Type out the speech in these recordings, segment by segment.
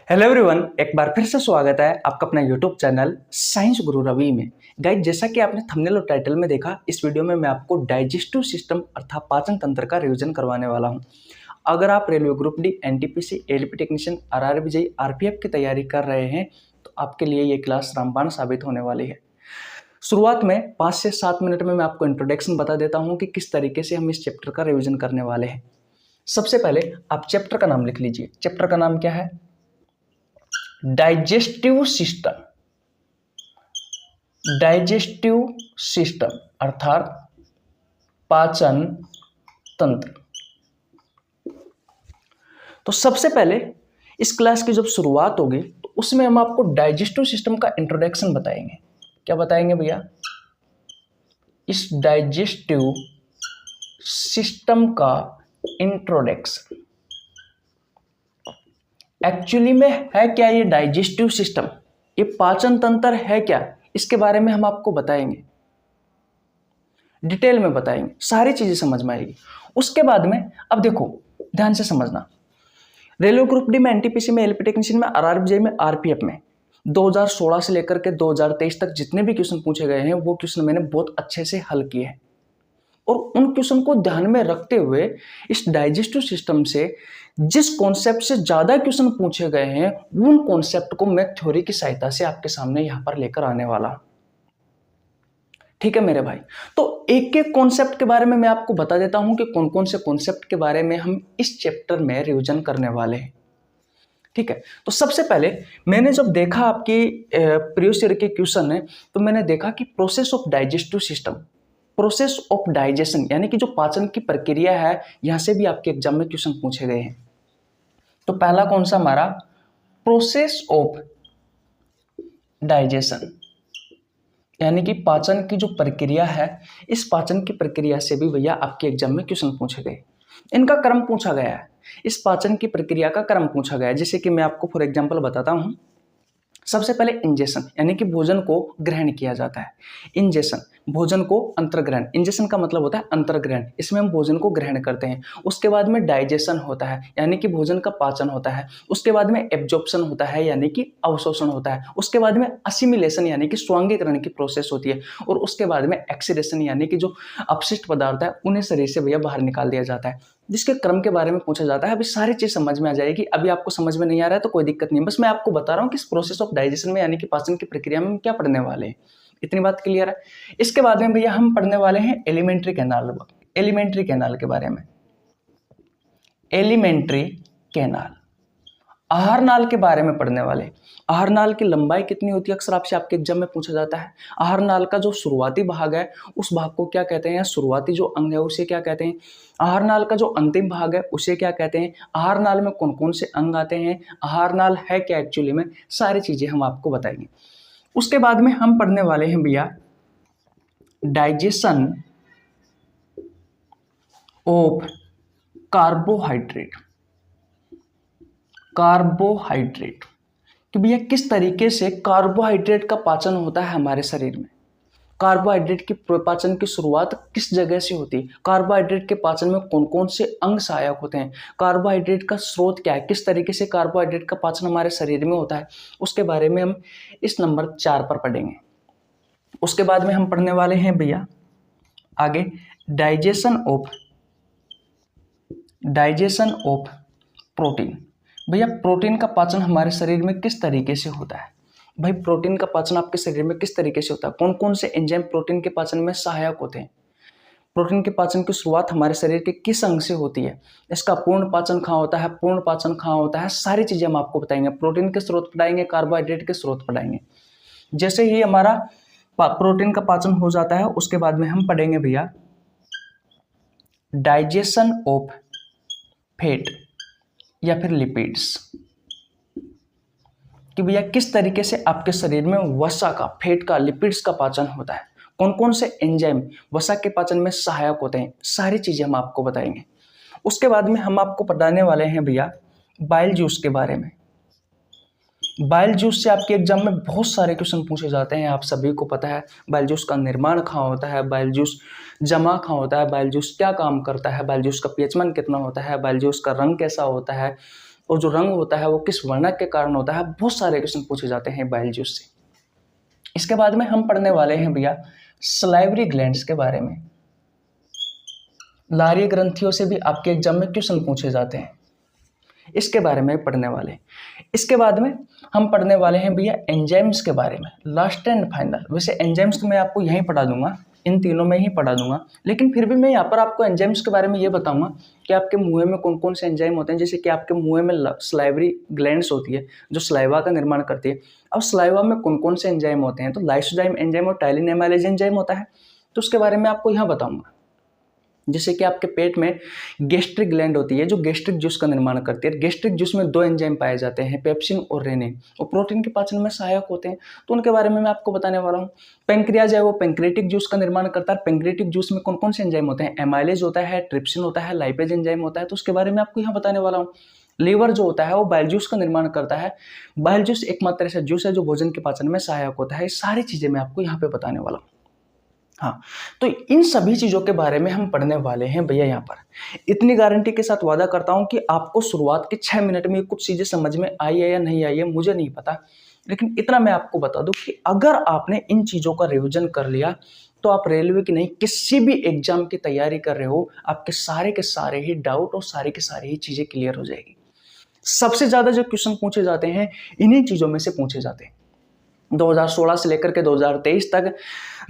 Hello everyone, एक बार फिर से स्वागत है आपका अपना यूट्यूब चैनल साइंस गुरु रवि में। गाइस, जैसा कि आपने थंबनेल और टाइटल में देखा, इस वीडियो में मैं आपको डाइजेस्टिव सिस्टम अर्थात पाचन तंत्र का रिवीजन करवाने वाला हूं। अगर आप railway group D, NTPC, LP technician, RRB JEE, RPF की तैयारी कर रहे हैं तो आपके लिए ये क्लास रामबाण साबित होने वाली है। शुरुआत में 5 से 7 मिनट में मैं आपको इंट्रोडक्शन बता देता हूँ कि किस तरीके से हम इस चैप्टर का रिविजन करने वाले हैं। सबसे पहले आप चैप्टर का नाम लिख लीजिए। चैप्टर का नाम क्या है? Digestive system. डाइजेस्टिव सिस्टम अर्थात पाचन तंत्र। तो सबसे पहले इस क्लास की जब शुरुआत होगी तो उसमें हम आपको डाइजेस्टिव सिस्टम का इंट्रोडक्शन बताएंगे। क्या बताएंगे भैया? इस डाइजेस्टिव सिस्टम का इंट्रोडक्शन। एक्चुअली में है क्या ये डाइजेस्टिव सिस्टम? ये पाचन तंत्र है क्या? इसके बारे में हम आपको बताएंगे, डिटेल में बताएंगे, सारी चीजें समझ में आएगी। उसके बाद में अब देखो, ध्यान से समझना। रेलवे ग्रुप डी में, एनटीपीसी में, एलपी टेक्नीशियन में, आरआरबी जेईई में, आरपीएफ में 2016 से लेकर के 2023 तक जितने भी क्वेश्चन पूछे गए हैं वो क्वेश्चन मैंने बहुत अच्छे से हल किए हैं। और उन क्वेश्चन को ध्यान में रखते हुए इस डाइजेस्टिव सिस्टम से जिस कॉन्सेप्ट से ज्यादा क्वेश्चन पूछे गए हैं उन कॉन्सेप्ट को मैं थ्योरी की सहायता से आपके सामने यहां पर लेकर आने वाला हूं। ठीक है मेरे भाई? तो एक एक कॉन्सेप्ट के बारे में मैं आपको बता देता हूं कि कौन कौन से कॉन्सेप्ट के बारे में हम इस चैप्टर में रिवीजन करने वाले हैं। ठीक है, तो सबसे पहले मैंने जब देखा आपकी प्रीवियस ईयर के क्वेश्चन है तो मैंने देखा कि process of digestive system, process of digestion यानी कि जो पाचन की प्रक्रिया है, यहां से भी आपके एग्जाम में क्वेश्चन पूछे गए हैं। तो पहला कौन सा हमारा? प्रोसेस ऑफ डाइजेशन यानी कि पाचन की जो प्रक्रिया है, इस पाचन की प्रक्रिया से भी भैया आपके एग्जाम में क्वेश्चन पूछे गए। इनका क्रम पूछा गया है, इस पाचन की प्रक्रिया का क्रम पूछा गया है। जैसे कि मैं आपको फॉर एग्जांपल बताता हूं। सबसे पहले इंजेशन यानी कि भोजन को ग्रहण किया जाता है। इंजेशन, भोजन को अंतर्ग्रहण। इंजेशन का मतलब होता है अंतर्ग्रहण, इसमें हम भोजन को ग्रहण करते हैं। उसके बाद में डाइजेशन होता है यानी कि भोजन का पाचन होता है। उसके बाद में एब्जॉर्प्शन होता है यानी कि अवशोषण होता है। उसके बाद में असिमिलेशन यानी कि स्वांगीकरण की प्रोसेस होती है। और उसके बाद में एक्सीडेशन यानी कि जो अपशिष्ट पदार्थ है उन्हें शरीर से भैया बाहर निकाल दिया जाता है, जिसके क्रम के बारे में पूछा जाता है। अभी सारी चीज समझ में आ जाएगी। अभी आपको समझ में नहीं आ रहा है तो कोई दिक्कत नहीं, बस मैं आपको बता रहा हूँ कि इस प्रोसेस ऑफ डाइजेशन में यानी कि पाचन की प्रक्रिया में हम क्या पढ़ने वाले हैं। इतनी बात क्लियर है? इसके बाद में भैया हम पढ़ने वाले हैं एलिमेंट्री कैनाल। एलिमेंट्री कैनाल के बारे में। एलिमेंट्री कैनाल, आहार नाल के बारे में पढ़ने वाले। आहार नाल की लंबाई कितनी होती है, अक्सर आपसे आपके एग्जाम में पूछा जाता है। आहार नाल का जो शुरुआती भाग है उस भाग को क्या कहते हैं, शुरुआती जो अंग है उसे क्या कहते हैं। आहार नाल का जो अंतिम भाग है उसे क्या कहते हैं। आहार नाल में कौन कौन से अंग आते हैं, आहार नाल है क्या एक्चुअली में, सारी चीजें हम आपको बताएंगे। उसके बाद में हम पढ़ने वाले हैं भैया डाइजेशन ऑफ कार्बोहाइड्रेट। कार्बोहाइड्रेट कि भैया किस तरीके से कार्बोहाइड्रेट का पाचन होता है हमारे शरीर में। कार्बोहाइड्रेट की पाचन की शुरुआत किस जगह से होती है, कार्बोहाइड्रेट के पाचन में कौन कौन से अंग सहायक होते हैं, कार्बोहाइड्रेट का स्रोत क्या है, किस तरीके से कार्बोहाइड्रेट का पाचन हमारे शरीर में होता है, उसके बारे में हम इस नंबर 4 पर पढ़ेंगे। उसके बाद में हम पढ़ने वाले हैं भैया आगे डाइजेशन ऑफ प्रोटीन। भैया प्रोटीन का पाचन हमारे शरीर में किस तरीके से होता है। भाई प्रोटीन का पाचन आपके शरीर में किस तरीके से होता है, कौन कौन से एंजाइम प्रोटीन के पाचन में सहायक होते हैं। प्रोटीन के पाचन की शुरुआत हमारे शरीर के किस अंग से होती है, इसका पूर्ण पाचन कहाँ होता है, पूर्ण पाचन कहाँ होता है, सारी चीजें हम आपको बताएंगे। प्रोटीन के स्रोत पढ़ाएंगे, कार्बोहाइड्रेट के स्रोत पढ़ाएंगे। जैसे ही हमारा प्रोटीन का पाचन हो जाता है उसके बाद में हम पढ़ेंगे भैया डाइजेशन ऑफ फैट या फिर लिपिड्स कि भैया किस तरीके से आपके शरीर में वसा का, फैट का, लिपिड्स का पाचन होता है, कौन कौन से एंजाइम वसा के पाचन में सहायक होते हैं, सारी चीजें हम आपको बताएंगे। उसके बाद में हम आपको बताने वाले हैं भैया बाइल जूस के बारे में। बाइल जूस से आपके एग्जाम में बहुत सारे क्वेश्चन पूछे जाते हैं, आप सभी को पता है। बाइल जूस का निर्माण कहाँ होता है, बाइल जूस जमा कहाँ होता है, बाइल जूस क्या काम करता है, बाइल जूस का पीएच मान कितना होता है, बाइल जूस का रंग कैसा होता है, और जो रंग होता है वो किस वर्णक के कारण होता है, बहुत सारे क्वेश्चन पूछे जाते हैं बाइल जूस से। इसके बाद में हम पढ़ने वाले हैं भैया सलाइवरी ग्लैंड्स के बारे में। लारी ग्रंथियों से भी आपके एग्जाम में क्वेश्चन पूछे जाते हैं, इसके बारे में पढ़ने वाले हैं। इसके बाद में हम पढ़ने वाले हैं भैया एंजाइम्स के बारे में, लास्ट एंड फाइनल। वैसे एंजाइम्स तो मैं आपको यहीं पढ़ा दूंगा, इन तीनों में ही पढ़ा दूंगा, लेकिन फिर भी मैं यहाँ पर आपको एंजाइम्स के बारे में ये बताऊंगा कि आपके मुंह में कौन कौन से एंजाइम होते हैं। जैसे कि आपके मुंह में सलाइवरी ग्लैंड्स होती है जो सलाइवा का निर्माण करती है। अब सलाइवा में कौन कौन से एंजाइम होते हैं, तो लाइसोजाइम एंजाइम और टाइलिन एमाइलेज एंजाइम होता है, तो उसके बारे में आपको यहाँ बताऊंगा। जैसे कि आपके पेट में गैस्ट्रिक ग्लैंड होती है जो गैस्ट्रिक जूस का निर्माण करती है। गैस्ट्रिक जूस में 2 एंजाइम पाए जाते हैं, पेप्सिन और रेनिन, और प्रोटीन के पाचन में सहायक होते हैं, तो उनके बारे में मैं आपको बताने वाला हूँ। पेंक्रियाज है वो पेंक्रेटिक जूस का निर्माण करता है। पेंक्रेटिक जूस में कौन कौन से एंजाइम होते हैं, एमाइलेज होता है, ट्रिप्सिन होता है, लाइपेज एंजाइम होता है, तो उसके बारे में आपको यहाँ बताने वाला हूँ। लीवर जो होता है वो बाइल जूस का निर्माण करता है। बाइल जूस एकमात्र ऐसा जूस है जो भोजन के पाचन में सहायक होता है। ये सारी चीजें मैं आपको यहाँ पे बताने वाला हूँ। हाँ, तो इन सभी चीजों के बारे में हम पढ़ने वाले हैं भैया। यहाँ पर इतनी गारंटी के साथ वादा करता हूं कि आपको शुरुआत के 6 मिनट में कुछ चीजें समझ में आई है या नहीं आई है मुझे नहीं पता, लेकिन इतना मैं आपको बता दूं कि अगर आपने इन चीजों का रिवीजन कर लिया तो आप रेलवे की नहीं किसी भी एग्जाम की तैयारी कर रहे हो, आपके सारे के सारे ही डाउट और सारी के सारी ही चीजें क्लियर हो जाएगी। सबसे ज्यादा जो क्वेश्चन पूछे जाते हैं इन्हीं चीजों में से पूछे जाते हैं। 2016 से लेकर के 2023 तक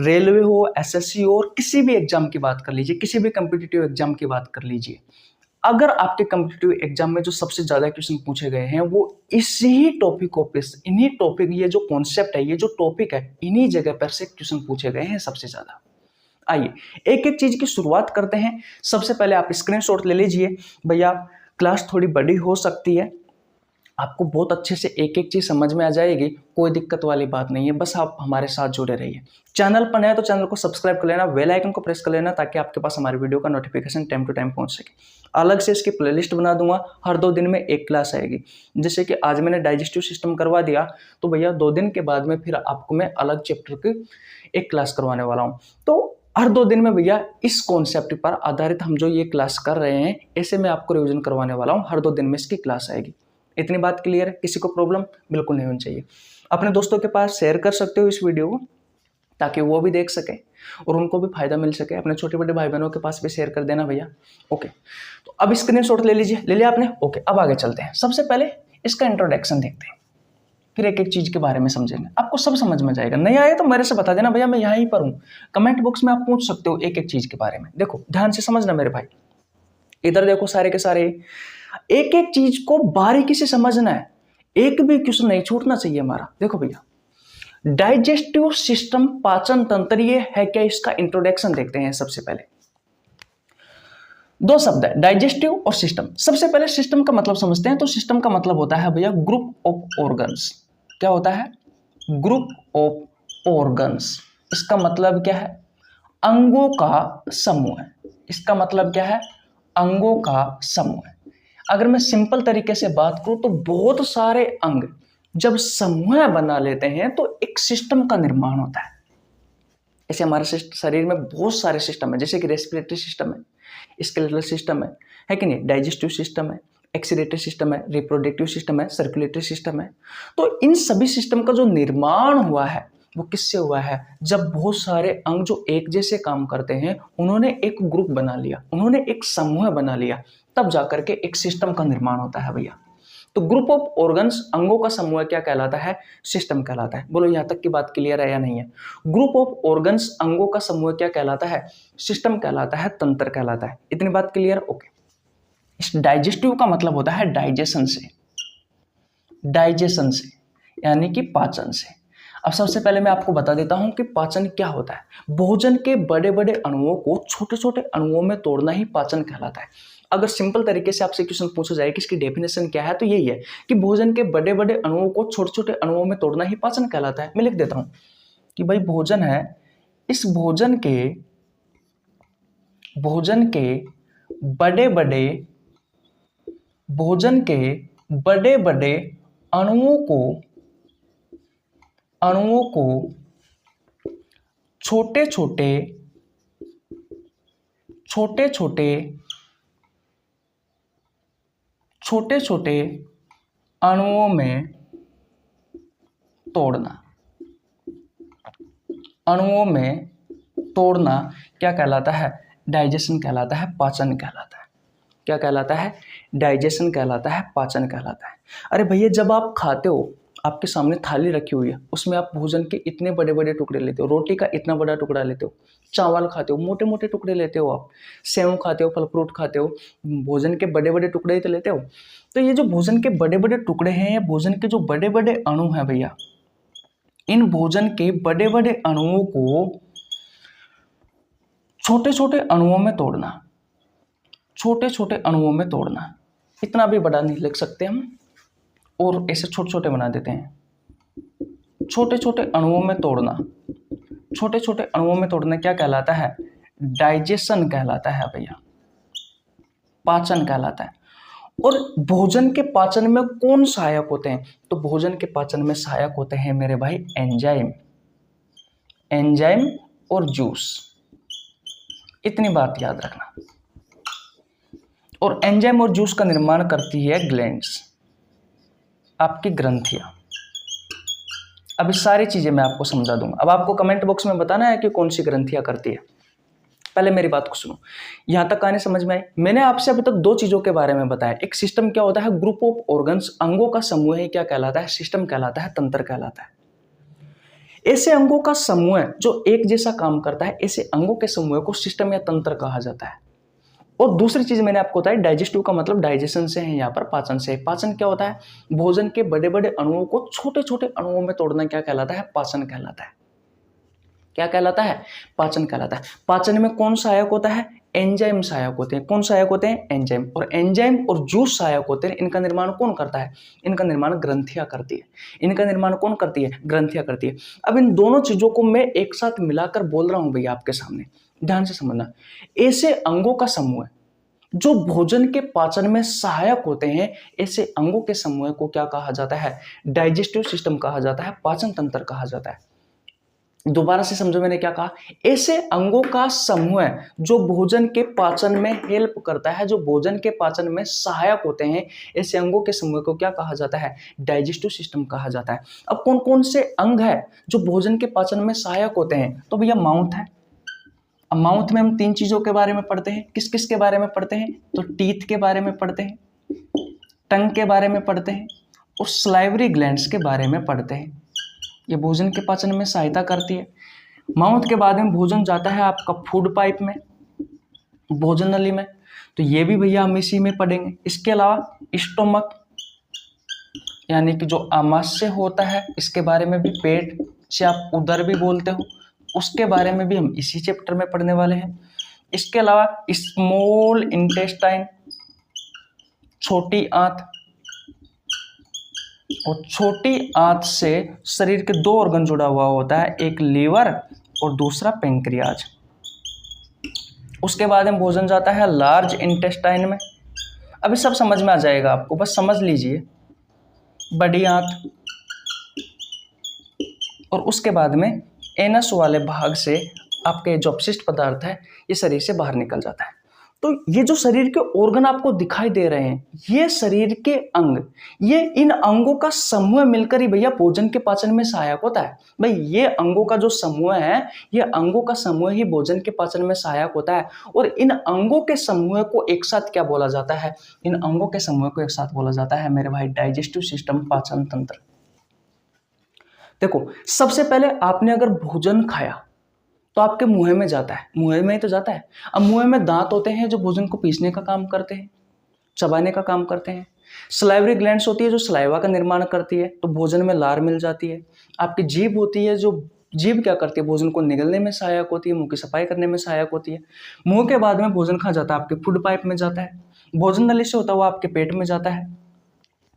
रेलवे हो, एसएससी हो, और किसी भी एग्जाम की बात कर लीजिए, किसी भी कम्पिटिटिव एग्जाम की बात कर लीजिए, अगर आपके कम्पिटिटिव एग्जाम में जो सबसे ज्यादा क्वेश्चन पूछे गए हैं वो इसी टॉपिकों पे, इन्हीं टॉपिक, ये जो कॉन्सेप्ट है, ये जो टॉपिक है, इन्हीं जगह पर से क्वेश्चन पूछे गए हैं सबसे ज्यादा। आइए एक एक चीज की शुरुआत करते हैं। सबसे पहले आप स्क्रीनशॉट ले लीजिए भैया, क्लास थोड़ी बड़ी हो सकती है, आपको बहुत अच्छे से एक एक चीज समझ में आ जाएगी, कोई दिक्कत वाली बात नहीं है, बस आप हमारे साथ जुड़े रहिए। चैनल पर नए तो चैनल को सब्सक्राइब कर लेना, बेल आइकन को प्रेस कर लेना, ताकि आपके पास हमारे वीडियो का नोटिफिकेशन टाइम टू टाइम पहुंच सके। अलग से इसकी प्लेलिस्ट बना दूंगा, हर 2 दिन में एक क्लास आएगी। जैसे कि आज मैंने डाइजेस्टिव सिस्टम करवा दिया, तो भैया 2 दिन के बाद में फिर आपको मैं अलग चैप्टर की एक क्लास करवाने वाला हूँ। तो हर 2 दिन में भैया इस कॉन्सेप्ट पर आधारित हम जो ये क्लास कर रहे हैं, ऐसे मैं आपको रिविजन करवाने वाला हूँ। हर 2 दिन में इसकी क्लास आएगी। इतनी बात क्लियर है, किसी को प्रॉब्लम बिल्कुल नहीं होनी चाहिए। अपने दोस्तों के पास शेयर कर सकते हो इस वीडियो को, ताकि वो भी देख सके और उनको भी फायदा मिल सके। अपने छोटे बड़े भाई बहनों के पास भी शेयर कर देना भैया। ओके, तो अब स्क्रीनशॉट ले लीजिए, ले लिया आपने? ओके, अब आगे चलते हैं। सबसे पहले इसका इंट्रोडक्शन देखते हैं, फिर एक एक चीज के बारे में समझेंगे, आपको सब समझ में जाएगा। नहीं आए तो मेरे से बता देना भैया, मैं यहीं पर हूँ। कमेंट बॉक्स में आप पूछ सकते हो एक एक चीज के बारे में। देखो ध्यान से समझना मेरे भाई, इधर देखो सारे के सारे, एक एक चीज को बारीकी से समझना है, एक भी क्वेश्चन नहीं छूटना चाहिए हमारा। देखो भैया, डाइजेस्टिव सिस्टम, पाचन तंत्र, ये है क्या, इसका इंट्रोडक्शन देखते हैं। सबसे पहले 2 शब्द है, डाइजेस्टिव और सिस्टम। सबसे पहले सिस्टम का मतलब समझते हैं। तो सिस्टम का मतलब होता है भैया ग्रुप ऑफ ऑर्गन्स। क्या होता है? Group of organs. इसका मतलब क्या है? अंगों का समूह है। इसका मतलब क्या है? अंगों का समूह है। अगर मैं सिंपल तरीके से बात करूं तो बहुत सारे अंग जब समूह बना लेते हैं तो एक सिस्टम का निर्माण होता है। ऐसे हमारे शरीर में बहुत सारे सिस्टम है, जैसे कि रेस्पिरेटरी सिस्टम है, स्केलेटल सिस्टम है कि नहीं, डाइजेस्टिव सिस्टम है, एक्सीडेटरी सिस्टम है, रिप्रोडक्टिव सिस्टम है, सर्कुलेटरी सिस्टम है। तो इन सभी सिस्टम का जो निर्माण हुआ है वो किससे हुआ है? जब बहुत सारे अंग जो एक जैसे काम करते हैं उन्होंने एक ग्रुप बना लिया, उन्होंने एक समूह बना लिया, तब जाकर के एक सिस्टम का निर्माण होता है भैया। तो ग्रुप ऑफ ऑर्गन्स, अंगों का समूह क्या कहलाता है? सिस्टम कहलाता है। बोलो यहां तक की बात क्लियर है या नहीं है? ग्रुप ऑफ ऑर्गन्स, अंगों का समूह क्या कहलाता है? सिस्टम कहलाता है, तंत्र कहलाता है। इतनी बात क्लियर? ओके। इस डाइजेस्टिव का मतलब होता है डाइजेशन से, डाइजेशन से यानी कि पाचन से। अब सबसे पहले मैं आपको बता देता हूं कि पाचन क्या होता है। भोजन के बड़े बड़े अणुओं को छोटे छोटे अणुओं में तोड़ना ही पाचन कहलाता है। अगर सिंपल तरीके से आपसे क्वेश्चन पूछा जाए कि इसकी डेफिनेशन क्या है, तो यही है कि भोजन के बड़े बड़े अणुओं को छोटे छोटे अणुओं में तोड़ना ही पाचन कहलाता है। मैं लिख देता हूं कि भाई भोजन है, इस भोजन के बड़े बड़े भोजन के बड़े बड़े अणुओं को छोटे छोटे छोटे छोटे अणुओं में तोड़ना। अणुओं में तोड़ना क्या कहलाता है? डाइजेशन कहलाता है, पाचन कहलाता है। क्या कहलाता है? डाइजेशन कहलाता है, पाचन कहलाता है। अरे भैया, जब आप खाते हो, आपके सामने थाली रखी हुई है, उसमें आप भोजन के इतने बड़े बड़े टुकड़े लेते हो, रोटी का इतना बड़ा टुकड़ा लेते हो, चावल खाते हो, मोटे मोटे टुकड़े लेते हो, आप सेव खाते हो, फल फ्रूट खाते हो, भोजन के बड़े बड़े टुकड़े ही तो लेते हो। तो ये जो भोजन के बड़े बड़े टुकड़े हैं, ये भोजन के जो बड़े बड़े अणु हैं भैया, इन भोजन के बड़े बड़े अणुओं को छोटे छोटे अणुओं में तोड़ना। छोटे छोटे अणुओं में तोड़ना, इतना भी बड़ा नहीं लिख सकते हम, और ऐसे छोटे छोटे बना देते हैं। छोटे छोटे अणुओं में तोड़ना। छोटे छोटे अणुओं में तोड़ना क्या कहलाता है? डाइजेशन कहलाता है भैया, पाचन कहलाता है। और भोजन के पाचन में कौन सहायक होते हैं? तो भोजन के पाचन में सहायक होते हैं मेरे भाई एंजाइम। एंजाइम और जूस, इतनी बात याद रखना। और एंजाइम और जूस का निर्माण करती है ग्लैंड्स, आपकी ग्रंथियां। अब इस सारी चीजें मैं आपको समझा दूंगा। अब आपको कमेंट बॉक्स में बताना है कि कौन सी ग्रंथियां करती है। पहले मेरी बात को सुनो, यहां तक कहानी समझ में आई? मैंने आपसे अभी तक दो चीजों के बारे में बताया। एक सिस्टम क्या होता है? ग्रुप ऑफ ऑर्गन्स, अंगों का समूह है, क्या कहलाता है? सिस्टम कहलाता है, तंत्र कहलाता है। ऐसे अंगों का समूह जो एक जैसा काम करता है, ऐसे अंगों के समूह को सिस्टम या तंत्र कहा जाता है। और दूसरी चीज मैंने आपको बताई, डाइजेस्टिव का मतलब डाइजेशन से है, यहाँ पर पाचन से। पाचन क्या होता है? भोजन के बड़े बड़े अणुओं को छोटे छोटे अणुओं में तोड़ना क्या कहलाता है? पाचन कहलाता है। क्या कहलाता है? पाचन कहलाता है। पाचन में कौन सहायक होता है? एंजाइम सहायक होते हैं। कौन सहायक होते हैं? एंजाइम। और एंजाइम और जूस सहायक होते हैं। इनका निर्माण कौन करता है? इनका निर्माण ग्रंथियां करती है। इनका निर्माण कौन करती है? ग्रंथियां करती है। अब इन दोनों चीजों को मैं एक साथ मिलाकर बोल रहा हूं भैया आपके सामने, ध्यान से समझना। ऐसे अंगों का समूह जो भोजन के पाचन में सहायक होते हैं, ऐसे अंगों के समूह को क्या कहा जाता है? डाइजेस्टिव सिस्टम कहा जाता है, पाचन तंत्र कहा जाता है। दोबारा से समझो मैंने क्या कहा? ऐसे अंगों का समूह जो भोजन के पाचन में हेल्प करता है, जो भोजन के पाचन में सहायक होते हैं, ऐसे अंगों के समूह को क्या कहा जाता है? डाइजेस्टिव सिस्टम कहा जाता है। अब कौन कौन से अंग है जो भोजन के पाचन में सहायक होते हैं? तो भैया माउथ है। अब माउथ में हम तीन चीजों के बारे में पढ़ते हैं। किस किस के बारे में पढ़ते हैं? तो टीथ के बारे में पढ़ते हैं, टंग के बारे में पढ़ते हैं, और स्लाइवरी ग्लैंड्स के बारे में पढ़ते हैं। ये भोजन के पाचन में सहायता करती है। माउथ के बाद में भोजन जाता है आपका फूड पाइप में, भोजन नली में, तो ये भी भैया हम इसी में पढ़ेंगे। इसके अलावा स्टोमक, यानी कि जो आमाशय होता है, इसके बारे में भी, पेट से आप उदर भी बोलते हो, उसके बारे में भी हम इसी चैप्टर में पढ़ने वाले हैं। इसके अलावा स्मॉल इंटेस्टाइन, छोटी आंत, और छोटी आंत से शरीर के दो ऑर्गन जुड़ा हुआ होता है, एक लीवर और दूसरा पेंक्रियाज। उसके बाद में भोजन जाता है लार्ज इंटेस्टाइन में। अभी सब समझ में आ जाएगा आपको, बस समझ लीजिए। बड़ी आंत, और उसके बाद में एनस वाले भाग से आपके जो अपशिष्ट पदार्थ है ये शरीर से बाहर निकल जाता है। तो ये जो शरीर के ऑर्गन आपको दिखाई दे रहे हैं, ये शरीर के अंग, ये इन अंगों का समूह मिलकर ही भैया भोजन के पाचन में सहायक होता है। भाई ये अंगों का जो समूह है, ये अंगों का समूह ही भोजन के पाचन में सहायक होता है। और इन अंगों के समूह को एक साथ क्या बोला जाता है? इन अंगों के समूह को एक साथ बोला जाता है मेरे भाई डाइजेस्टिव सिस्टम, पाचन तंत्र। देखो, सबसे पहले आपने अगर भोजन खाया तो आपके मुंह में जाता है, मुंह में ही तो जाता है। अब मुंह में दांत होते हैं जो भोजन को पीसने का काम करते हैं, चबाने का काम करते हैं। सलाइवरी ग्लैंड्स होती है जो सलाइवा का निर्माण करती है, तो भोजन में लार मिल जाती है। आपकी जीभ होती है जो जीभ क्या करती है? भोजन को निगलने में सहायक होती है, मुंह की सफाई करने में सहायक होती है। मुंह के बाद में भोजन खा जाता है आपके फूड पाइप में जाता है, भोजन नली से होता हुआ आपके पेट में जाता है।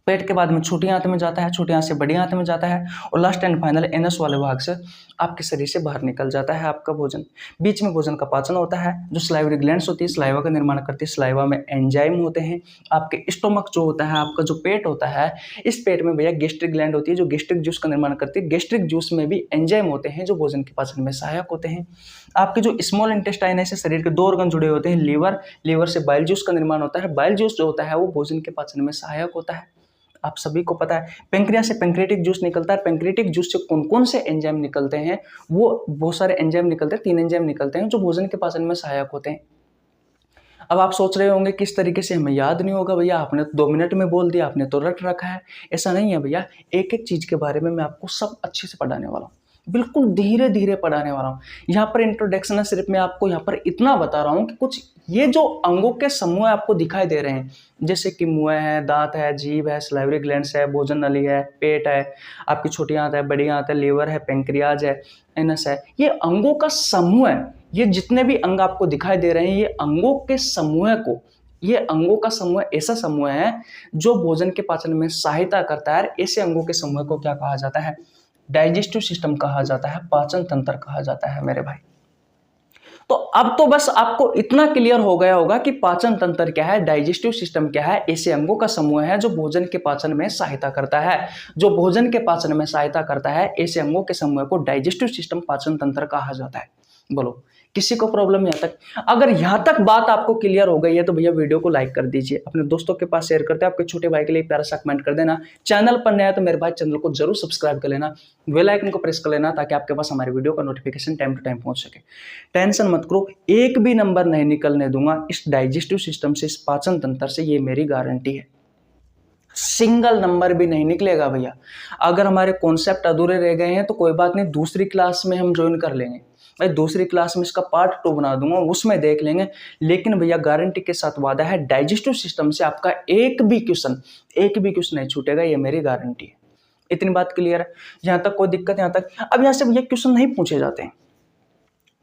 पेट के बाद में छोटी आंत में जाता है, छोटी आंत से बड़ी आंत में जाता है, और लास्ट एंड फाइनल एनस वाले भाग से आपके शरीर से बाहर निकल जाता है आपका भोजन। बीच में भोजन का पाचन होता है, जो स्लाइवरी ग्लैंड्स होती है स्लाइवा का निर्माण करती है, स्लाइवा में एंजाइम होते हैं। आपके स्टोमक जो होता है, आपका जो पेट होता है, इस पेट में भैया गैस्ट्रिक ग्लैंड होती है जो गैस्ट्रिक जूस का निर्माण करती है। गैस्ट्रिक जूस में भी एंजाइम होते हैं जो भोजन के पाचन में सहायक होते हैं। आपके जो स्मॉल इंटेस्टाइन है, इससे शरीर के 2 ऑर्गन जुड़े होते हैं, लीवर से बाइल जूस का निर्माण होता है। बाइल जूस जो होता है वो भोजन के पाचन में सहायक होता है। आप सभी को पता है पेंक्रियास से पेंक्रियाटिक जूस निकलता है। पेंक्रियाटिक जूस से कौन कौन से एंजाइम निकलते हैं? वो बहुत सारे एंजाइम निकलते हैं, 3 एंजाइम निकलते हैं जो भोजन के पाचन में सहायक होते हैं। अब आप सोच रहे होंगे किस तरीके से हमें याद नहीं होगा भैया, आपने तो 2 मिनट में बोल दिया, आपने तो रट रखा है। ऐसा नहीं है भैया, एक एक चीज के बारे में मैं आपको सब अच्छे से पढ़ाने वाला हूँ, बिल्कुल धीरे धीरे पढ़ाने वाला हूँ। यहाँ पर इंट्रोडक्शन है, सिर्फ मैं आपको यहाँ पर इतना बता रहा हूँ कि कुछ ये जो अंगों के समूह आपको दिखाई दे रहे हैं, जैसे कि मुंह है, दांत है, जीभ है, सलाइवरी ग्लैंड्स है, भोजन नली है, पेट है, आपकी छोटी आंत है, बड़ी आंत है, लीवर है, पेंक्रियाज है, एनस है, ये अंगों का समूह है। ये जितने भी अंग आपको दिखाई दे रहे हैं, ये अंगों के समूह को, ये अंगों का समूह ऐसा समूह है जो भोजन के पाचन में सहायता करता है। ऐसे अंगों के समूह को क्या कहा जाता है? डाइजेस्टिव सिस्टम कहा जाता है, पाचन तंत्र कहा जाता है मेरे भाई। तो अब तो बस आपको इतना क्लियर हो गया होगा कि पाचन तंत्र क्या है, डाइजेस्टिव सिस्टम क्या है, ऐसे अंगों का समूह है जो भोजन के पाचन में सहायता करता है। जो भोजन के पाचन में सहायता करता है, ऐसे अंगों के समूह को डाइजेस्टिव सिस्टम, पाचन तंत्र कहा जाता है। बोलो किसी को प्रॉब्लम यहाँ तक? अगर यहाँ तक बात आपको क्लियर हो गई है तो भैया वीडियो को लाइक कर दीजिए, अपने दोस्तों के पास शेयर करते हैं, आपके छोटे भाई के लिए प्यारा सा कमेंट कर देना। चैनल पर नया है तो मेरे भाई चैनल को जरूर सब्सक्राइब कर लेना, बेल आइकन को प्रेस कर लेना ताकि आपके पास हमारे वीडियो का नोटिफिकेशन टाइम टू टाइम पहुंच सके। टेंशन मत करो, एक भी नंबर नहीं निकलने दूंगा इस डाइजेस्टिव सिस्टम से, इस पाचन तंत्र से, ये मेरी गारंटी है। सिंगल नंबर भी नहीं निकलेगा भैया। अगर हमारे कॉन्सेप्ट अधूरे रह गए हैं तो कोई बात नहीं, दूसरी क्लास में हम ज्वाइन कर लेंगे भाई, दूसरी क्लास में इसका पार्ट 2 बना दूंगा, उसमें देख लेंगे। लेकिन भैया गारंटी के साथ वादा है, डाइजेस्टिव सिस्टम से आपका एक भी क्वेश्चन नहीं छूटेगा, ये मेरी गारंटी है। इतनी बात क्लियर है? यहां तक कोई दिक्कत? यहां तक? अब यहां से भैया क्वेश्चन नहीं पूछे जाते हैं।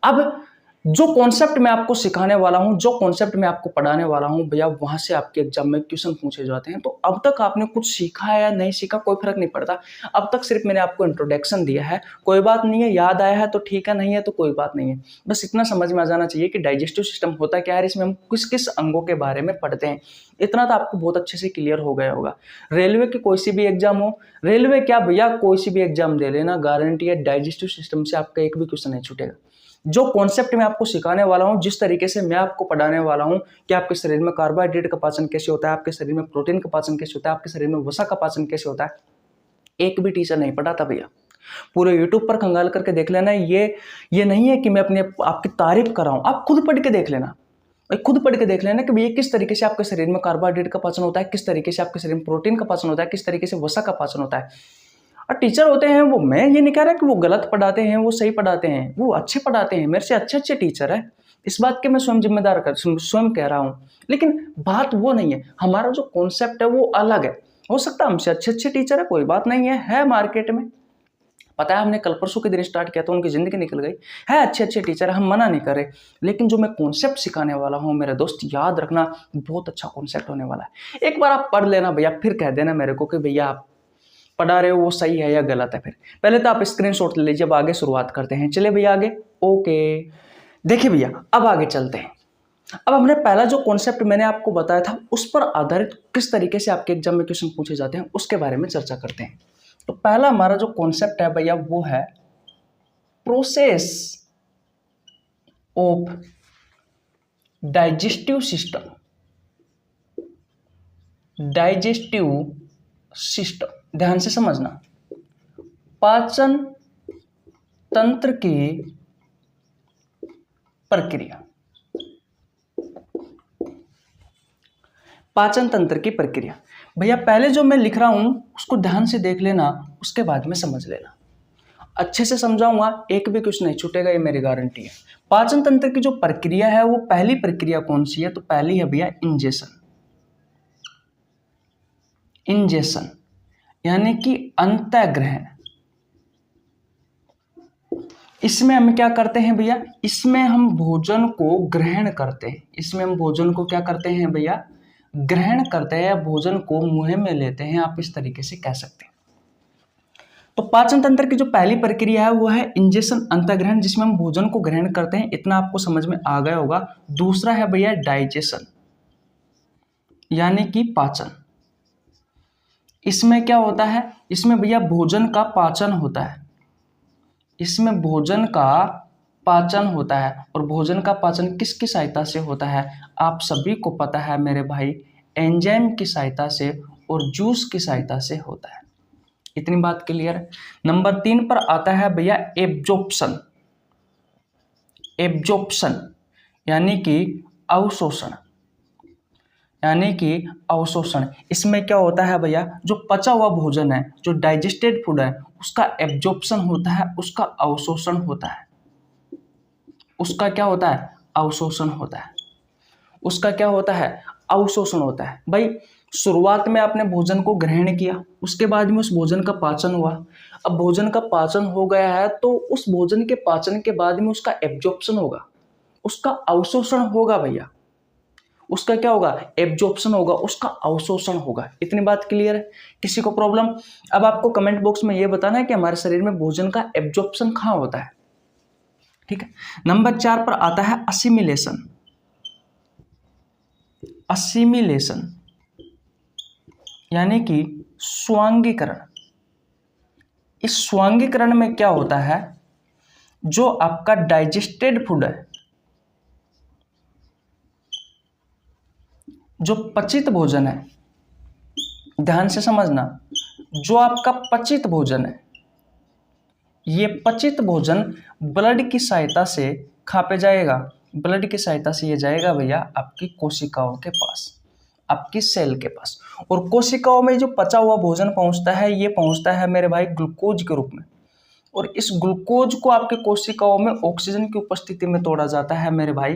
अब जो कॉन्सेप्ट मैं आपको सिखाने वाला हूं, जो कॉन्सेप्ट मैं आपको पढ़ाने वाला हूं भैया, वहां से आपके एग्जाम में क्वेश्चन पूछे जाते हैं। तो अब तक आपने कुछ सीखा है या नहीं सीखा कोई फर्क नहीं पड़ता, अब तक सिर्फ मैंने आपको इंट्रोडक्शन दिया है। कोई बात नहीं है, याद आया है तो ठीक है, नहीं है तो कोई बात नहीं है। बस इतना समझ में आ जाना चाहिए कि डाइजेस्टिव सिस्टम होता क्या है, इसमें हम किस किस अंगों के बारे में पढ़ते हैं। इतना तो आपको बहुत अच्छे से क्लियर हो गया होगा। रेलवे की कोई सी भी एग्जाम हो, रेलवे क्या भैया, कोई सी भी एग्जाम दे लेना, गारंटी है डाइजेस्टिव सिस्टम से आपका एक भी क्वेश्चन नहीं छूटेगा। जो कॉन्सेप्ट मैं आपको सिखाने वाला हूं, जिस तरीके से मैं आपको पढ़ाने वाला हूं कि आपके शरीर में कार्बोहाइड्रेट का पाचन कैसे होता है, आपके शरीर में प्रोटीन का पाचन कैसे होता है, आपके शरीर में वसा का पाचन कैसे होता है, एक भी टीचर नहीं पढ़ाता भैया। पूरे यूट्यूब पर खंगाल करके देख लेना। ये नहीं है कि मैं अपने आपकी तारीफ कर रहा हूं, आप खुद पढ़ के देख लेना, खुद पढ़ के देख लेना कि ये किस तरीके से आपके शरीर में कार्बोहाइड्रेट का पाचन होता है, किस तरीके से आपके शरीर में प्रोटीन का पाचन होता है, किस तरीके से वसा का पाचन होता है। और टीचर होते हैं वो, मैं ये नहीं कह रहा कि वो गलत पढ़ाते हैं, वो सही पढ़ाते हैं, वो अच्छे पढ़ाते हैं, मेरे से अच्छे अच्छे टीचर है, इस बात के मैं स्वयं जिम्मेदार स्वयं कह रहा हूँ। लेकिन बात वो नहीं है, हमारा जो कॉन्सेप्ट है वो अलग है। हो सकता है हमसे अच्छे अच्छे टीचर है, कोई बात नहीं है मार्केट में। पता है हमने कल परसों के दिन स्टार्ट किया तो उनकी जिंदगी निकल गई है। अच्छे अच्छे टीचर हम मना नहीं कर रहे, लेकिन जो मैं कॉन्सेप्ट सिखाने वाला हूँ मेरे दोस्त, याद रखना बहुत अच्छा कॉन्सेप्ट होने वाला है। एक बार आप पढ़ लेना भैया, फिर कह देना मेरे को कि भैया आप पढ़ा रहे हो वो सही है या गलत है। फिर पहले तो आप स्क्रीनशॉट ले लीजिए, अब आगे शुरुआत करते हैं। चले भैया आगे। ओके देखिए भैया, अब आगे चलते हैं। अब हमने पहला जो कॉन्सेप्ट मैंने आपको बताया था उस पर आधारित किस तरीके से आपके एग्जाम में क्वेश्चन पूछे जाते हैं उसके बारे में चर्चा करते हैं। तो पहला हमारा जो कॉन्सेप्ट है भैया वो है process of digestive system. Digestive system, ध्यान से समझना, पाचन तंत्र की प्रक्रिया। पाचन तंत्र की प्रक्रिया भैया, पहले जो मैं लिख रहा हूं उसको ध्यान से देख लेना, उसके बाद में समझ लेना। अच्छे से समझाऊंगा, एक भी कुछ नहीं छूटेगा, ये मेरी गारंटी है। पाचन तंत्र की जो प्रक्रिया है वो पहली प्रक्रिया कौन सी है? तो पहली है भैया इंजेशन। इंजेशन यानी कि अंतःग्रहण। इसमें हम क्या करते हैं भैया? इसमें हम भोजन को ग्रहण करते हैं। इसमें हम भोजन को क्या करते हैं भैया? ग्रहण करते हैं या भोजन को मुंह में लेते हैं, आप इस तरीके से कह सकते हैं। तो पाचन तंत्र की जो पहली प्रक्रिया है वो है इंजेशन, अंतःग्रहण, जिसमें हम भोजन को ग्रहण करते हैं, इतना आपको समझ में आ गया होगा। दूसरा है भैया डाइजेशन, यानी कि पाचन। इसमें क्या होता है, इसमें भैया भोजन का पाचन होता है, इसमें भोजन का पाचन होता है। और भोजन का पाचन किसकी सहायता से होता है, आप सभी को पता है मेरे भाई, एंजाइम की सहायता से और जूस की सहायता से होता है। इतनी बात क्लियर है। नंबर 3 पर आता है भैया एब्जॉर्प्शन, एब्जॉर्प्शन यानी कि अवशोषण, यानी कि अवशोषण। इसमें क्या होता है भैया, जो पचा हुआ भोजन है, जो डाइजेस्टेड फूड है, उसका एब्जॉर्प्शन होता है, उसका अवशोषण होता है। उसका क्या होता है, अवशोषण होता है। उसका क्या होता है, अवशोषण होता है। भाई शुरुआत में आपने भोजन को ग्रहण किया, उसके बाद में उस भोजन का पाचन हुआ। अब भोजन का पाचन हो गया है तो उस भोजन के पाचन के बाद में उसका एब्जॉर्प्शन होगा, उसका अवशोषण होगा भैया। उसका क्या होगा, एब्जॉर्प्शन होगा, उसका अवशोषण होगा। इतनी बात क्लियर है, किसी को प्रॉब्लम? अब आपको कमेंट बॉक्स में यह बताना है कि हमारे शरीर में भोजन का एब्जॉर्प्शन कहाँ होता है। ठीक है। नंबर 4 पर आता है असिमिलेशन, असिमिलेशन यानी कि स्वांगीकरण। इस स्वांगीकरण में क्या होता है, जो आपका डाइजेस्टेड फूड है, जो पचित भोजन है, ध्यान से समझना, जो आपका पचित भोजन है, ये पचित भोजन ब्लड की सहायता से कहाँ पे जाएगा, ब्लड की सहायता से ये जाएगा भैया आपकी कोशिकाओं के पास, आपकी सेल के पास। और कोशिकाओं में जो पचा हुआ भोजन पहुंचता है, ये पहुंचता है मेरे भाई ग्लूकोज के रूप में। और इस ग्लूकोज को आपके कोशिकाओं में ऑक्सीजन की उपस्थिति में तोड़ा जाता है मेरे भाई,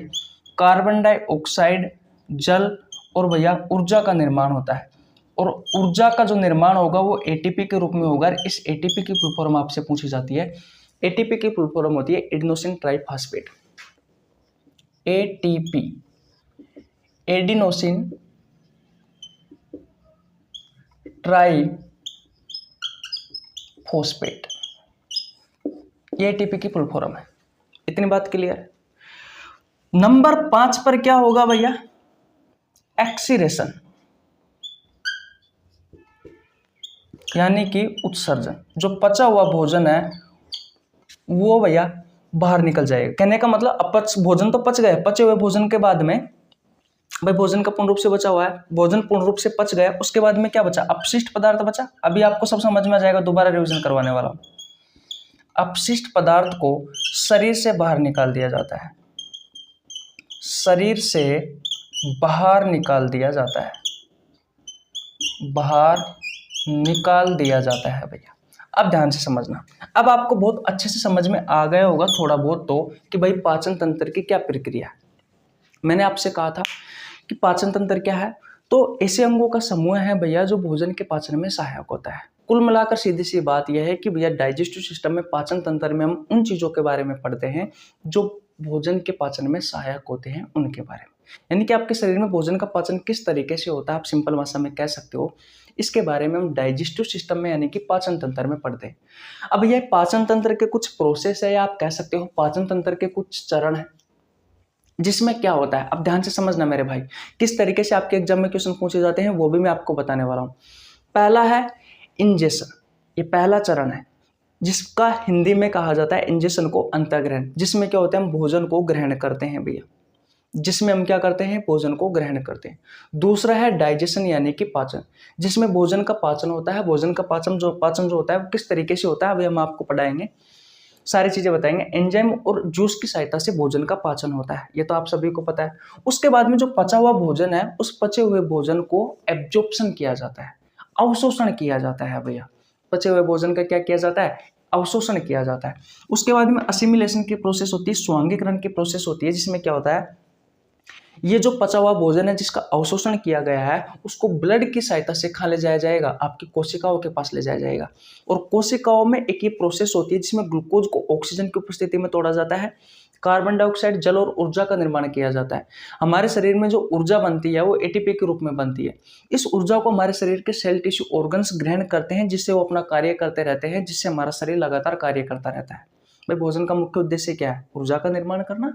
कार्बन डाइऑक्साइड, जल और भैया ऊर्जा का निर्माण होता है। और ऊर्जा का जो निर्माण होगा वो एटीपी के रूप में होगा। इस एटीपी की फुल फॉर्म आपसे पूछी जाती है। एटीपी की फुल फॉर्म होती है adenosine triphosphate, ATP, adenosine triphosphate, ये एटीपी की फुल फॉर्म है। इतनी बात क्लियर है। नंबर 5 पर क्या होगा भैया, एक्सीरेशन यानी कि उत्सर्जन। जो पचा हुआ भोजन है वो भैया बाहर निकल जाएगा। कहने का मतलब अपच भोजन तो पच गया, पचे हुए भोजन के बाद में भाई भोजन का पूर्ण रूप से बचा हुआ है, भोजन पूर्ण रूप से पच गया, उसके बाद में क्या बचा, अपशिष्ट पदार्थ बचा। अभी आपको सब समझ में आ जाएगा, दोबारा रिवीजन करवाने वाला हूं। अपशिष्ट पदार्थ को शरीर से बाहर निकाल दिया जाता है, शरीर से बाहर निकाल दिया जाता है, बाहर निकाल दिया जाता है भैया। अब ध्यान से समझना, अब आपको बहुत अच्छे से समझ में आ गया होगा थोड़ा बहुत तो, कि भाई पाचन तंत्र की क्या प्रक्रिया है। मैंने आपसे कहा था कि पाचन तंत्र क्या है, तो ऐसे अंगों का समूह है भैया जो भोजन के पाचन में सहायक होता है। कुल मिलाकर सीधी सी बात यह है कि भैया डाइजेस्टिव सिस्टम में, पाचन तंत्र में हम उन चीज़ों के बारे में पढ़ते हैं जो भोजन के पाचन में सहायक होते हैं, उनके बारे में। यानी कि आपके शरीर में भोजन का पाचन किस तरीके से होता है, आप सिंपल भाषा में कह सकते हो, इसके बारे में हम डाइजेस्टिव सिस्टम में यानी कि पाचन तंत्र में पढ़ते हैं। अब यह पाचन तंत्र के कुछ प्रोसेस है, या आप कह सकते हो पाचन तंत्र के कुछ चरण है, जिसमें क्या होता है। अब ध्यान से समझना मेरे भाई, किस तरीके से आपके एग्जाम में क्वेश्चन पूछे जाते हैं वो भी मैं आपको बताने वाला हूँ। पहला है इंजेशन, ये पहला चरण है, जिसका हिंदी में कहा जाता है इंजेशन को अंतःग्रहण, जिसमें क्या होता है, हम भोजन को ग्रहण करते हैं भैया, जिसमें हम क्या करते हैं, भोजन को ग्रहण करते हैं। दूसरा है डाइजेशन यानी कि पाचन, जिसमें भोजन का पाचन होता है। भोजन का पाचन जो होता है वो किस तरीके से होता है अभी हम आपको पढ़ाएंगे, सारी चीजें बताएंगे। एंजाइम और जूस की सहायता से भोजन का पाचन होता है, ये तो आप सभी को पता है। उसके बाद में जो पचा हुआ भोजन है, उस पचे हुए भोजन को एब्जॉर्प्शन किया जाता है, अवशोषण किया जाता है भैया। पचे हुए भोजन का क्या किया जाता है, अवशोषण किया जाता है। उसके बाद में असिमिलेशन की प्रोसेस होती है, स्वांगीकरण की प्रोसेस होती है, जिसमें क्या होता है, ये जो पचा हुआ भोजन है जिसका अवशोषण किया गया है उसको ब्लड की सहायता से खा ले जाया जाएगा, आपकी कोशिकाओं के पास ले जाया जाएगा। और कोशिकाओं में एक ये प्रोसेस होती है जिसमें ग्लूकोज को ऑक्सीजन की उपस्थिति में तोड़ा जाता है, कार्बन डाइऑक्साइड, जल और ऊर्जा का निर्माण किया जाता है। हमारे शरीर में जो ऊर्जा बनती है वो एटीपी के रूप में बनती है। इस ऊर्जा को हमारे शरीर के सेल, टिश्यू, ऑर्गन्स ग्रहण करते हैं, जिससे वो अपना कार्य करते रहते हैं, जिससे हमारा शरीर लगातार कार्य करता रहता है। भाई भोजन का मुख्य उद्देश्य क्या है? ऊर्जा का निर्माण करना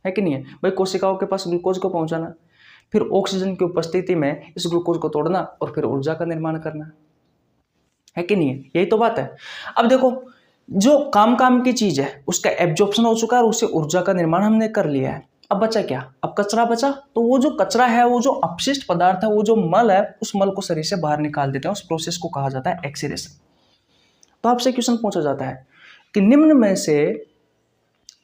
है कि नहीं है भाई? कोशिकाओं के पास ग्लूकोज को पहुंचाना, फिर ऑक्सीजन की उपस्थिति में इस ग्लूकोज को तोड़ना और फिर ऊर्जा का निर्माण करना, है कि नहीं है? यही तो बात है। अब देखो, जो काम की चीज है उसका एब्जॉर्प्शन हो चुका है और उससे ऊर्जा का निर्माण हमने कर लिया है। अब बचा क्या? अब कचरा बचा। तो वो जो कचरा है, वो जो अपशिष्ट पदार्थ है, वो जो मल है, उस मल को शरीर से बाहर निकाल देते हैं। उस प्रोसेस को कहा जाता है एक्सीरेशन। तो आपसे क्वेश्चन पूछा जाता है कि निम्न में से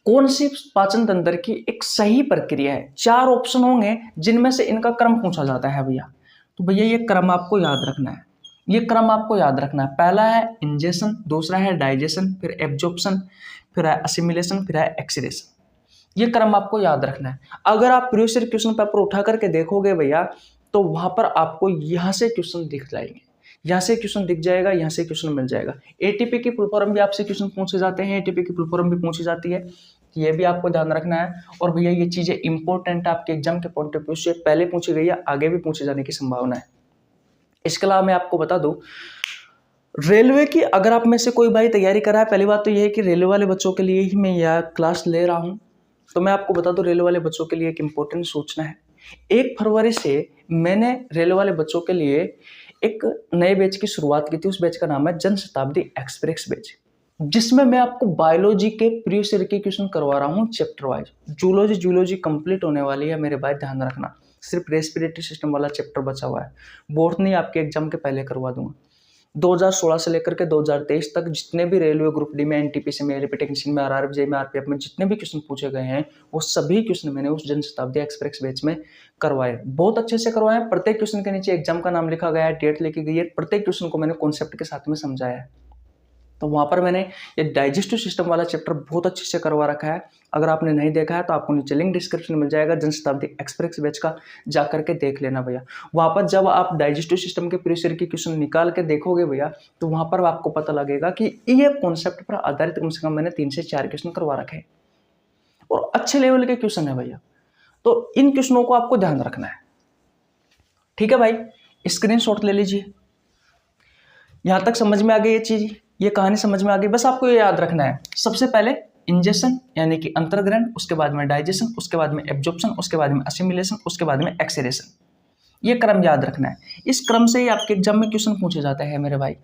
कौन सी पाचन तंत्र की एक सही प्रक्रिया है? 4 ऑप्शन होंगे जिनमें से इनका क्रम पूछा जाता है भैया। तो भैया ये क्रम आपको याद रखना है, ये क्रम आपको याद रखना है। पहला है इंजेशन, दूसरा है डाइजेशन, फिर एब्जॉर्प्शन, फिर है असिमिलेशन, फिर है एक्सीरेशन। ये क्रम आपको याद रखना है। अगर आप प्रीवियस ईयर क्वेश्चन पेपर उठा करके देखोगे भैया तो वहां पर आपको यहाँ से क्वेश्चन दिख जाएंगे, यहाँ से क्वेश्चन दिख जाएगा, यहाँ से क्वेश्चन मिल जाएगा। एटीपी की फुल फॉर्म भी आपसे क्वेश्चन पूछे जाते हैं, एटीपी की फुल फॉर्म भी पूछी जाती है, ये भी आपको ध्यान रखना है। और भैया ये चीजें इंपॉर्टेंट है, आपके एग्जाम के पॉइंट ऑफ व्यू से पहले पूछी गई है, आगे भी पूछे जाने की संभावना है। इसके अलावा मैं आपको बता दूं, रेलवे की अगर आप में से कोई भाई तैयारी कर रहा है, पहली बात तो यह है कि रेलवे वाले बच्चों के लिए ही मैं यह क्लास ले रहा हूं। तो मैं आपको बता दूं, रेलवे वाले बच्चों के लिए एक इंपॉर्टेंट सूचना है। 1 फरवरी से मैंने रेलवे वाले बच्चों के लिए एक नए बैच की शुरुआत की थी। उस बैच का नाम है जन शताब्दी एक्सप्रेस बैच, जिसमें मैं आपको बायोलॉजी के प्रीवियस ईयर के क्वेश्चन करवा रहा हूँ चैप्टर वाइज। जूलॉजी कंप्लीट होने वाली है मेरे भाई, ध्यान रखना। सिर्फ रेस्पिरेटरी सिस्टम वाला चैप्टर बचा हुआ है। बोटनी आपके एग्जाम के पहले करवा दूंगा। 2016 से लेकर के 2023 तक जितने भी रेलवे ग्रुप डी में, एनटीपीसी में, एलपी टेक्नीशियन में, आरआरएफ जेई में, आरपीएफ में जितने भी क्वेश्चन पूछे गए हैं वो सभी क्वेश्चन मैंने उस जन शताब्दी एक्सप्रेस बैच में करवाए। बहुत अच्छे से करवाए। प्रत्येक क्वेश्चन के नीचे एग्जाम का नाम लिखा गया है, डेट लिखी गई है, प्रत्येक क्वेश्चन को मैंने कॉन्सेप्ट के साथ में समझाया है। तो वहां पर मैंने ये डाइजेस्टिव सिस्टम वाला चैप्टर बहुत अच्छे से करवा रखा है। अगर आपने नहीं देखा है तो आपको नीचे लिंक डिस्क्रिप्शन में मिल जाएगा, जन शताब्दी एक्सप्रेस बैच का, जा करके देख लेना भैया। वहां पर जब आप डाइजेस्टिव सिस्टम के प्रीवियस ईयर के क्वेश्चन निकाल के देखोगे भैया तो वहां पर आपको पता लगेगा कि ये कॉन्सेप्ट पर आधारित कम से कम मैंने 3 से 4 क्वेश्चन करवा रखे हैं और अच्छे लेवल के क्वेश्चन है भैया। तो इन क्वेश्चनों को आपको ध्यान रखना है, ठीक है भाई? स्क्रीनशॉट ले लीजिए। यहां तक समझ में आ गई ये चीज, ये कहानी समझ में आ गई। बस आपको ये याद रखना है, सबसे पहले इंजेशन यानी कि अंतर्ग्रहण, उसके बाद में डाइजेशन, उसके बाद में एब्जॉर्प्शन, उसके बाद में असिमिलेशन, उसके बाद में एक्सीरेशन। ये क्रम याद रखना है। इस क्रम से ही आपके एग्जाम में क्वेश्चन पूछे जाते हैं मेरे भाई।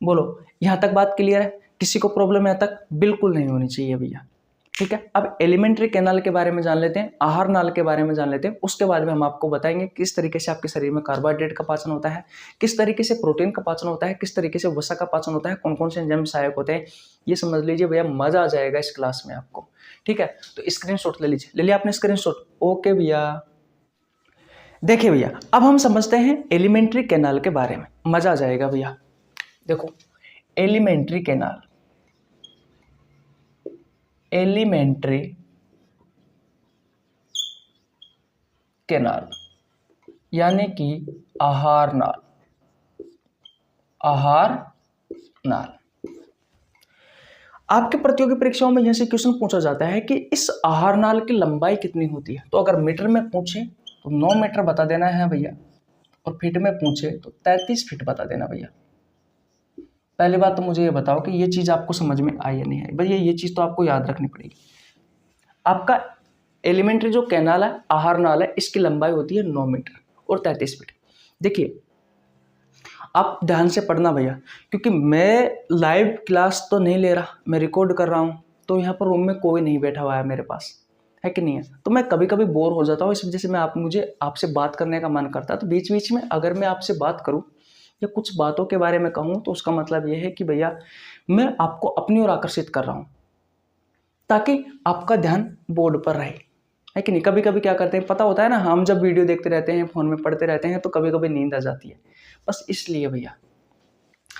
बोलो, यहां तक बात क्लियर है? किसी को प्रॉब्लम यहां तक? बिल्कुल नहीं होनी चाहिए भैया, ठीक है? अब एलिमेंट्री कैनाल के बारे में जान लेते हैं, आहार नाल के बारे में जान लेते हैं। उसके बाद में हम आपको बताएंगे किस तरीके से आपके शरीर में कार्बोहाइड्रेट का पाचन होता है, किस तरीके से प्रोटीन का पाचन होता है, किस तरीके से वसा का पाचन होता है, कौन कौन से एंजाइम सहायक होते हैं। ये समझ लीजिए भैया, मजा आ जाएगा इस क्लास में आपको, ठीक है? तो स्क्रीनशॉट ले लीजिए। ले लिया आपने स्क्रीनशॉट? ओके भैया। देखिए भैया, अब हम समझते हैं एलिमेंट्री कैनाल के बारे में, मजा आ जाएगा भैया। देखो, एलिमेंट्री कैनाल, एलिमेंट्री कैनाल यानी कि आहार नाल, आहार नाल। आपके प्रतियोगी परीक्षाओं में यहां से क्वेश्चन पूछा जाता है कि इस आहार नाल की लंबाई कितनी होती है। तो अगर मीटर में पूछे तो 9 मीटर बता देना है भैया, और फीट में पूछे तो 33 फीट बता देना भैया। पहली बात तो मुझे ये बताओ कि ये चीज आपको समझ में आई या नहीं आई भैया? ये चीज तो आपको याद रखनी पड़ेगी। आपका एलिमेंट्री जो कैनाल है, आहार नाल है, इसकी लंबाई होती है 9 मीटर और 33 फीट। देखिए, आप ध्यान से पढ़ना भैया, क्योंकि मैं लाइव क्लास तो नहीं ले रहा, मैं रिकॉर्ड कर रहा हूं। तो यहाँ पर रूम में कोई नहीं बैठा हुआ है मेरे पास, है कि नहीं है? तो मैं कभी कभी बोर हो जाता हूँ, इस वजह से मुझे आपसे बात करने का मन करता है। तो बीच बीच में अगर मैं आपसे बात करूँ या कुछ बातों के बारे में कहूँ तो उसका मतलब ये है कि भैया मैं आपको अपनी ओर आकर्षित कर रहा हूँ, ताकि आपका ध्यान बोर्ड पर रहे, है कि नहीं? कभी कभी क्या करते हैं, पता होता है ना, हम जब वीडियो देखते रहते हैं, फोन में पढ़ते रहते हैं, तो कभी कभी नींद आ जाती है, बस इसलिए भैया।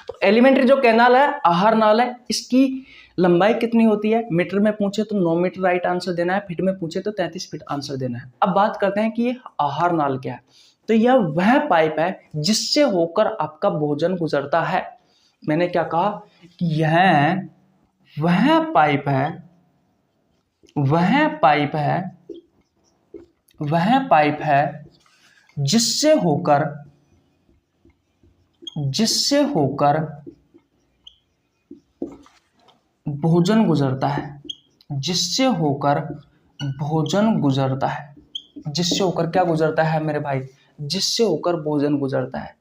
तो एलिमेंट्री जो कैनाल है, आहार नाल है, इसकी लंबाई कितनी होती है? मीटर में पूछे तो 9 मीटर राइट आंसर देना है, फीट में पूछे तो 33 फीट आंसर देना है। अब बात करते हैं कि ये आहार नाल क्या है। तो यह वह पाइप है जिससे होकर आपका भोजन गुजरता है। मैंने क्या कहा कि यह वह पाइप है, वह पाइप है, वह पाइप है जिससे होकर भोजन गुजरता है, जिससे होकर भोजन गुजरता है, जिससे होकर क्या गुजरता है मेरे भाई? जिससे होकर भोजन गुजरता है।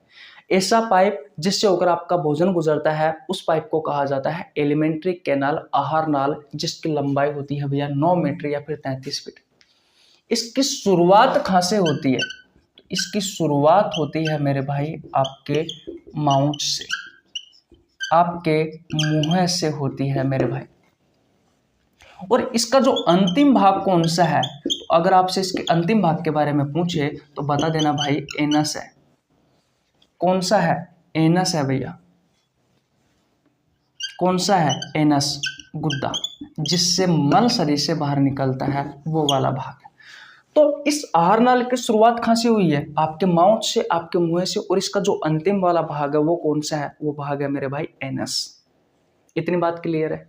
ऐसा पाइप जिससे होकर आपका भोजन गुजरता है, उस पाइप को कहा जाता है एलिमेंट्री कैनाल, आहार नाल, जिसकी लंबाई होती है भैया 9 मीटर या फिर 33 फीट। इसकी शुरुआत कहाँ से होती है? तो इसकी शुरुआत होती है मेरे भाई आपके माउथ से, आपके मुंह से होती है मेरे भाई। और इसका जो अंतिम भाग कौन सा है? तो अगर आपसे इसके अंतिम भाग के बारे में पूछे तो बता देना भाई एनस है। कौन सा है? एनस है भैया। कौन सा है? एनस, गुद्दा, जिससे मल शरीर से बाहर निकलता है, वो वाला भाग है। तो इस आहार नाल की शुरुआत कहाँ से हुई है? आपके माउथ से, आपके मुंह से। और इसका जो अंतिम वाला भाग है वो कौन सा है? वो भाग है मेरे भाई एनस। इतनी बात क्लियर है।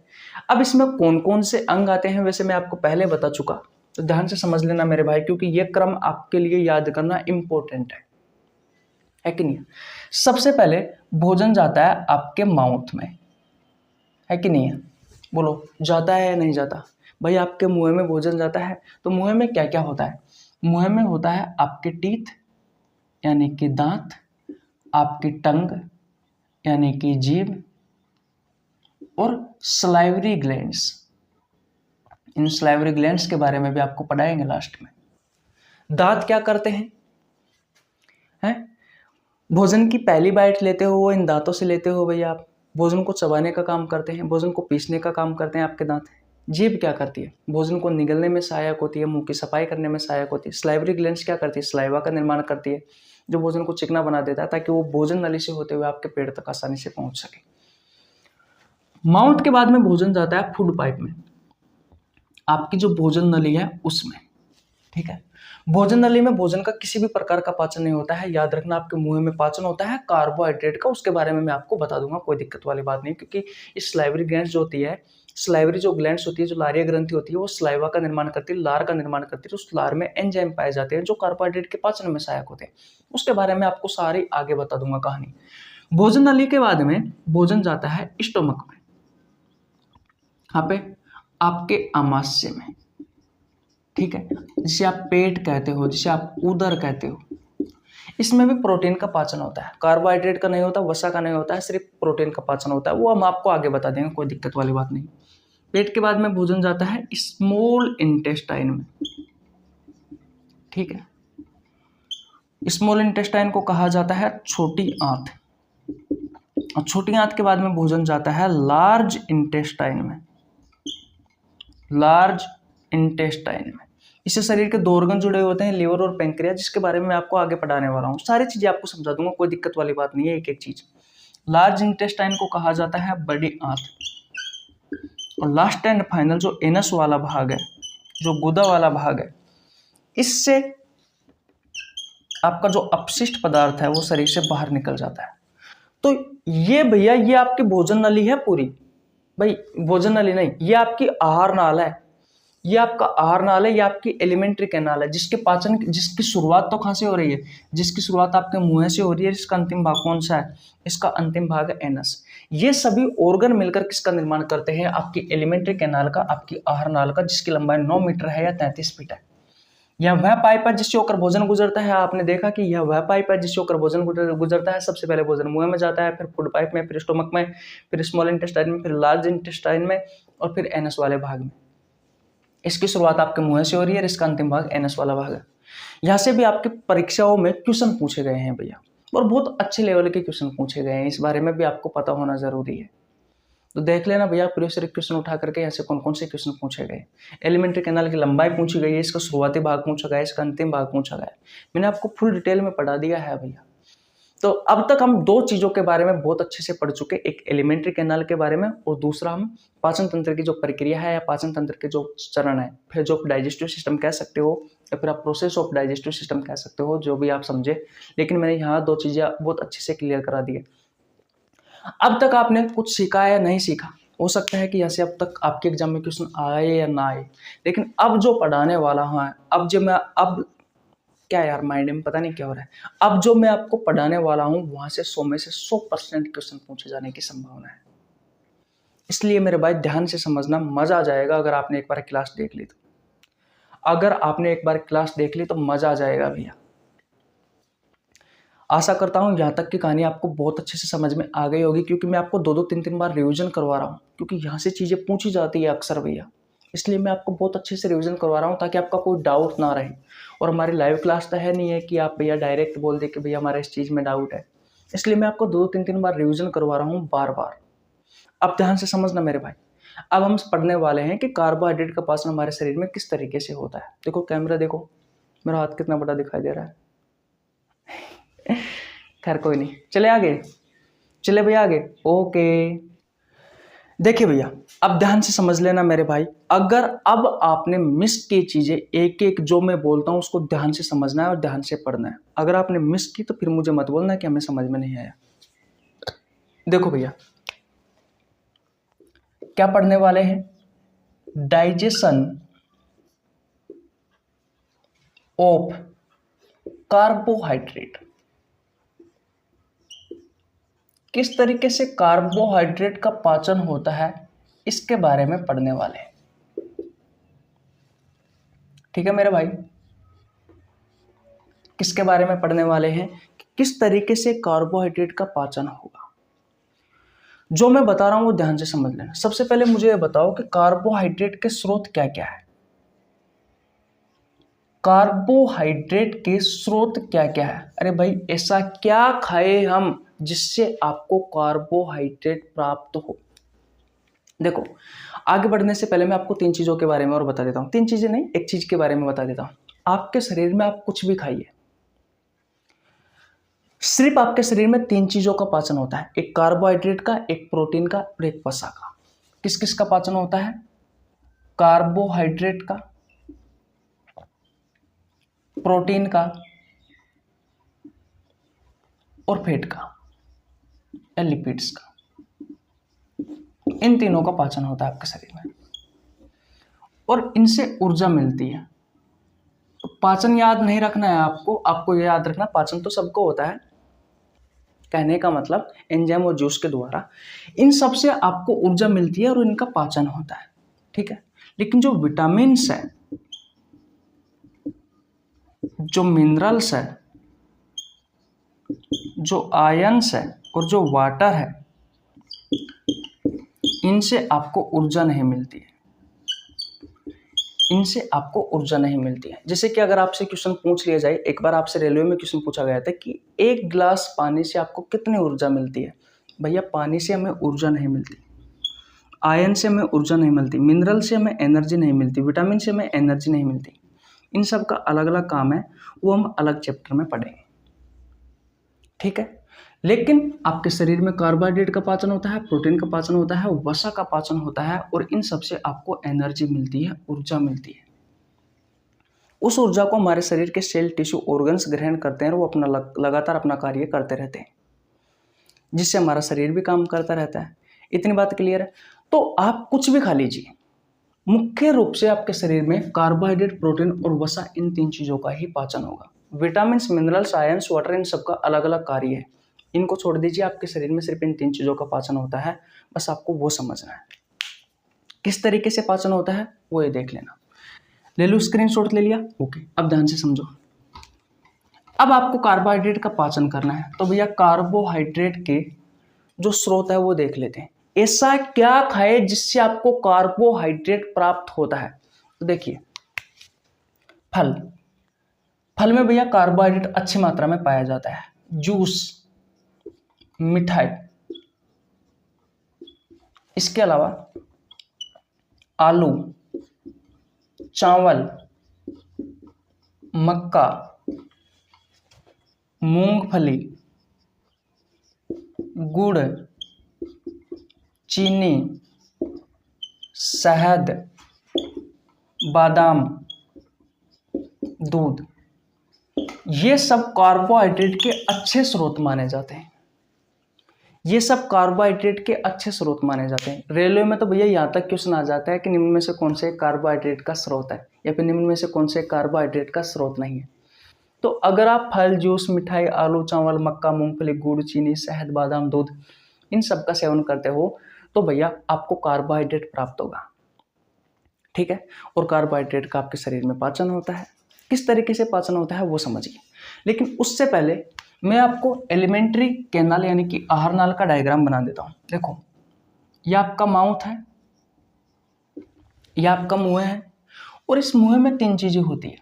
अब इसमें कौन कौन से अंग आते हैं वैसे मैं आपको पहले बता चुका, तो ध्यान से समझ लेना मेरे भाई, क्योंकि ये क्रम आपके लिए याद करना इंपॉर्टेंट है कि नहीं? सबसे पहले भोजन जाता है आपके माउथ में, है कि नहीं है? बोलो, जाता है या नहीं जाता? भाई आपके मुंह में भोजन जाता है, तो मुंह में क्या क्या होता है? मुंह में होता है आपके टीथ यानी कि दांत, आपकी टंग यानी कि जीभ, और स्लाइवरी ग्लैंड्स। इन स्लाइवरी ग्लैंड्स के बारे में भी आपको पढ़ाएंगे लास्ट में। दांत क्या करते हैं? भोजन की पहली बाइट लेते हो वो इन दांतों से लेते हो भैया आप। भोजन को चबाने का काम करते हैं, भोजन को पीसने का काम करते हैं आपके दांत। जीभ क्या करती है? भोजन को निगलने में सहायक होती है, मुंह की सफाई करने में सहायक होती है। स्लाइवरी ग्लैंड्स क्या करती है? स्लाइवा का निर्माण करती है, जो भोजन को चिकना बना देता है ताकि वो भोजन नली से होते हुए आपके पेट तक आसानी से पहुंच सके। माउथ के बाद में भोजन जाता है फूड पाइप में, आपकी जो भोजन नली है उसमें। ठीक है, भोजन नली में भोजन का किसी भी प्रकार का पाचन नहीं होता है। याद रखना, आपके मुंह में पाचन होता है कार्बोहाइड्रेट का। उसके बारे में मैं आपको बता दूंगा, कोई दिक्कत वाली बात नहीं, क्योंकि इस स्लाइवरी ग्लैंड्स जो होती है, स्लाइवरी जो ग्लैंड्स होती है, जो लारिया ग्रंथि होती है, वो स्लाइवा का निर्माण करती है, लार का निर्माण करती है। उस लार में एंजाइम पाए जाते हैं जो कार्बोहाइड्रेट के पाचन में सहायक होते हैं। उसके बारे में आपको सारी आगे बता दूंगा कहानी। भोजन नली के बाद में भोजन जाता है स्टोमक में, यहाँ पे आपके आमाशय में। ठीक है, जिसे आप पेट कहते हो, जिसे आप उदर कहते हो। इसमें भी प्रोटीन का पाचन होता है, कार्बोहाइड्रेट का नहीं होता, वसा का नहीं होता है, सिर्फ प्रोटीन का पाचन होता है। वो हम आपको आगे बता देंगे, कोई दिक्कत वाली बात नहीं। पेट के बाद में भोजन जाता है स्मॉल इंटेस्टाइन में। ठीक है, स्मॉल इंटेस्टाइन को कहा जाता है छोटी आंत, और छोटी आंत के बाद में भोजन जाता है लार्ज इंटेस्टाइन में, लार्ज इंटेस्टाइन में। इससे शरीर के 2 ऑर्गन जुड़े होते हैं, लिवर और पैंक्रियास, जिसके बारे में मैं आपको आगे पढ़ाने वाला हूँ। सारी चीजें आपको समझा दूंगा, कोई दिक्कत वाली बात नहीं है, एक एक चीज। लार्ज इंटेस्टाइन को कहा जाता है बड़ी आंत। और लास्ट एंड फाइनल जो एनस वाला भाग है, जो गुदा वाला भाग है, इससे आपका जो अपशिष्ट पदार्थ है वो शरीर से बाहर निकल जाता है। तो ये भैया, ये आपकी भोजन नली है पूरी। भाई भोजन नली नहीं, ये आपकी आहार नाल है, ये आपका आहार नाल है, ये आपकी एलिमेंट्री कैनाल है, जिसके पाचन, जिसकी शुरुआत तो कहाँ से हो रही है? जिसकी शुरुआत आपके मुंह से हो रही है। इसका अंतिम भाग कौन सा है? इसका अंतिम भाग है एनस। ये सभी ऑर्गन मिलकर किसका निर्माण करते हैं? आपकी एलिमेंट्री कैनाल का, आपकी आहार नाल का, जिसकी लंबाई 9 मीटर है या 33 फीट है। यह वह पाइप है जिससे होकर भोजन गुजरता है। आपने देखा कि यह वह पाइप है जिससे होकर भोजन गुजरता है। सबसे पहले भोजन मुंह में जाता है, फिर फूड पाइप में, फिर स्टोमक में, फिर स्मॉल इंटेस्टाइन में, फिर लार्ज इंटेस्टाइन में, और फिर एनस वाले भाग में। इसकी शुरुआत आपके मुंह से हो रही है, इसका अंतिम भाग एनस वाला भाग है। यहाँ से भी आपके परीक्षाओं में क्वेश्चन पूछे गए हैं भैया, और बहुत अच्छे लेवल के क्वेश्चन पूछे गए हैं। इस बारे में भी आपको पता होना जरूरी है। तो देख लेना भैया, प्रीवियस ईयर क्वेश्चन उठा करके यहाँ से कौन कौन से क्वेश्चन पूछे गए। एलिमेंट्री कैनाल की लंबाई पूछी गई है, इसका शुरुआती भाग पूछा गया है, इसका अंतिम भाग पूछा गया है। मैंने आपको फुल डिटेल में पढ़ा दिया है भैया। तो अब तक हम दो चीज़ों के बारे में बहुत अच्छे से पढ़ चुके, एक एलिमेंट्री कैनाल के बारे में और दूसरा हम पाचन तंत्र की जो प्रक्रिया है या पाचन तंत्र के जो चरण है, फिर जो डाइजेस्टिव सिस्टम कह सकते हो या फिर आप प्रोसेस ऑफ डाइजेस्टिव सिस्टम कह सकते हो, जो भी आप समझे। लेकिन मैंने यहाँ दो चीज़ें बहुत अच्छे से क्लियर करा दी है। अब तक आपने कुछ सीखा है या नहीं सीखा, हो सकता है कि यहाँ से अब तक आपके एग्जाम में क्वेश्चन आए या ना आए, लेकिन अब जो पढ़ाने वाला हूँ, अब जो मैं अब क्या यार माइंड में पता नहीं क्या हो रहा है, अब जो मैं आपको पढ़ाने वाला हूँ वहां से 100 में से 100% क्वेश्चन पूछे जाने की संभावना है। इसलिए मेरे भाई ध्यान से समझना, मजा आ जाएगा अगर आपने एक बार क्लास देख ली तो। अगर आपने एक बार क्लास देख ली तो मजा आ जाएगा भैया। आशा करता हूँ यहाँ तक की कहानी आपको बहुत अच्छे से समझ में आ गई होगी, क्योंकि मैं आपको 2-2 3-3 बार रिवीजन करवा रहा हूँ, क्योंकि यहाँ से चीजें पूछी जाती है अक्सर भैया। इसलिए मैं आपको बहुत अच्छे से रिवीजन करवा रहा हूँ ताकि आपका कोई डाउट ना रहे। और हमारी लाइव क्लास तो है नहीं है कि आप भैया डायरेक्ट बोल दे कि भैया हमारा इस चीज़ में डाउट है। इसलिए मैं आपको 2-2 3-3 बार रिवीजन करवा रहा हूँ बार बार। अब ध्यान से समझना मेरे भाई। अब हम पढ़ने वाले हैं कि कार्बोहाइड्रेट का पाचन हमारे शरीर में किस तरीके से होता है। देखो कैमरा देखो, मेरा हाथ कितना बड़ा दिखाई दे रहा है। खैर कोई नहीं, चले आगे, चले भैया आगे। ओके, देखिए भैया अब ध्यान से समझ लेना मेरे भाई। अगर अब आपने मिस की चीजें एक एक जो मैं बोलता हूं उसको ध्यान से समझना है और ध्यान से पढ़ना है। अगर आपने मिस की तो फिर मुझे मत बोलना कि हमें समझ में नहीं आया। देखो भैया क्या पढ़ने वाले हैं, डाइजेशन ऑफ कार्बोहाइड्रेट। किस तरीके से कार्बोहाइड्रेट का पाचन होता है इसके बारे में पढ़ने वाले हैं। ठीक है मेरे भाई, किसके बारे में पढ़ने वाले हैं, किस तरीके से कार्बोहाइड्रेट का पाचन होगा। जो मैं बता रहा हूं वो ध्यान से समझ लेना। सबसे पहले मुझे ये बताओ कि कार्बोहाइड्रेट के स्रोत क्या क्या है। कार्बोहाइड्रेट के स्रोत क्या क्या है? अरे भाई ऐसा क्या खाए हम जिससे आपको कार्बोहाइड्रेट प्राप्त हो। देखो आगे बढ़ने से पहले मैं आपको 3 चीजों के बारे में और बता देता हूं। 3 चीजें नहीं, एक चीज के बारे में बता देता हूं। आपके शरीर में आप कुछ भी खाइए, सिर्फ आपके शरीर में 3 चीजों का पाचन होता है, एक कार्बोहाइड्रेट का, एक प्रोटीन का और एक वसा का। किस किस का पाचन होता है? कार्बोहाइड्रेट का, प्रोटीन का और फैट का या लिपिड्स का। इन तीनों का पाचन होता है आपके शरीर में और इनसे ऊर्जा मिलती है। तो पाचन याद नहीं रखना है आपको, आपको ये याद रखना पाचन तो सबको होता है, कहने का मतलब एंजाइम और जूस के द्वारा इन सब से आपको ऊर्जा मिलती है और इनका पाचन होता है। ठीक है, लेकिन जो विटामिन्स है, जो मिनरल्स है, जो आयंस है और जो वाटर है, इनसे आपको ऊर्जा नहीं मिलती है। इनसे आपको ऊर्जा नहीं मिलती है। जैसे कि अगर आपसे क्वेश्चन पूछ लिया जाए, एक बार आपसे रेलवे में क्वेश्चन पूछा गया था कि 1 गिलास पानी से आपको कितनी ऊर्जा मिलती है। भैया पानी से हमें ऊर्जा नहीं मिलती, आयन से हमें ऊर्जा नहीं मिलती, मिनरल से हमें एनर्जी नहीं मिलती, विटामिन से हमें एनर्जी नहीं मिलती। इन सब का अलग अलग काम है, वो हम अलग चैप्टर में पढ़ेंगे। ठीक है, लेकिन आपके शरीर में कार्बोहाइड्रेट का पाचन होता है, प्रोटीन का पाचन होता है, वसा का पाचन होता है और इन सब से आपको एनर्जी मिलती है, ऊर्जा मिलती है। उस ऊर्जा को हमारे शरीर के सेल, टिश्यू, ऑर्गन्स ग्रहण करते हैं और वो अपना लगातार अपना कार्य करते रहते हैं, जिससे हमारा शरीर भी काम करता रहता है। इतनी बात क्लियर है? तो आप कुछ भी खा लीजिए, मुख्य रूप से आपके शरीर में कार्बोहाइड्रेट, प्रोटीन और वसा, इन 3 चीजों का ही पाचन होगा। विटामिन्स, मिनरल्स, आयंस, वाटर, इन सबका अलग अलग कार्य है, इनको छोड़ दीजिए। आपके शरीर में सिर्फ इन 3 चीजों का पाचन होता है, बस आपको वो समझना है। किस तरीके से पाचन होता है वो ये देख लेना। ले लो स्क्रीनशॉट, ले लिया? ओके, अब ध्यान से समझो। अब आपको कार्बोहाइड्रेट का पाचन करना है, तो भैया कार्बोहाइड्रेट के जो स्रोत है वो देख लेते हैं। ऐसा क्या खाए जिससे आपको कार्बोहाइड्रेट प्राप्त होता है? तो देखिए फल, फल में भैया कार्बोहाइड्रेट अच्छी मात्रा में पाया जाता है। जूस, मिठाई, इसके अलावा आलू, चावल, मक्का, मूंगफली, गुड़, चीनी, शहद, बादाम, दूध, ये सब कार्बोहाइड्रेट के अच्छे स्रोत माने जाते हैं। ये सब कार्बोहाइड्रेट के अच्छे स्रोत माने जाते हैं। रेलवे में तो भैया यहाँ तक क्वेश्चन आ जाता है कि निम्न में से कौन से कार्बोहाइड्रेट का स्रोत है या फिर निम्न में से कौन से कार्बोहाइड्रेट का स्रोत नहीं है। तो अगर आप फल, जूस, मिठाई, आलू, चावल, मक्का, मूंगफली, गुड़, चीनी, शहद, बादाम, दूध, इन सब का सेवन करते हो तो भैया आपको कार्बोहाइड्रेट प्राप्त होगा। ठीक है, और कार्बोहाइड्रेट का आपके शरीर में पाचन होता है। किस तरीके से पाचन होता है वो समझिए, लेकिन उससे पहले मैं आपको एलिमेंट्री कैनाल यानी कि आहार नाल का डायग्राम बना देता हूं। देखो, ये आपका माउथ है, ये आपका मुंह है, और इस मुंह में 3 चीजें होती है।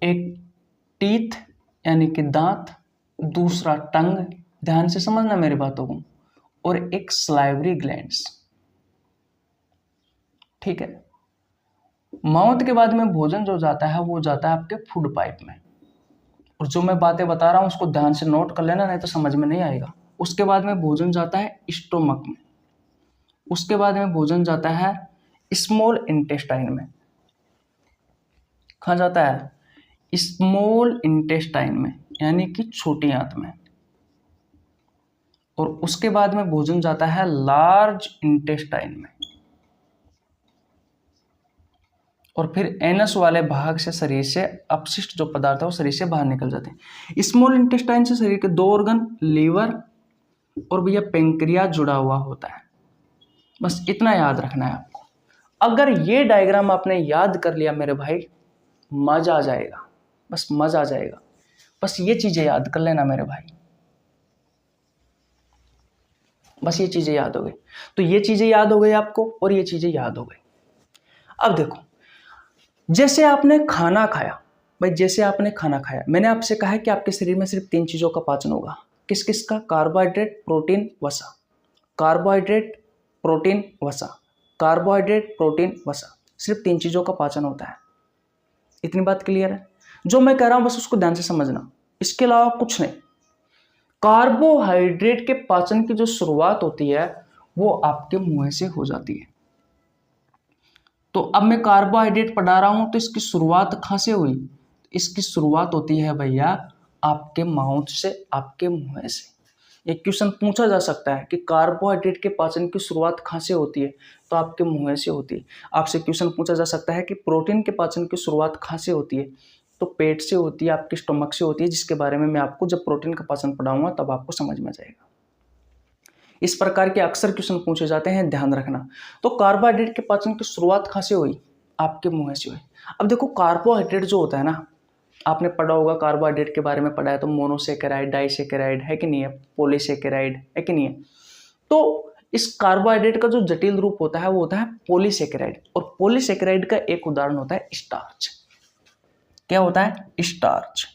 एक टीथ यानी कि दांत, दूसरा टंग, ध्यान से समझना मेरी बातों को, और एक सलाइवरी ग्लैंड्स। ठीक है, माउथ के बाद में भोजन जो जाता है वो जाता है आपके फूड पाइप में, और जो मैं बातें बता रहा हूं उसको ध्यान से नोट कर लेना, नहीं तो समझ में नहीं आएगा। उसके बाद में भोजन जाता है स्टोमक में, उसके बाद में भोजन जाता है स्मॉल इंटेस्टाइन में। कहाँ जाता है? स्मॉल इंटेस्टाइन में, यानी कि छोटी आंत में। और उसके बाद में भोजन जाता है लार्ज इंटेस्टाइन में, और फिर एनस वाले भाग से शरीर से अपशिष्ट जो पदार्थ है वो शरीर से बाहर निकल जाते हैं। स्मॉल इंटेस्टाइन से शरीर के 2 ऑर्गन, लीवर और भैया पेंक्रियाज जुड़ा हुआ होता है। बस इतना याद रखना है आपको। अगर ये डायग्राम आपने याद कर लिया मेरे भाई, मजा आ जाएगा, बस मजा आ जाएगा। बस ये चीजें याद कर लेना मेरे भाई, बस ये चीजें याद हो गई। तो ये चीजें याद हो गई आपको, और ये चीजें याद हो गई। अब देखो, जैसे आपने खाना खाया भाई, जैसे आपने खाना खाया, मैंने आपसे कहा है कि आपके शरीर में सिर्फ 3 चीजों का पाचन होगा। किस किस का? कार्बोहाइड्रेट, प्रोटीन, वसा। कार्बोहाइड्रेट, प्रोटीन, वसा, कार्बोहाइड्रेट, प्रोटीन, वसा, सिर्फ 3 चीजों का पाचन होता है। इतनी बात क्लियर है? जो मैं कह रहा हूं बस उसको ध्यान से समझना, इसके अलावा कुछ नहीं। कार्बोहाइड्रेट के पाचन की जो शुरुआत होती है वो आपके मुंह से हो जाती है। तो अब मैं कार्बोहाइड्रेट पढ़ा रहा हूं तो इसकी शुरुआत कहां से हुई? इसकी शुरुआत होती है भैया आपके माउथ से, आपके मुंह से। एक क्वेश्चन पूछा जा सकता है कि कार्बोहाइड्रेट के पाचन की शुरुआत कहां से होती है, तो आपके मुंह से होती है। आपसे क्वेश्चन पूछा जा सकता है कि प्रोटीन के पाचन की शुरुआत कहां से होती है, तो पेट से होती है, आपके स्टमक से होती है, जिसके बारे में मैं आपको जब प्रोटीन का पाचन पढ़ाऊंगा तब आपको समझ में जाएगा। इस प्रकार के अक्सर क्वेश्चन पूछे जाते हैं, ध्यान रखना। तो कार्बोहाइड्रेट के पाचन की शुरुआत कहां से हुई? आपके मुंह से हुई। अब देखो, कार्बोहाइड्रेट जो होता है ना, आपने पढ़ा होगा कार्बोहाइड्रेट के बारे में पढ़ा है, तो मोनोसेकेराइड, डाइसेकेराइड है कि नहीं है, पॉलीसेकेराइड है कि नहीं है। तो इस कार्बोहाइड्रेट का जो जटिल रूप होता है वो होता है पॉलीसेकेराइड, और पॉलीसेकेराइड का एक उदाहरण होता है स्टार्च। क्या होता है? स्टार्च।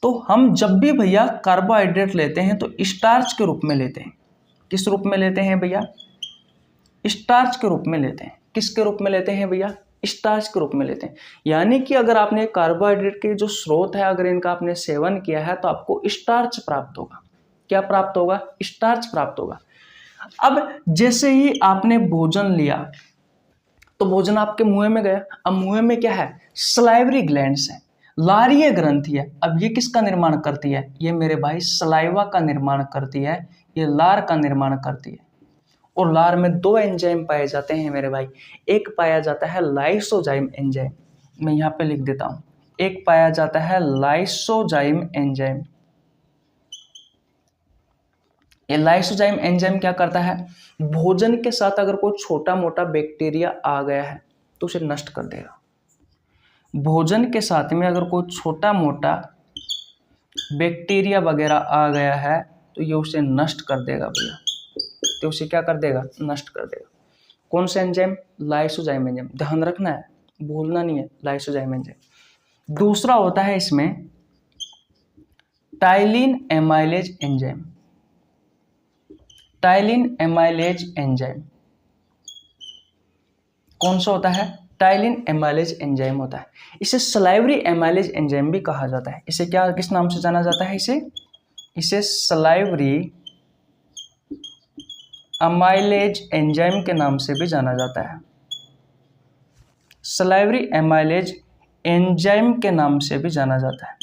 तो हम जब भी भैया कार्बोहाइड्रेट लेते हैं तो स्टार्च के रूप में लेते हैं। किस रूप में लेते हैं भैया? स्टार्च के रूप में लेते हैं। किसके रूप में लेते हैं भैया? स्टार्च के रूप में लेते हैं। यानी कि अगर आपने कार्बोहाइड्रेट के जो स्रोत है अगर इनका आपने सेवन किया है तो आपको स्टार्च प्राप्त होगा। क्या प्राप्त होगा? स्टार्च प्राप्त होगा। अब जैसे ही आपने भोजन लिया तो भोजन आपके मुंह में गया। अब मुंह में क्या है? सलाइवरी ग्लैंड्स है, लारीय ग्रंथि है। अब ये किसका निर्माण करती है? ये मेरे भाई सलाइवा का निर्माण करती है, ये लार का निर्माण करती है। और लार में 2 एंजाइम पाए जाते हैं मेरे भाई। एक पाया जाता है लाइसोजाइम एंजाइम, मैं यहाँ पे लिख देता हूँ। एक पाया जाता है लाइसोजाइम एंजाइम। ये लाइसोजाइम एंजाइम क्या करता है? भोजन के साथ अगर कोई छोटा मोटा बैक्टीरिया आ गया है तो उसे नष्ट कर देगा। भोजन के साथ में अगर कोई छोटा मोटा बैक्टीरिया वगैरह आ गया है तो ये उसे नष्ट कर देगा भैया। तो उसे क्या कर देगा? नष्ट कर देगा। कौन सा एंजाइम? Lysozyme enzyme. ध्यान रखना है, भूलना नहीं है, लाइसोजाइम एंजाइम। दूसरा होता है इसमें ptyalin amylase enzyme. Ptyalin amylase enzyme कौन सा होता है? टाइलिन एमाइलेज एंजाइम होता है। इसे सलाइवरी एमाइलेज एंजाइम भी कहा जाता है। इसे क्या, किस नाम से जाना जाता है? इसे सलाइवरी अमाइलेज एंजाइम के नाम से भी जाना जाता है। सलाइवरी एमाइलेज एंजाइम के नाम से भी जाना जाता है।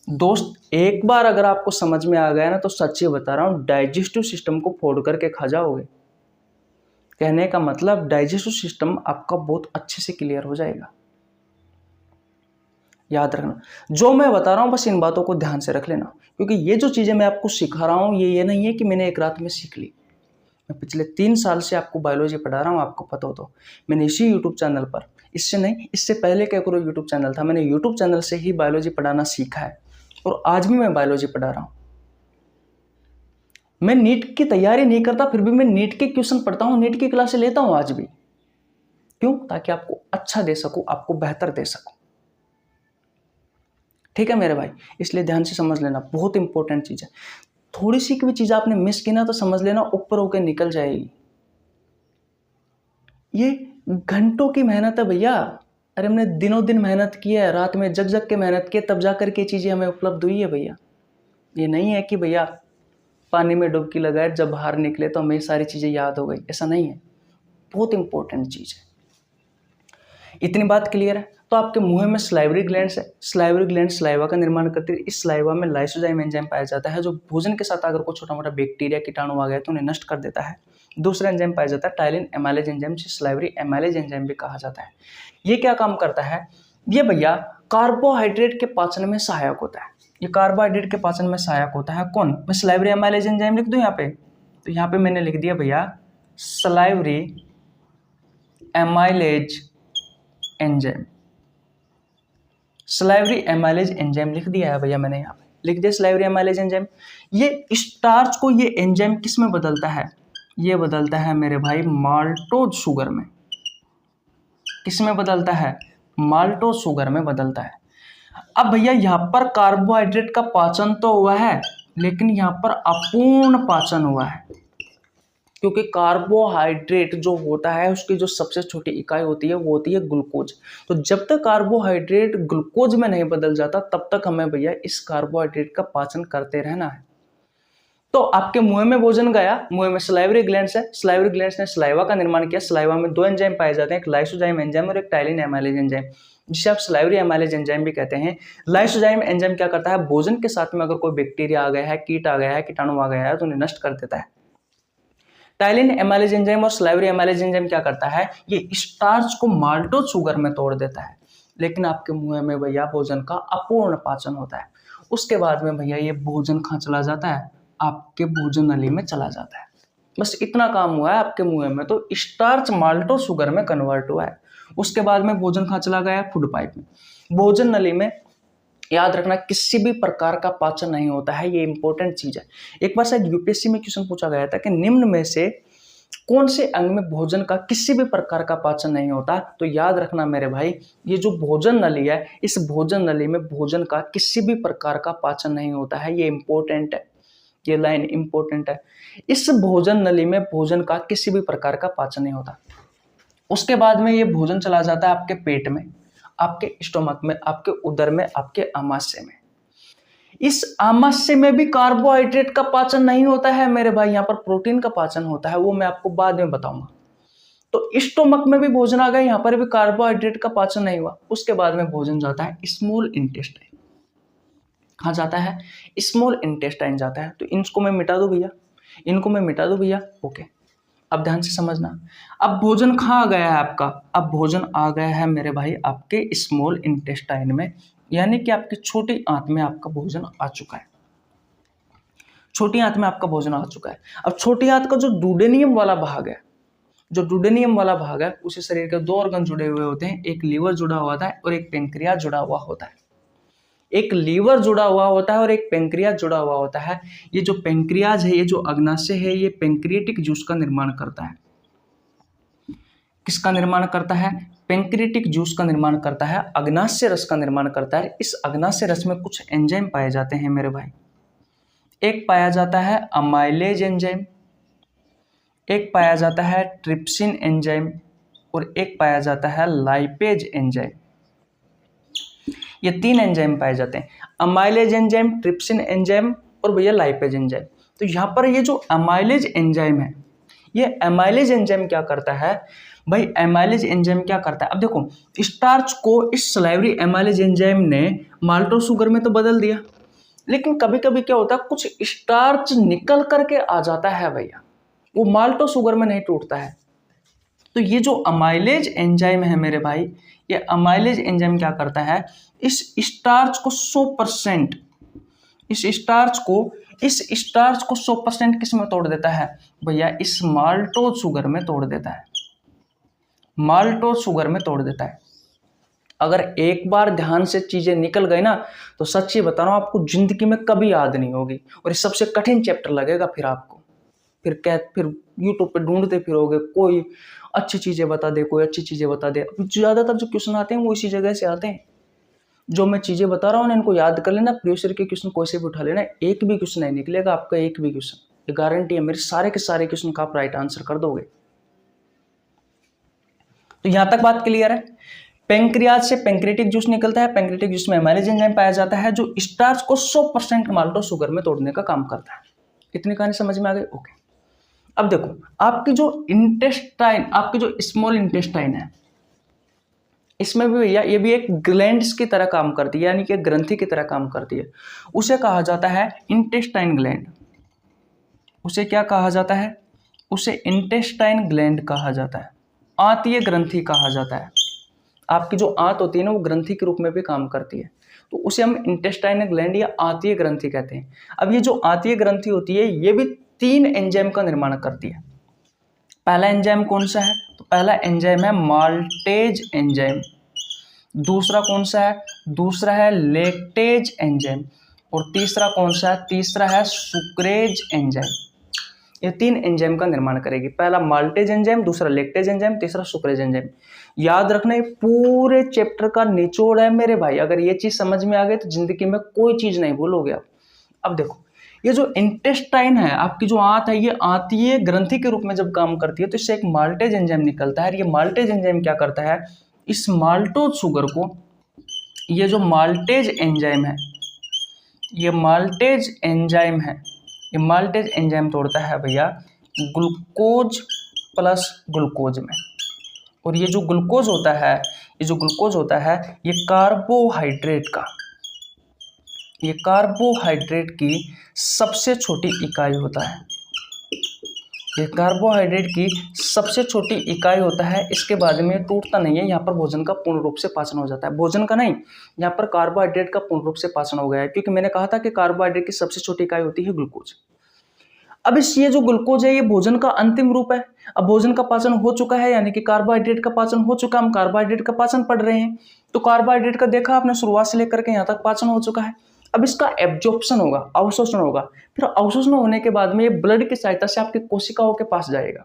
दोस्त एक बार अगर आपको समझ में आ गया ना तो सच्ची बता रहा हूँ डाइजेस्टिव सिस्टम को फोड़ करके खा जाओगे। कहने का मतलब डाइजेस्टिव सिस्टम आपका बहुत अच्छे से क्लियर हो जाएगा। याद रखना जो मैं बता रहा हूँ, बस इन बातों को ध्यान से रख लेना, क्योंकि ये जो चीज़ें मैं आपको सिखा रहा हूँ ये नहीं है कि मैंने एक रात में सीख ली। मैं पिछले 3 साल से आपको बायोलॉजी पढ़ा रहा हूँ, आपको पता हो तो। मैंने इसी यूट्यूब चैनल पर, इससे नहीं, इससे पहले क्या करो यूट्यूब चैनल था, मैंने यूट्यूब चैनल से ही बायोलॉजी पढ़ाना सीखा है और आज भी मैं बायोलॉजी पढ़ा रहा हूँ। मैं नीट की तैयारी नहीं करता फिर भी मैं नीट के क्वेश्चन पढ़ता हूँ, नीट की क्लासें लेता हूँ आज भी। क्यों? ताकि आपको अच्छा दे सकूँ, आपको बेहतर दे सकूँ। ठीक है मेरे भाई, इसलिए ध्यान से समझ लेना, बहुत इंपॉर्टेंट चीज़ है। थोड़ी सी भी चीज़ आपने मिस की ना तो समझ लेना ऊपर होकर निकल जाएगी। ये घंटों की मेहनत है भैया। अरे हमने दिनों दिन मेहनत की है, रात में जग जग के मेहनत की है, तब जा कर के चीज़ें हमें उपलब्ध हुई है भैया। ये नहीं है कि भैया पानी में डुबकी लगाए जब बाहर निकले तो हमें सारी चीज़ें याद हो गई, ऐसा नहीं है। बहुत इंपॉर्टेंट चीज़ है। इतनी बात क्लियर है? तो आपके मुंह में स्लाइवरी ग्लैंड्स है। स्लाइवरी ग्लैंड स्लाइवा का निर्माण करती है। इस स्लाइवा में लाइसोजाइम एंजाइम पाया जाता है जो भोजन के साथ अगर कोई छोटा मोटा बैक्टीरिया कीटाणु आ गया तो उन्हें नष्ट कर देता है। दूसरा एंजाइम पाया जाता है टाइलिन एमाइलेज एंजाइम, जिसे स्लाइवरी एमाइलेज एंजाइम भी कहा जाता है। ये क्या काम करता है? ये भैया कार्बोहाइड्रेट के पाचन में सहायक होता है। ये कार्बोहाइड्रेट के पाचन में सहायक होता है। कौन? मैं स्लाइवरी एमाइलेज एंजाइम लिख दूं यहाँ पे, तो यहाँ पे मैंने लिख दिया भैया salivary amylase enzyme. Salivary amylase enzyme लिख दिया है भैया मैंने, यहाँ पे लिख दिया स्लाइवरी एमाइलेज एंजाइम। ये स्टार्च को ये एंजाइम किस में बदलता है? ये बदलता है मेरे भाई माल्टोज शुगर में। किस में बदलता है? माल्टोज शुगर में बदलता है। अब भैया यहाँ पर कार्बोहाइड्रेट का पाचन तो हुआ है, लेकिन यहाँ पर अपूर्ण पाचन हुआ है, क्योंकि कार्बोहाइड्रेट जो होता है उसकी जो सबसे छोटी इकाई होती है वो होती है ग्लूकोज। तो जब तक कार्बोहाइड्रेट ग्लूकोज में नहीं बदल जाता तब तक हमें भैया इस कार्बोहाइड्रेट का पाचन करते रहना है। तो आपके मुंह में भोजन गया, मुंह में स्लाइवरी ग्लैंड्स है, स्लाइवरी ग्लैंड्स ने स्लाइवा का निर्माण किया। स्लाइवा में 2 एंजाइम पाए जाते हैं, एक लाइसोजाइम एंजाइम और एक टाइलिन एमाइलेज एंजाइम, जिसे आप स्लाइवरी एमाइलेज एंजाइम भी कहते हैं। लाइसोजाइम एंजाइम क्या करता है? भोजन के साथ में अगर कोई बैक्टीरिया आ गया है, कीट आ गया है, कीटाणु आ गया है तो उन्हें नष्ट कर देता है। टाइलिन एमाइलेज एंजाइम और स्लाइवरी एमाइलेज एंजाइम क्या करता है? ये स्टार्च को माल्टोज शुगर में तोड़ देता है। लेकिन आपके मुंह में भैया भोजन का अपूर्ण पाचन होता है। उसके बाद में भैया ये भोजन कहाँ चला जाता है? आपके भोजन नली में चला जाता है। बस इतना काम हुआ है आपके मुंह में, तो स्टार्च माल्टोज शुगर में कन्वर्ट हुआ है। उसके बाद में भोजन कहाँ चला गया? फूड पाइप में। भोजन नली में याद रखना किसी भी प्रकार का पाचन नहीं होता है, ये इंपॉर्टेंट चीज है। एक बार शायद यूपीएससी में क्वेश्चन पूछा गया था कि निम्न में से कौन से अंग में भोजन का किसी भी प्रकार का पाचन नहीं होता? तो याद रखना मेरे भाई, ये जो भोजन नली है, इस भोजन नली में भोजन का किसी भी प्रकार का पाचन नहीं होता है। ये इंपॉर्टेंट है, ये लाइन इंपॉर्टेंट है। इस भोजन नली में भोजन का किसी भी प्रकार का पाचन नहीं होता। उसके बाद में ये भोजन चला जाता है आपके पेट में, आपके स्टोमक में, आपके उदर में, आपके आमाशय में। इस आमाशय में भी कार्बोहाइड्रेट का पाचन नहीं होता है मेरे भाई, यहाँ पर प्रोटीन का पाचन होता है, वो मैं आपको बाद में बताऊंगा। तो स्टोमक में भी भोजन आ गया, यहाँ पर भी कार्बोहाइड्रेट का पाचन नहीं हुआ। उसके बाद में भोजन जाता है स्मॉल इंटेस्टाइन। कहाँ जाता है? स्मॉल इंटेस्टाइन जाता है। तो इनको मैं मिटा दूं भैया, इनको मैं मिटा दूं भैया, ओके। अब ध्यान से समझना, अब भोजन कहाँ आ गया है आपका? अब भोजन आ गया है मेरे भाई आपके स्मॉल इंटेस्टाइन में, यानी कि आपकी छोटी आंत में आपका भोजन आ चुका है। छोटी आंत में आपका भोजन आ चुका है। अब छोटी आंत का जो डुडेनियम वाला भाग है, जो डुडेनियम वाला भाग है, उसी शरीर के 2 ऑर्गन जुड़े हुए होते हैं, एक लीवर जुड़ा हुआ होता है और एक पेंक्रियाज जुड़ा हुआ होता है। एक लीवर जुड़ा हुआ होता है और एक पेंक्रियाज जुड़ा हुआ होता है। ये जो पेंक्रियाज है, ये जो अग्नाशय है, ये पेंक्रियाटिक जूस का निर्माण करता है। किसका निर्माण करता है? पेंक्रियाटिक जूस का निर्माण करता है, अग्नाशय रस का निर्माण करता है। इस अग्नाशय रस में कुछ एंजाइम पाए जाते हैं मेरे भाई। एक पाया जाता है अमाइलेज एंजाइम, एक पाया जाता है ट्रिप्सिन एंजाइम और एक पाया जाता है लाइपेज एंजाइम। ये 3 एंजाइम पाए जाते हैं, अमाइलेज एंजाइम, ट्रिप्सिन एंजाइम और भैया लाइपेज एंजाइम। तो यहाँ पर ये जो अमाइलेज एंजाइम है, ये एमाइलेज एंजाइम क्या करता है भाई, एमाइलेज एंजाइम क्या करता है, अब देखो स्टार्च को इस सलाइवरी एमाइलेज एंजाइम ने माल्टोज शुगर में तो बदल दिया, लेकिन कभी कभी क्या होता है कुछ स्टार्च निकल करके आ जाता है भैया, वो माल्टोज शुगर में नहीं टूटता है। तो ये जो अमाइलेज एंजाइम है मेरे भाई, ये अमाइलेज एंजाइम क्या करता है, इस स्टार्च को 100% इस स्टार्च को 100% किस में तोड़ देता है भैया, इस माल्टोज शुगर में तोड़ देता है, माल्टोज शुगर में तोड़ देता है। अगर एक बार ध्यान से चीजें निकल गई ना तो सच्ची बता रहा हूं आपको जिंदगी में कभी याद नहीं होगी, और ये सबसे कठिन चैप्टर लगेगा फिर आपको, फिर यूट्यूब पे ढूंढते फिरोगे, कोई अच्छी चीजें बता दे, कोई अच्छी चीजें बता दे। ज्यादातर जो क्वेश्चन आते हैं वो इसी जगह से आते हैं, जो मैं चीजें बता रहा हूँ ना इनको याद कर लेना, प्रीवियस के क्वेश्चन कोई से भी उठा लेना, एक भी क्वेश्चन नहीं निकलेगा आपका, एक भी क्वेश्चन, ये गारंटी है मेरे, सारे के सारे क्वेश्चन का आप राइट आंसर कर दोगे। तो यहां तक बात क्लियर है। पेंक्रियाज से पेंक्रेटिक जूस निकलता है, पेंक्रेटिक जूस में एमाइलेज एंजाइम पाया जाता है जो स्टार्च को 100% माल्टोज शुगर में तोड़ने का काम करता है। इतनी कहानी समझ में आ गई? ओके। अब देखो आपकी जो इंटेस्टाइन, आपकी जो स्मॉल इंटेस्टाइन है, इसमें भी भैया ये भी एक ग्लैंड्स की तरह काम करती है, यानी कि ग्रंथि की तरह काम करती है। उसे कहा जाता है इंटेस्टाइन ग्लैंड। उसे क्या कहा जाता है? उसे इंटेस्टाइन ग्लैंड कहा जाता है, आंतीय ग्रंथि कहा जाता है। आपकी जो आंत होती है ना वो ग्रंथि के रूप में भी काम करती है, तो उसे हम इंटेस्टाइनल ग्लैंड या आंतीय ग्रंथि कहते हैं। अब ये जो आंतीय ग्रंथि होती है ये भी 3 एंजाइम का निर्माण करती है। पहला एंजाइम कौन सा है? तो पहला एंजाइम है माल्टेज एंजाइम। दूसरा कौन सा है? दूसरा है लैक्टेज एंजाइम। और तीसरा कौन सा है? तीसरा है सुक्रेज एंजाइम। ये 3 एंजाइम का निर्माण करेगी, पहला माल्टेज एंजाइम, दूसरा लैक्टेज एंजाइम, तीसरा सुक्रेज एंजाइम। याद रखना ये पूरे चैप्टर का निचोड़ है मेरे भाई, अगर ये चीज समझ में आ गई तो जिंदगी में कोई चीज नहीं भूलोगे आप। अब देखो ये जो इंटेस्टाइन है, आपकी जो आंत है, ये आंतीय ग्रंथि के रूप में जब काम करती है तो इससे एक माल्टेज एंजाइम निकलता है। ये माल्टेज एंजाइम क्या करता है, इस माल्टोज शुगर को, ये जो माल्टेज एंजाइम है, ये माल्टेज एंजाइम है, ये माल्टेज एंजाइम तोड़ता है भैया ग्लूकोज प्लस ग्लूकोज में। और ये जो ग्लूकोज होता है, ये जो ग्लूकोज होता है ये कार्बोहाइड्रेट का, ये कार्बोहाइड्रेट की सबसे छोटी इकाई होता है। ये कार्बोहाइड्रेट की सबसे छोटी इकाई होता है। इसके बाद में टूटता नहीं है, यहाँ पर भोजन का पूर्ण रूप से पाचन हो जाता है। भोजन का नहीं, यहाँ पर कार्बोहाइड्रेट का पूर्ण रूप से पाचन हो गया है, क्योंकि मैंने कहा था कि कार्बोहाइड्रेट की सबसे छोटी इकाई होती है ग्लूकोज। अब ये जो ग्लूकोज है ये भोजन का अंतिम रूप है। अब भोजन का पाचन हो चुका है, यानी कि कार्बोहाइड्रेट का पाचन हो चुका, हम कार्बोहाइड्रेट का पाचन पढ़ रहे हैं, तो कार्बोहाइड्रेट का देखा आपने शुरुआत से लेकर के यहाँ तक पाचन हो चुका है। अब इसका एब्जॉर्प्शन होगा, अवशोषण होगा, फिर अवशोषण होने के बाद में ये ब्लड की सहायता से आपकी कोशिकाओं के पास जाएगा।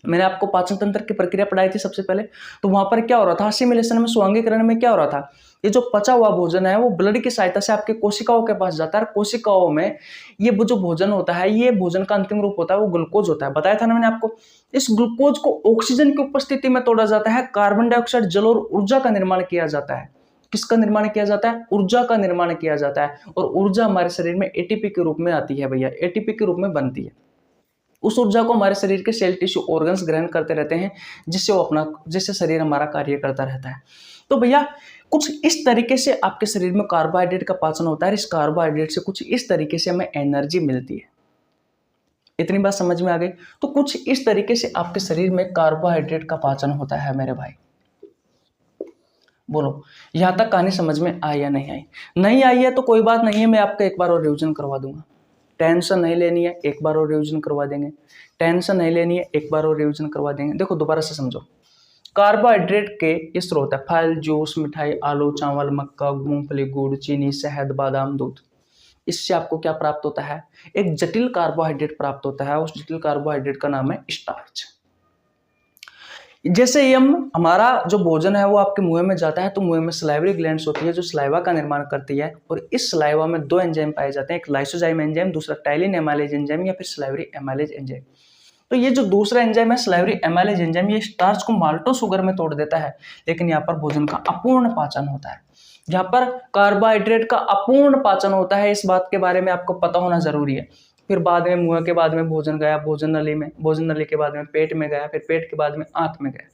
मैंने आपको पाचन तंत्र की प्रक्रिया पढ़ाई थी सबसे पहले, तो वहां पर क्या हो रहा था, असिमिलेशन में, स्वांगीकरण में क्या हो रहा था, ये जो पचा हुआ भोजन है वो ब्लड की सहायता से आपके कोशिकाओं के पास जाता है। कोशिकाओं में ये जो भोजन होता है, ये भोजन का अंतिम रूप होता है, वो ग्लूकोज होता है। बताया था ना मैंने आपको। इस ग्लूकोज को ऑक्सीजन की उपस्थिति में तोड़ा जाता है, कार्बन डाइऑक्साइड, जल और ऊर्जा का निर्माण किया जाता है। किसका निर्माण किया जाता है? ऊर्जा का निर्माण किया जाता है। और ऊर्जा हमारे शरीर में एटीपी के रूप में आती है भैया, एटीपी के रूप में बनती है। उस ऊर्जा को हमारे शरीर के सेल, टिश्यू, ऑर्गन्स ग्रहण करते रहते हैं, जिससे शरीर हमारा कार्य करता रहता है। तो भैया कुछ इस तरीके से आपके शरीर में कार्बोहाइड्रेट का पाचन होता है। इस कार्बोहाइड्रेट से कुछ इस तरीके से हमें एनर्जी मिलती है। इतनी बात समझ में आ गई? तो कुछ इस तरीके से आपके शरीर में कार्बोहाइड्रेट का पाचन होता है मेरे भाई। बोलो यहां तक कहानी समझ में आई या नहीं आई? नहीं आई है तो कोई बात नहीं है, मैं आपका एक बार और रिवीजन करवा दूंगा। टेंशन नहीं लेनी है, एक बार और रिवीजन करवा देंगे। टेंशन नहीं लेनी है, एक बार और रिवीजन करवा देंगे। देखो दोबारा से समझो। कार्बोहाइड्रेट के ये स्रोत है फल, जूस, मिठाई, आलू, चावल, मक्का, मूंगफली, गुड़, चीनी, शहद, बादाम, दूध। इससे आपको क्या प्राप्त होता है? एक जटिल कार्बोहाइड्रेट प्राप्त होता है। उस जटिल कार्बोहाइड्रेट का नाम है स्टार्च। जैसे ही हमारा जो भोजन है वो आपके मुंह में जाता है, तो मुंह में सलाइवरी ग्लैंड्स होती है जो सलाइवा का निर्माण करती है। और इस सलाइवा में 2 एंजाइम पाए जाते हैं, एक लाइसोजाइम एंजाइम, दूसरा टाइलिन एमाइलेज एंजाइम या फिर सलाइवरी एमाइलेज एंजाइम। तो ये जो दूसरा एंजाइम है सलाइवरी एमाइलेज एंजाइम, ये स्टार्च को माल्टोज शुगर में तोड़ देता है, लेकिन यहाँ पर भोजन का अपूर्ण पाचन होता है। यहाँ पर कार्बोहाइड्रेट का अपूर्ण पाचन होता है, इस बात के बारे में आपको पता होना जरूरी है। फिर बाद में मुंह के बाद में भोजन गया भोजन नली में, भोजन नली के बाद में पेट में गया, फिर पेट के बाद में आंत में गया।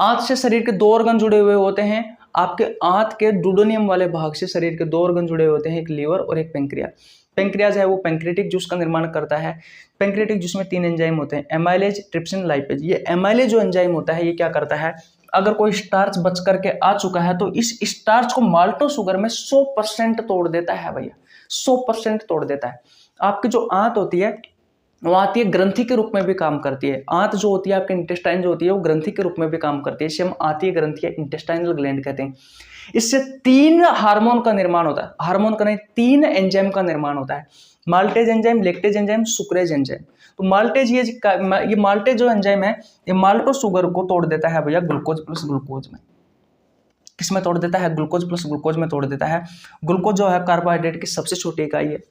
आंत से शरीर के 2 ऑर्गन जुड़े हुए होते हैं। आपके आंत के डुडेनियम वाले भाग से शरीर के 2 ऑर्गन जुड़े होते हैं, एक लीवर और एक पेंक्रियाज। पेंक्रियाज है वो पेंक्रियाटिक जूस का निर्माण करता है। पेंक्रियाटिक जूस में 3 एंजाइम होते हैं, एमाइलेज, ट्रिप्सिन, लाइपेज। ये एमाइलेज जो एंजाइम होता है ये क्या करता है, अगर कोई स्टार्च बच करके आ चुका है तो इस स्टार्च को माल्टो शुगर में 100% तोड़ देता है भैया, 100% तोड़ देता है। आपकी जो आंत होती है वो आती है ग्रंथि के रूप में भी काम करती है। आंत जो होती है आपके इंटेस्टाइन जो होती है वो ग्रंथि के रूप में भी काम करती है, इसे हम आंतीय ग्रंथि या इंटेस्टाइनल ग्लैंड कहते हैं। इससे 3 हार्मोन का निर्माण होता है, हार्मोन का नहीं 3 एंजाइम का निर्माण होता है, maltase enzyme, lactase enzyme, sucrase enzyme. तो माल्टेज ये माल्टेज जो एंजाइम है ये माल्टो शुगर को तोड़ देता है भैया ग्लूकोज प्लस ग्लूकोज में। किस में तोड़ देता है, ग्लूकोज प्लस ग्लूकोज में तोड़ देता है। ग्लूकोज जो है कार्बोहाइड्रेट की सबसे छोटी इकाई है।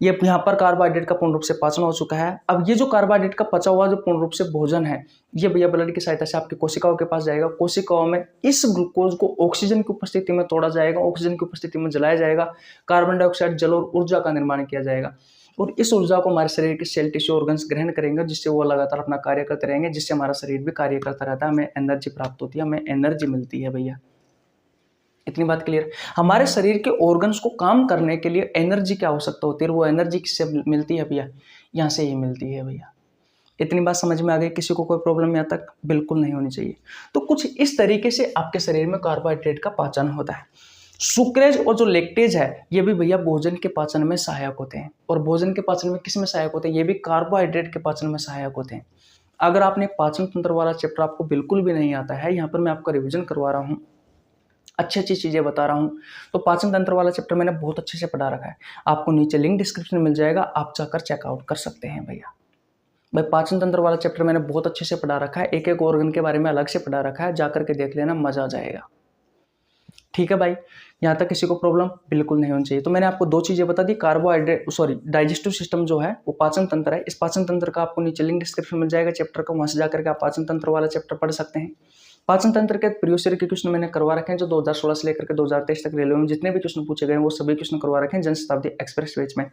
ये यहाँ पर कार्बोहाइड्रेट का पूर्ण रूप से पाचन हो चुका है। अब ये जो कार्बोहाइड्रेट का पचा हुआ जो पूर्ण रूप से भोजन है ये भैया ब्लड की सहायता से आपकी कोशिकाओं के पास जाएगा। कोशिकाओं में इस ग्लूकोज को ऑक्सीजन की उपस्थिति में तोड़ा जाएगा, ऑक्सीजन की उपस्थिति में जलाया जाएगा, कार्बन डाइऑक्साइड जल और ऊर्जा का निर्माण किया जाएगा और इस ऊर्जा को हमारे शरीर के सेल, टिश्यू, ऑर्गन्स ग्रहण करेंगे, जिससे वो लगातार अपना कार्य करते रहेंगे, जिससे हमारा शरीर भी कार्य करता रहता है, हमें एनर्जी प्राप्त होती है, हमें एनर्जी मिलती है भैया। इतनी बात क्लियर। हमारे शरीर के ऑर्गन्स को काम करने के लिए एनर्जी की आवश्यकता होती है और वो एनर्जी किससे मिलती है भैया, यहाँ से ही मिलती है भैया। इतनी बात समझ में आ गई, किसी को कोई प्रॉब्लम यहाँ तक बिल्कुल नहीं होनी चाहिए। तो कुछ इस तरीके से आपके शरीर में कार्बोहाइड्रेट का पाचन होता है। सुक्रेज और जो लेक्टेज है ये भी भैया भोजन के पाचन में सहायक होते हैं। और भोजन के पाचन में किस में सहायक होते हैं, ये भी कार्बोहाइड्रेट के पाचन में सहायक होते हैं। अगर आपने पाचन तंत्र वाला चैप्टर आपको बिल्कुल भी नहीं आता है, यहाँ पर मैं आपका रिविजन करवा रहा हूँ, अच्छी अच्छी चीज़ें बता रहा हूँ, तो पाचन तंत्र वाला चैप्टर मैंने बहुत अच्छे से पढ़ा रखा है। आपको नीचे लिंक डिस्क्रिप्शन में मिल जाएगा, आप जाकर चेकआउट कर सकते हैं भैया। भाई पाचन तंत्र वाला चैप्टर मैंने बहुत अच्छे से पढ़ा रखा है, एक एक ऑर्गन के बारे में अलग से पढ़ा रखा है, जाकर के देख लेना, मजा आ जाएगा। ठीक है भाई, यहाँ तक किसी को प्रॉब्लम बिल्कुल नहीं होनी चाहिए। तो मैंने आपको 2 चीज़ें बता दी, डाइजेस्टिव सिस्टम जो है वो पाचन तंत्र है। इस पाचन तंत्र का आपको नीचे लिंक डिस्क्रिप्शन मिल जाएगा चैप्टर का, वहाँ से जाकर के आप पाचन तंत्र वाला चैप्टर पढ़ सकते हैं। पाचन तंत्र के प्रीवियस ईयर के क्वेश्चन मैंने करवा रखे हैं, जो 2016 से लेकर के 2023 तक रेलवे में जितने भी क्वेश्चन पूछे गए हैं वो सभी क्वेश्चन करवा रखे हैं जन शताब्दी एक्सप्रेस बैच में,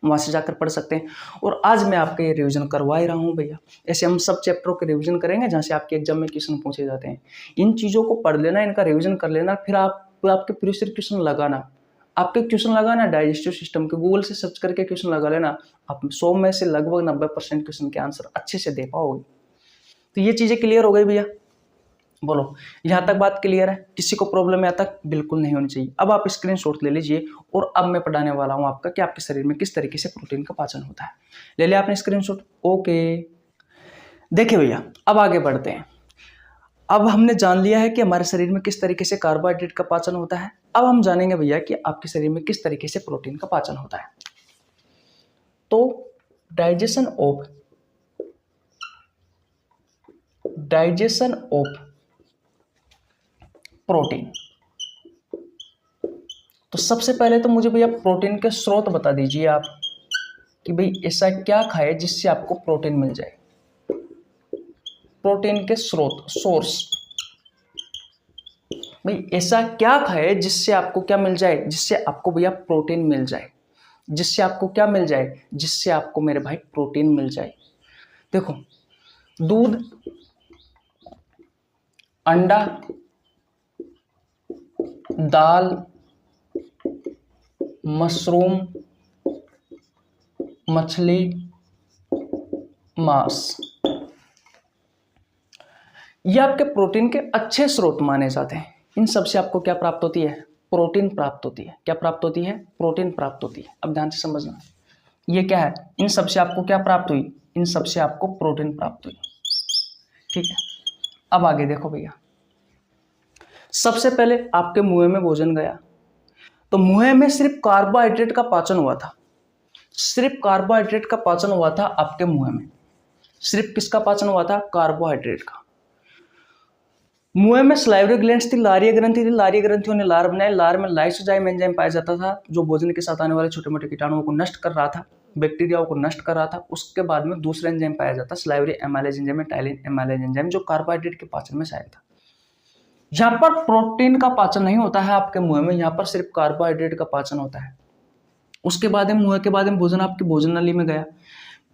वहाँ से जाकर पढ़ सकते हैं। और आज मैं आपका ये रिवीजन करवा ही रहा हूँ भैया। ऐसे हम सब चैप्टरों के रिवीजन करेंगे जहाँ से आपके एग्जाम में क्वेश्चन पूछे जाते हैं। इन चीज़ों को पढ़ लेना, इनका रिवीजन कर लेना, फिर आपके प्रीवियस ईयर क्वेश्चन लगाना, आपके क्वेश्चन लगाना डाइजेस्टिव सिस्टम के, गूगल से सर्च करके क्वेश्चन लगा लेना, आप 100 में से लगभग 90% क्वेश्चन के आंसर अच्छे से दे पाओगे। तो ये चीज़ें क्लियर हो गई भैया, बोलो यहाँ तक बात क्लियर है, किसी को प्रॉब्लम यहाँ तक बिल्कुल नहीं होनी चाहिए। अब आप स्क्रीनशॉट ले लीजिए और अब मैं पढ़ाने वाला हूँ आपका कि आपके शरीर में किस तरीके से प्रोटीन का पाचन होता है। ले लिया आपने स्क्रीनशॉट, ओके। देखिए भैया अब आगे बढ़ते हैं। अब हमने जान लिया है कि हमारे शरीर में किस तरीके से कार्बोहाइड्रेट का पाचन होता है। अब हम जानेंगे भैया कि आपके शरीर में किस तरीके से प्रोटीन का पाचन होता है। तो डाइजेशन ऑफ प्रोटीन, तो सबसे पहले तो मुझे भैया प्रोटीन के स्रोत बता दीजिए आप कि भाई ऐसा क्या खाए जिससे आपको प्रोटीन मिल जाए। प्रोटीन के स्रोत, सोर्स, भाई ऐसा क्या खाए जिससे आपको क्या मिल जाए, जिससे आपको भैया प्रोटीन मिल जाए, जिससे आपको क्या मिल जाए, जिससे आपको मेरे भाई प्रोटीन मिल जाए। देखो दूध, अंडा, दाल, मशरूम, मछली, मांस, ये आपके प्रोटीन के अच्छे स्रोत माने जाते हैं। इन सब से आपको क्या प्राप्त होती है, प्रोटीन प्राप्त होती है। क्या प्राप्त होती है, प्रोटीन प्राप्त होती है। अब ध्यान से समझना, ये क्या है, इन सब से आपको क्या प्राप्त हुई, इन सब से आपको प्रोटीन प्राप्त हुई। ठीक है, अब आगे देखो भैया, सबसे पहले आपके मुंह में भोजन गया, तो मुंह में सिर्फ कार्बोहाइड्रेट का पाचन हुआ था, सिर्फ कार्बोहाइड्रेट का पाचन हुआ था आपके मुंह में। सिर्फ किसका पाचन हुआ था, कार्बोहाइड्रेट का। मुंह में सलाइवरी ग्लैंड्स थी, लारीय ग्रंथि थी, लारीय ग्रंथियों ने लार बनाए, लार में लाइसोजाइम एंजाइम पाया जाता था जो भोजन के साथ आने वाले छोटे मोटे कीटाणुओं को नष्ट कर रहा था, बैक्टीरियाओं को नष्ट कर रहा था। उसके बाद में दूसरा एंजाइम पाया जाता salivary amylase enzyme, ptyalin amylase enzyme, जो कार्बोहाइड्रेट के पाचन में सहायक था। यहाँ पर प्रोटीन का पाचन नहीं होता है आपके मुंह में, यहाँ पर सिर्फ कार्बोहाइड्रेट का पाचन होता है। उसके बाद में मुंह के बाद में भोजन आपकी भोजन नली में गया।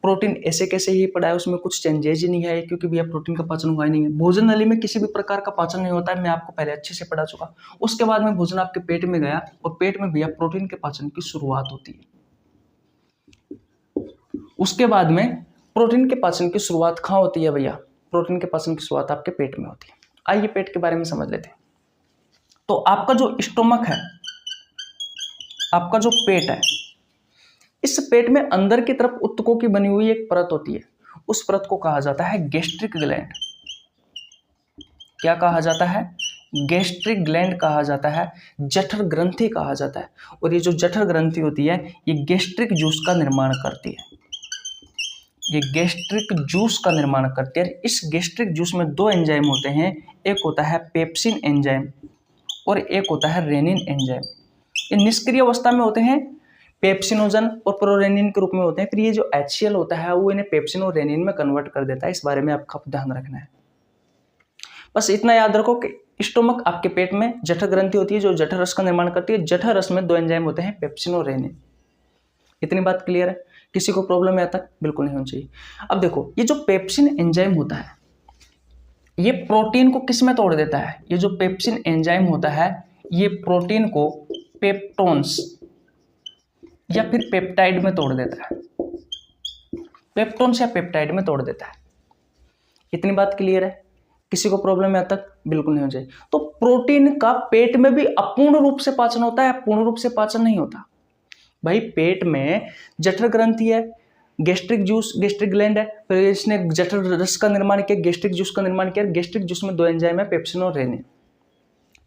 प्रोटीन ऐसे कैसे ही पड़ा है, उसमें कुछ चेंजेज ही नहीं है क्योंकि भैया प्रोटीन का पाचन हुआ ही नहीं है। भोजन नली में किसी भी प्रकार का पाचन नहीं होता है, मैं आपको पहले अच्छे से पढ़ा चुका। उसके बाद में भोजन आपके पेट में गया और पेट में भैया प्रोटीन के पाचन की शुरुआत होती है। उसके बाद में प्रोटीन के पाचन की शुरुआत कहाँ होती है भैया? प्रोटीन के पाचन की शुरुआत आपके पेट में होती है। आइए पेट के बारे में समझ लेते हैं। तो आपका जो स्टोमक है, आपका जो पेट है, इस पेट में अंदर की तरफ ऊतकों की बनी हुई एक परत होती है। उस परत को कहा जाता है गैस्ट्रिक ग्लैंड। क्या कहा जाता है? गैस्ट्रिक ग्लैंड कहा जाता है, जठर ग्रंथि कहा जाता है। और ये जो जठर ग्रंथि होती है ये गैस्ट्रिक जूस का निर्माण करती है। ये गैस्ट्रिक जूस का निर्माण करती है। इस गैस्ट्रिक जूस में दो एंजाइम होते हैं, एक होता है पेप्सिन एंजाइम और एक होता है रेनिन एंजाइम। ये निष्क्रिय अवस्था में होते हैं, पेप्सिनोजन और प्रोरेनिन के रूप में होते हैं। फिर ये जो HCl होता है वो इन्हें पेप्सिन और रेनिन में कन्वर्ट कर देता है। इस बारे में आपका ध्यान रखना है। बस इतना याद रखो कि स्टोमक आपके पेट में जठर ग्रंथि होती है जो जठर रस का निर्माण करती है। जठर रस में दो एंजाइम होते हैं, पेप्सिन और रेनिन। इतनी बात क्लियर है? किसी को प्रॉब्लम है तक? बिल्कुल नहीं होनी चाहिए। अब देखो, ये जो पेप्सिन एंजाइम होता है ये प्रोटीन को किस में तोड़ देता है? ये जो पेप्सिन एंजाइम होता है ये प्रोटीन को पेप्टोन्स या फिर पेप्टाइड में तोड़ देता है। पेप्टोन्स या पेप्टाइड में तोड़ देता है। इतनी बात क्लियर है? किसी को प्रॉब्लम है तक? बिल्कुल नहीं होनी चाहिए। तो प्रोटीन का पेट में भी अपूर्ण रूप से पाचन होता है, पूर्ण रूप से पाचन नहीं होता। भाई पेट में जठर ग्रंथि है, गैस्ट्रिक जूस, गैस्ट्रिक ग्लैंड है, फिर इसने जठर रस का निर्माण किया, गैस्ट्रिक जूस का निर्माण किया। गैस्ट्रिक जूस में दो एंजाइम है, पेप्सिन और रेनिन।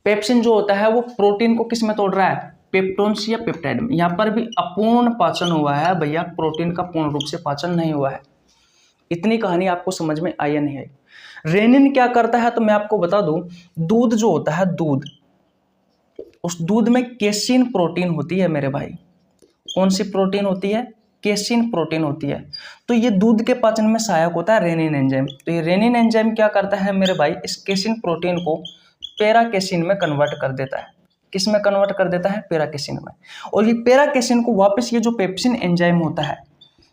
पेप्सिन जो होता है वो प्रोटीन को किस में तोड़ रहा है? पेप्टोन्स या पेप्टाइड में। यहाँ पर भी अपूर्ण पाचन हुआ है भैया, प्रोटीन का पूर्ण रूप से पाचन नहीं हुआ है। इतनी कहानी आपको समझ में आई या नहीं आई? रेनिन क्या करता है तो मैं आपको बता दूं, दूध जो होता है, दूध, उस दूध में केसिन प्रोटीन होती है मेरे भाई। कौन सी प्रोटीन होती है? केसिन प्रोटीन होती है। तो ये दूध के पाचन में सहायक होता है रेनिन एंजाइम। तो ये रेनिन एंजाइम क्या करता है मेरे भाई? इस केसिन प्रोटीन को पैराकेसिन में कन्वर्ट कर देता है। किस में कन्वर्ट कर देता है? पैराकेसिन में। और ये पैराकेसिन को वापस ये जो पेप्सिन एंजाइम होता है,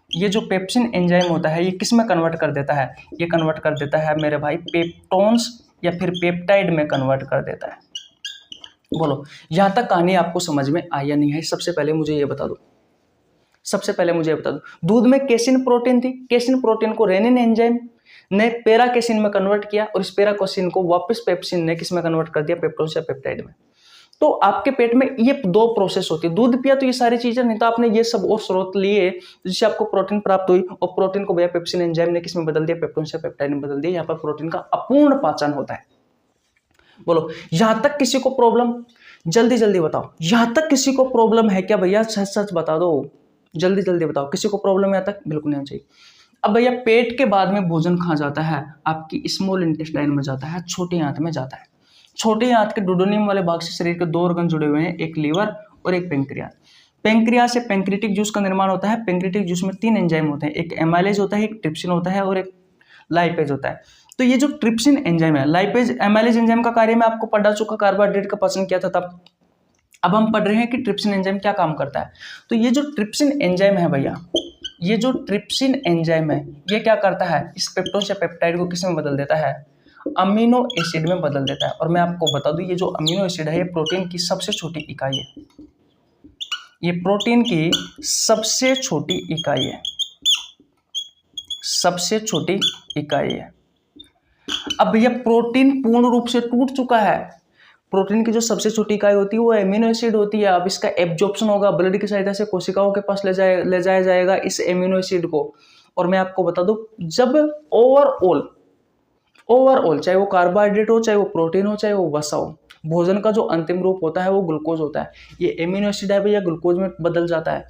ये जो पेप्सिन एंजाइम होता है ये किस में कन्वर्ट कर देता है? ये कन्वर्ट कर देता है मेरे भाई पेप्टोन्स या फिर पेप्टाइड में कन्वर्ट कर देता है। बोलो यहां तक कहानी आपको समझ में आई या नहीं है? सबसे पहले मुझे ये बता दो, दूध में केसिन प्रोटीन थी, केसिन प्रोटीन को रेनिन एंजाइम ने पैराकेसिन में कन्वर्ट किया और इस पैराकेसिन को वापस पेप्सिन ने किस में कन्वर्ट कर दिया? पेप्टोन्स या पेप्टाइड में। तो आपके पेट में ये दो प्रोसेस होती है। दूध पिया तो ये सारी चीजें, नहीं तो आपने ये सब और स्रोत लिए जिससे आपको प्रोटीन प्राप्त हुई और प्रोटीन को भैया पेप्सिन एंजाइम ने किस में बदल दिया? पेप्टोन्स या पेप्टाइड में बदल दिया। यहाँ पर प्रोटीन का अपूर्ण पाचन होता है। बोलो यहां तक किसी को प्रॉब्लम? जल्दी जल्दी बताओ, यहां तक किसी को प्रॉब्लम है क्या भैया? सच सच बता दो, जल्दी जल्दी बताओ, किसी को प्रॉब्लम है तक? बिल्कुल नहीं चाहिए। अब भैया पेट के बाद में भोजन कहाँ जाता है? आपकी स्मॉल इंटेस्टाइन में जाता है, छोटे आंत में जाता है। छोटे आंत के डुओडेनम वाले भाग से शरीर के दो ऑर्गन जुड़े हुए हैं, एक लीवर और एक पेंक्रियास। पेंक्रियास से पेंक्रियाटिक जूस का निर्माण होता है। पेंक्रियाटिक जूस में तीन एंजाइम होते हैं, एक एमाइलेज होता है, एक ट्रिप्सिन होता है और एक लाइपेज होता है। तो ये जो ट्रिप्सिन एंजाइम है, लाइपेज एमाइलेज एंजाइम का कार्य मैं आपको पढ़ा चुका, कार्बोहाइड्रेट का पाचन किया था तब। अब हम पढ़ रहे हैं कि ट्रिप्सिन एंजाइम क्या काम करता है। तो ये जो ट्रिप्सिन एंजाइम है भैया, ये जो ट्रिप्सिन एंजाइम है ये क्या करता है? इस पेप्टोन्स या पेप्टाइड को किस में बदल देता है? अमीनो एसिड में बदल देता है। और मैं आपको बता दूं ये जो अमीनो एसिड है ये प्रोटीन की सबसे छोटी इकाई है। ये प्रोटीन की सबसे छोटी इकाई है, सबसे छोटी इकाई है। अब भैया प्रोटीन पूर्ण रूप से टूट चुका है। प्रोटीन की जो सबसे छोटी इकाई होती है वो एमिनो एसिड होती है। अब इसका एब्जॉर्प्शन होगा, ब्लड की सहायता से कोशिकाओं के पास ले जाया जाएगा इस एमिनो एसिड को। और मैं आपको बता दूं जब ओवरऑल चाहे वो कार्बोहाइड्रेट हो, चाहे वो प्रोटीन हो, चाहे वो वसा हो, भोजन का जो अंतिम रूप होता है वो ग्लूकोज होता है। ये एमिनो एसिड है भैया ग्लूकोज में बदल जाता है।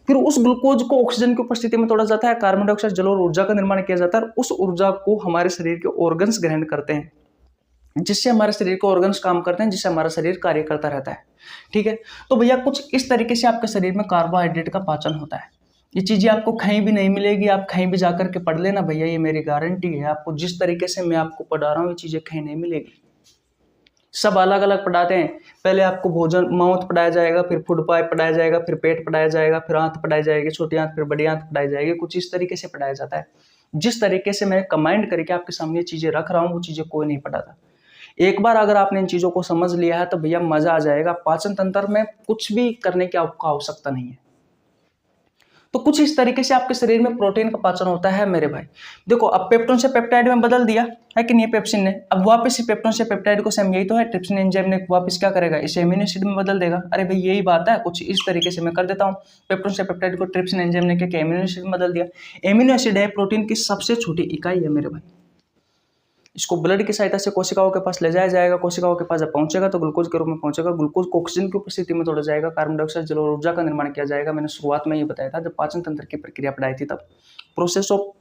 फिर उस ग्लूकोज को ऑक्सीजन की उपस्थिति में तोड़ा जाता है, कार्बन डाइऑक्साइड जल और ऊर्जा का निर्माण किया जाता है और उस ऊर्जा को हमारे शरीर के ऑर्गन्स ग्रहण करते हैं, जिससे हमारे शरीर के ऑर्गन्स काम करते हैं, जिससे हमारा शरीर कार्य करता रहता है। ठीक है, तो भैया कुछ इस तरीके से आपके शरीर में कार्बोहाइड्रेट का पाचन होता है। ये चीजें आपको कहीं भी नहीं मिलेगी, आप कहीं भी जाकर के पढ़ लेना भैया, ये मेरी गारंटी है। आपको जिस तरीके से मैं आपको पढ़ा रहा हूँ ये चीजें कहीं नहीं मिलेगी। सब अलग अलग पढ़ाते हैं। पहले आपको भोजन माउथ पढ़ाया जाएगा, फिर फूड पाइप पढ़ाया जाएगा, फिर पेट पढ़ाया जाएगा, फिर आंत पढ़ाई जाएगी, छोटी आंत, फिर बड़ी आंत पढ़ाई जाएगी। कुछ इस तरीके से पढ़ाया जाता है। जिस तरीके से मैं कमांड करके आपके सामने चीजें रख रहा हूँ वो चीजें कोई नहीं पढ़ाता। एक बार अगर आपने इन चीजों को समझ लिया है तो भैया मजा आ जाएगा। पाचन तंत्र में कुछ भी करने की आपको आवश्यकता नहीं है। तो कुछ इस तरीके से आपके शरीर में प्रोटीन का पाचन होता है मेरे भाई। देखो अब पेप्टोन से पेप्टाइड में बदल दिया है कि नहीं पेप्सिन ने, अब वापस ही पेप्टोन से पेप्टाइड को सेम, यही तो है ट्रिप्सिन एंजाइम ने वापस क्या करेगा, इसे एमिनो एसिड में बदल देगा। अरे भाई यही बात है, कुछ इस तरीके से मैं कर देता हूँ। पेप्टोन से पेप्टाइड को ट्रिप्सिन एंजाइम ने क्या एमिनो एसिड में बदल दिया। एमिनो एसिड है प्रोटीन की सबसे छोटी इकाई है मेरे भाई। इसको ब्लड की सहायता से कोशिकाओं के पास ले जाया जाएगा। कोशिकाओं के पास जब पहुंचेगा तो ग्लूकोज के रूप में पहुंचेगा। ग्लूकोज को ऑक्सीजन की उपस्थिति में तोड़ा जाएगा। कार्बन डाइऑक्साइड जल और ऊर्जा का निर्माण किया जाएगा। मैंने शुरुआत में ये बताया था जब पाचन तंत्र की प्रक्रिया पढ़ाई थी तब। प्रोसेस ऑफ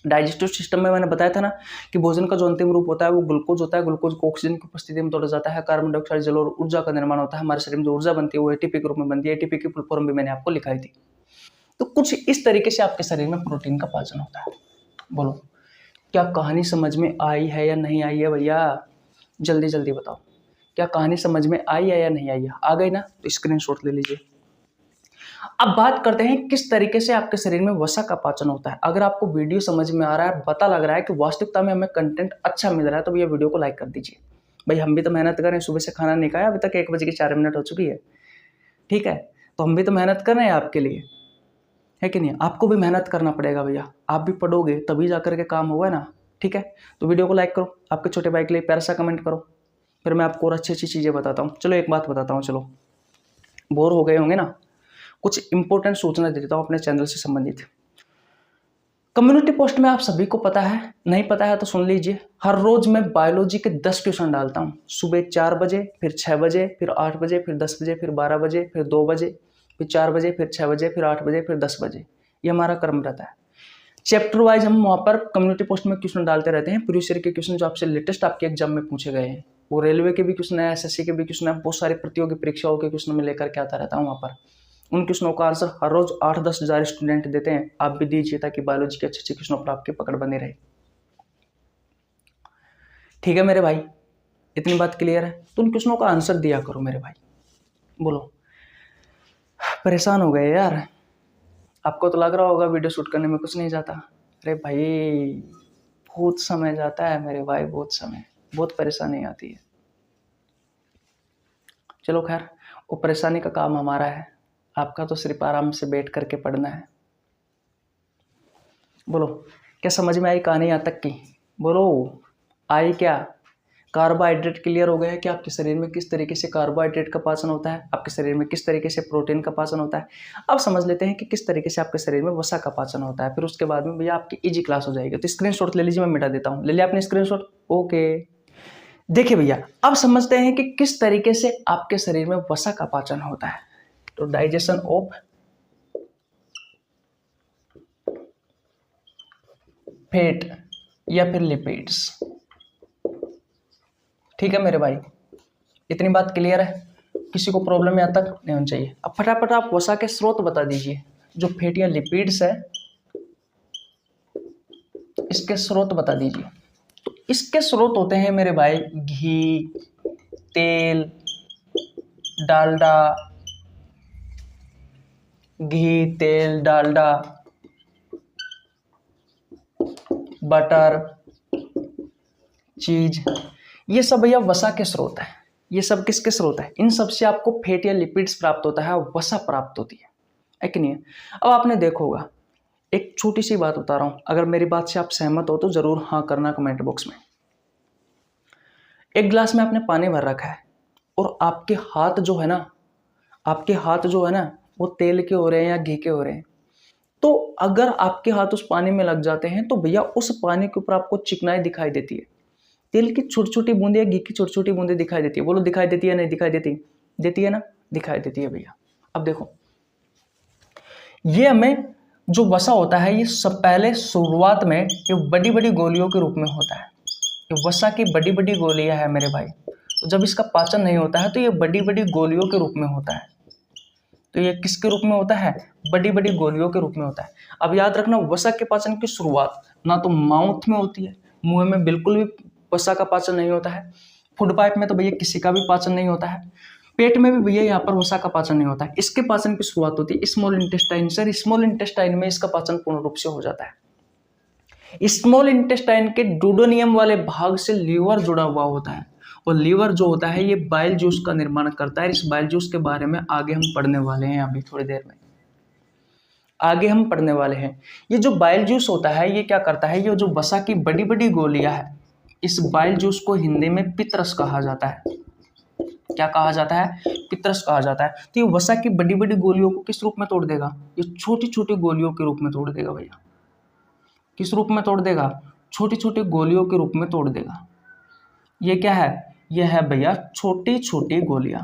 डाइजेस्टिव सिस्टम में मैंने बताया था ना कि भोजन का जो अंतिम रूप होता है वो ग्लूकोज होता है। ग्लूकोज को ऑक्सीजन की उपस्थिति में तोड़ा जाता है। कार्बन डाइऑक्साइड जल और ऊर्जा का निर्माण होता है। हमारे शरीर में जो ऊर्जा बनती है वो एटीपी के रूप में बनती है। एटीपी की फुल फॉर्म भी मैंने आपको लिखाई थी। तो कुछ इस तरीके से आपके शरीर में प्रोटीन का पाचन होता है। बोलो क्या कहानी समझ में आई है या नहीं आई है भैया? जल्दी जल्दी बताओ, क्या कहानी समझ में आई है या नहीं आई है? आ गई ना? तो स्क्रीनशॉट ले लीजिए। अब बात करते हैं किस तरीके से आपके शरीर में वसा का पाचन होता है। अगर आपको वीडियो समझ में आ रहा है, पता लग रहा है कि वास्तविकता में हमें कंटेंट अच्छा मिल रहा है, तो भैया वीडियो को लाइक कर दीजिए। भाई हम भी तो मेहनत कर रहे हैं, सुबह से खाना नहीं खाया, अभी तक 1 बजे के 4 मिनट हो चुकी है। ठीक है, तो हम भी तो मेहनत कर रहे हैं आपके लिए, है कि नहीं? आपको भी मेहनत करना पड़ेगा भैया। आप भी पढ़ोगे तभी जाकर के काम होगा ना। ठीक है, तो वीडियो को लाइक करो, आपके छोटे भाई के लिए प्यारा सा कमेंट करो, फिर मैं आपको और अच्छी अच्छी चीज़ें बताता हूँ। चलो एक बात बताता हूँ, चलो बोर हो गए होंगे ना, कुछ इंपॉर्टेंट सूचना देता हूँ अपने चैनल से संबंधित। कम्युनिटी पोस्ट में आप सभी को पता है, नहीं पता है तो सुन लीजिए। हर रोज मैं बायोलॉजी के 10 ट्यूशन डालता हूँ। सुबह 4 बजे, फिर 6 बजे, फिर 8 बजे, फिर 10 बजे, फिर 12 बजे, फिर 2 बजे, फिर 4 बजे, फिर 6 बजे, फिर 8 बजे, फिर 10 बजे। ये हमारा क्रम रहता है। चैप्टर वाइज हम वहाँ पर कम्युनिटी पोस्ट में क्वेश्चन डालते रहते हैं। प्रीवियस ईयर के क्वेश्चन जो आपसे लेटेस्ट आपके एग्जाम में पूछे गए हैं, वो रेलवे के भी क्वेश्चन है, एसएससी के भी क्वेश्चन है, बहुत सारी प्रतियोगी परीक्षाओं के क्वेश्चन में लेकर के आता रहता हूँ वहाँ पर। उन क्वेश्चनों का आंसर हर रोज 8-10 हज़ार स्टूडेंट देते हैं। आप भी दीजिए ताकि बायोलॉजी के अच्छे अच्छे क्वेश्चनों पर आपकी पकड़ बनी रहे। ठीक है मेरे भाई, इतनी बात क्लियर है? तो उन क्वेश्चनों का आंसर दिया करो मेरे भाई। बोलो, परेशान हो गए यार? आपको तो लग रहा होगा वीडियो शूट करने में कुछ नहीं जाता। अरे भाई बहुत समय जाता है मेरे भाई, बहुत समय, बहुत परेशानी आती है। चलो खैर, वो परेशानी का काम हमारा है, आपका तो सिर्फ आराम से बैठ करके पढ़ना है। बोलो क्या समझ में आई कहानी यहाँ तक की? बोलो आई क्या? कार्बोहाइड्रेट क्लियर हो गया है कि आपके शरीर में किस तरीके से कार्बोहाइड्रेट का पाचन होता है, आपके शरीर में किस तरीके से प्रोटीन का पाचन होता है। अब समझ लेते हैं कि किस तरीके से आपके शरीर में वसा का पाचन होता है। फिर उसके बाद में भैया आपकी इजी क्लास हो जाएगी। तो स्क्रीनशॉट ले लीजिए, मैं मिटा देता हूँ। ले लिया आपने स्क्रीनशॉट? ओके, देखिए भैया अब समझते हैं कि किस तरीके से आपके शरीर में वसा का पाचन होता है। तो डाइजेशन ऑफ फैट या फिर लिपिड्स। ठीक है मेरे भाई, इतनी बात क्लियर है? किसी को प्रॉब्लम यहाँ तक नहीं होनी चाहिए। अब फटाफट आप वसा के स्रोत बता दीजिए। जो फैट या लिपिड्स है इसके स्रोत बता दीजिए। तो इसके स्रोत होते हैं मेरे भाई घी, तेल, डालडा, घी, तेल, डालडा, बटर, चीज, ये सब भैया वसा के स्रोत है। ये सब किसके स्रोत है? इन सब से आपको फैट या लिपिड्स प्राप्त होता है, वसा प्राप्त होती है कि नहीं? अब आपने देखा होगा, एक छोटी सी बात बता रहा हूं, अगर मेरी बात से आप सहमत हो तो जरूर हाँ करना कमेंट बॉक्स में। एक गिलास में आपने पानी भर रखा है और आपके हाथ जो है ना, आपके हाथ जो है ना वो तेल के हो रहे हैं या घी के हो रहे हैं। तो अगर आपके हाथ उस पानी में लग जाते हैं तो भैया उस पानी के ऊपर आपको चिकनाई दिखाई देती है। तेल की छोटी छोटी बूंदे या घी की छोटी छोटी बूंदे दिखाई देती है। बोलो दिखाई देती है नहीं दिखाई देती? देती है ना? दिखाई देती है भैया। अब देखो, ये हमें जो वसा होता है ये सब पहले शुरुआत में ये बड़ी बड़ी गोलियों के रूप में होता है। ये वसा की बड़ी बड़ी गोलियां है मेरे भाई। तो जब इसका पाचन नहीं होता है तो ये बड़ी बड़ी गोलियों के रूप में होता है। तो ये किसके रूप में होता है? बड़ी बड़ी गोलियों के रूप में होता है। अब याद रखना, वसा के पाचन की शुरुआत ना तो माउथ में होती है, मुंह में बिल्कुल भी वसा का पाचन नहीं होता है। फूड पाइप में तो भैया किसी का भी पाचन नहीं होता है, पेट में भी भैया यहाँ पर वसा का पाचन नहीं होता है। इसके पाचन की शुरुआत होती है स्मॉल इंटेस्टाइन से, स्मॉल इंटेस्टाइन में इसका पाचन पूर्ण रूप से हो जाता है। स्मॉल इंटेस्टाइन के डूडेनियम वाले भाग से लीवर जुड़ा हुआ होता है, और लीवर जो होता है ये बाइल जूस का निर्माण करता है। इस बाइल जूस के बारे में आगे हम पढ़ने वाले हैं, अभी थोड़ी देर में आगे हम पढ़ने वाले हैं। ये जो बाइल जूस होता है ये क्या करता है, ये जो वसा की बड़ी बड़ी गोलियां है, इस बाइल जूस को हिंदी में पित्रस कहा जाता है। क्या कहा जाता है? पित्रस कहा जाता है। तो ये वसा की बड़ी बड़ी गोलियों को किस रूप में तोड़ देगा? ये छोटी छोटी गोलियों के रूप में तोड़ देगा भैया। किस रूप में तोड़ देगा? छोटी छोटी गोलियों के रूप में तोड़ देगा। ये क्या है? ये है भैया छोटी छोटी गोलियां।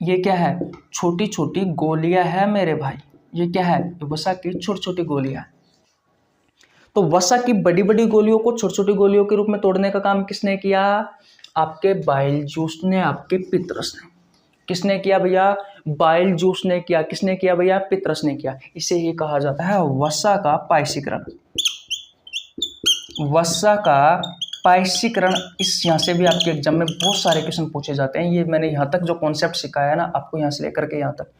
ये क्या है? छोटी छोटी गोलियां है मेरे भाई। ये क्या है? वसा की छोटी छोटी गोलियां। तो वसा की बड़ी बड़ी गोलियों को छोटी छोटी गोलियों के रूप में तोड़ने का काम किसने किया? आपके बाइल जूस ने, आपके पित्रस ने। किसने किया भैया? बाइल जूस ने किया। किसने किया भैया? पित्रस ने किया। इसे ही कहा जाता है वसा का पायसीकरण। वसा का पायसीकरण। इस यहाँ से भी आपके एग्जाम में बहुत सारे क्वेश्चन पूछे जाते हैं। ये मैंने यहाँ तक जो कॉन्सेप्ट सिखाया है ना आपको, यहाँ से लेकर के यहाँ तक,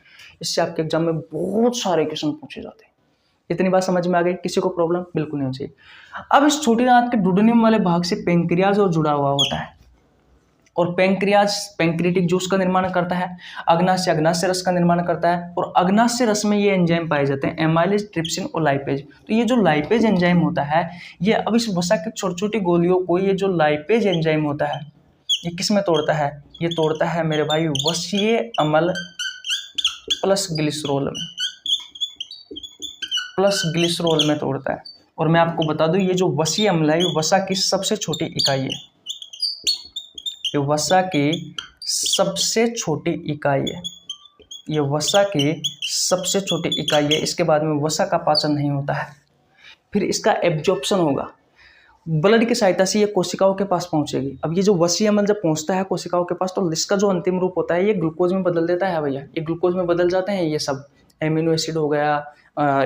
इससे आपके एग्जाम में बहुत सारे क्वेश्चन पूछे जाते हैं। इतनी बात समझ में आ गई? किसी को प्रॉब्लम बिल्कुल नहीं होनी चाहिए। अब इस छोटी आंत के डुडेनियम वाले भाग से पेंक्रियाज और जुड़ा हुआ होता है, और पेंक्रियाज पेंक्रियाटिक जूस का निर्माण करता है, अग्नाशय अग्नाशय रस का निर्माण करता है, और अग्नाशय रस में ये एंजाइम पाए जाते हैं एमाइलेज, ट्रिप्सिन और लाइपेज। तो ये जो लाइपेज एंजाइम होता है ये अब इस वसा की छोटी छोटी गोलियों को, ये जो लाइपेज एंजाइम होता है ये किस में तोड़ता है? ये तोड़ता है मेरे भाई वसीय अम्ल प्लस ग्लिसरॉल में, प्लस ग्लिसरॉल में तोड़ता है। और मैं आपको बता दूं ये जो वसीय अम्ल है ये वसा की सबसे छोटी इकाई है। ये वसा की सबसे छोटी इकाई है। ये वसा की सबसे छोटी इकाई है। इसके बाद में वसा का पाचन नहीं होता है, फिर इसका एब्जॉर्प्शन होगा ब्लड की सहायता से, ये कोशिकाओं के पास पहुंचेगी। अब ये जो वसीय अम्ल जब पहुंचता है कोशिकाओं के पास तो इसका जो अंतिम रूप होता है ये ग्लूकोज में बदल देता है भैया। ये ग्लूकोज में बदल जाते हैं, ये सब एमिनो एसिड हो गया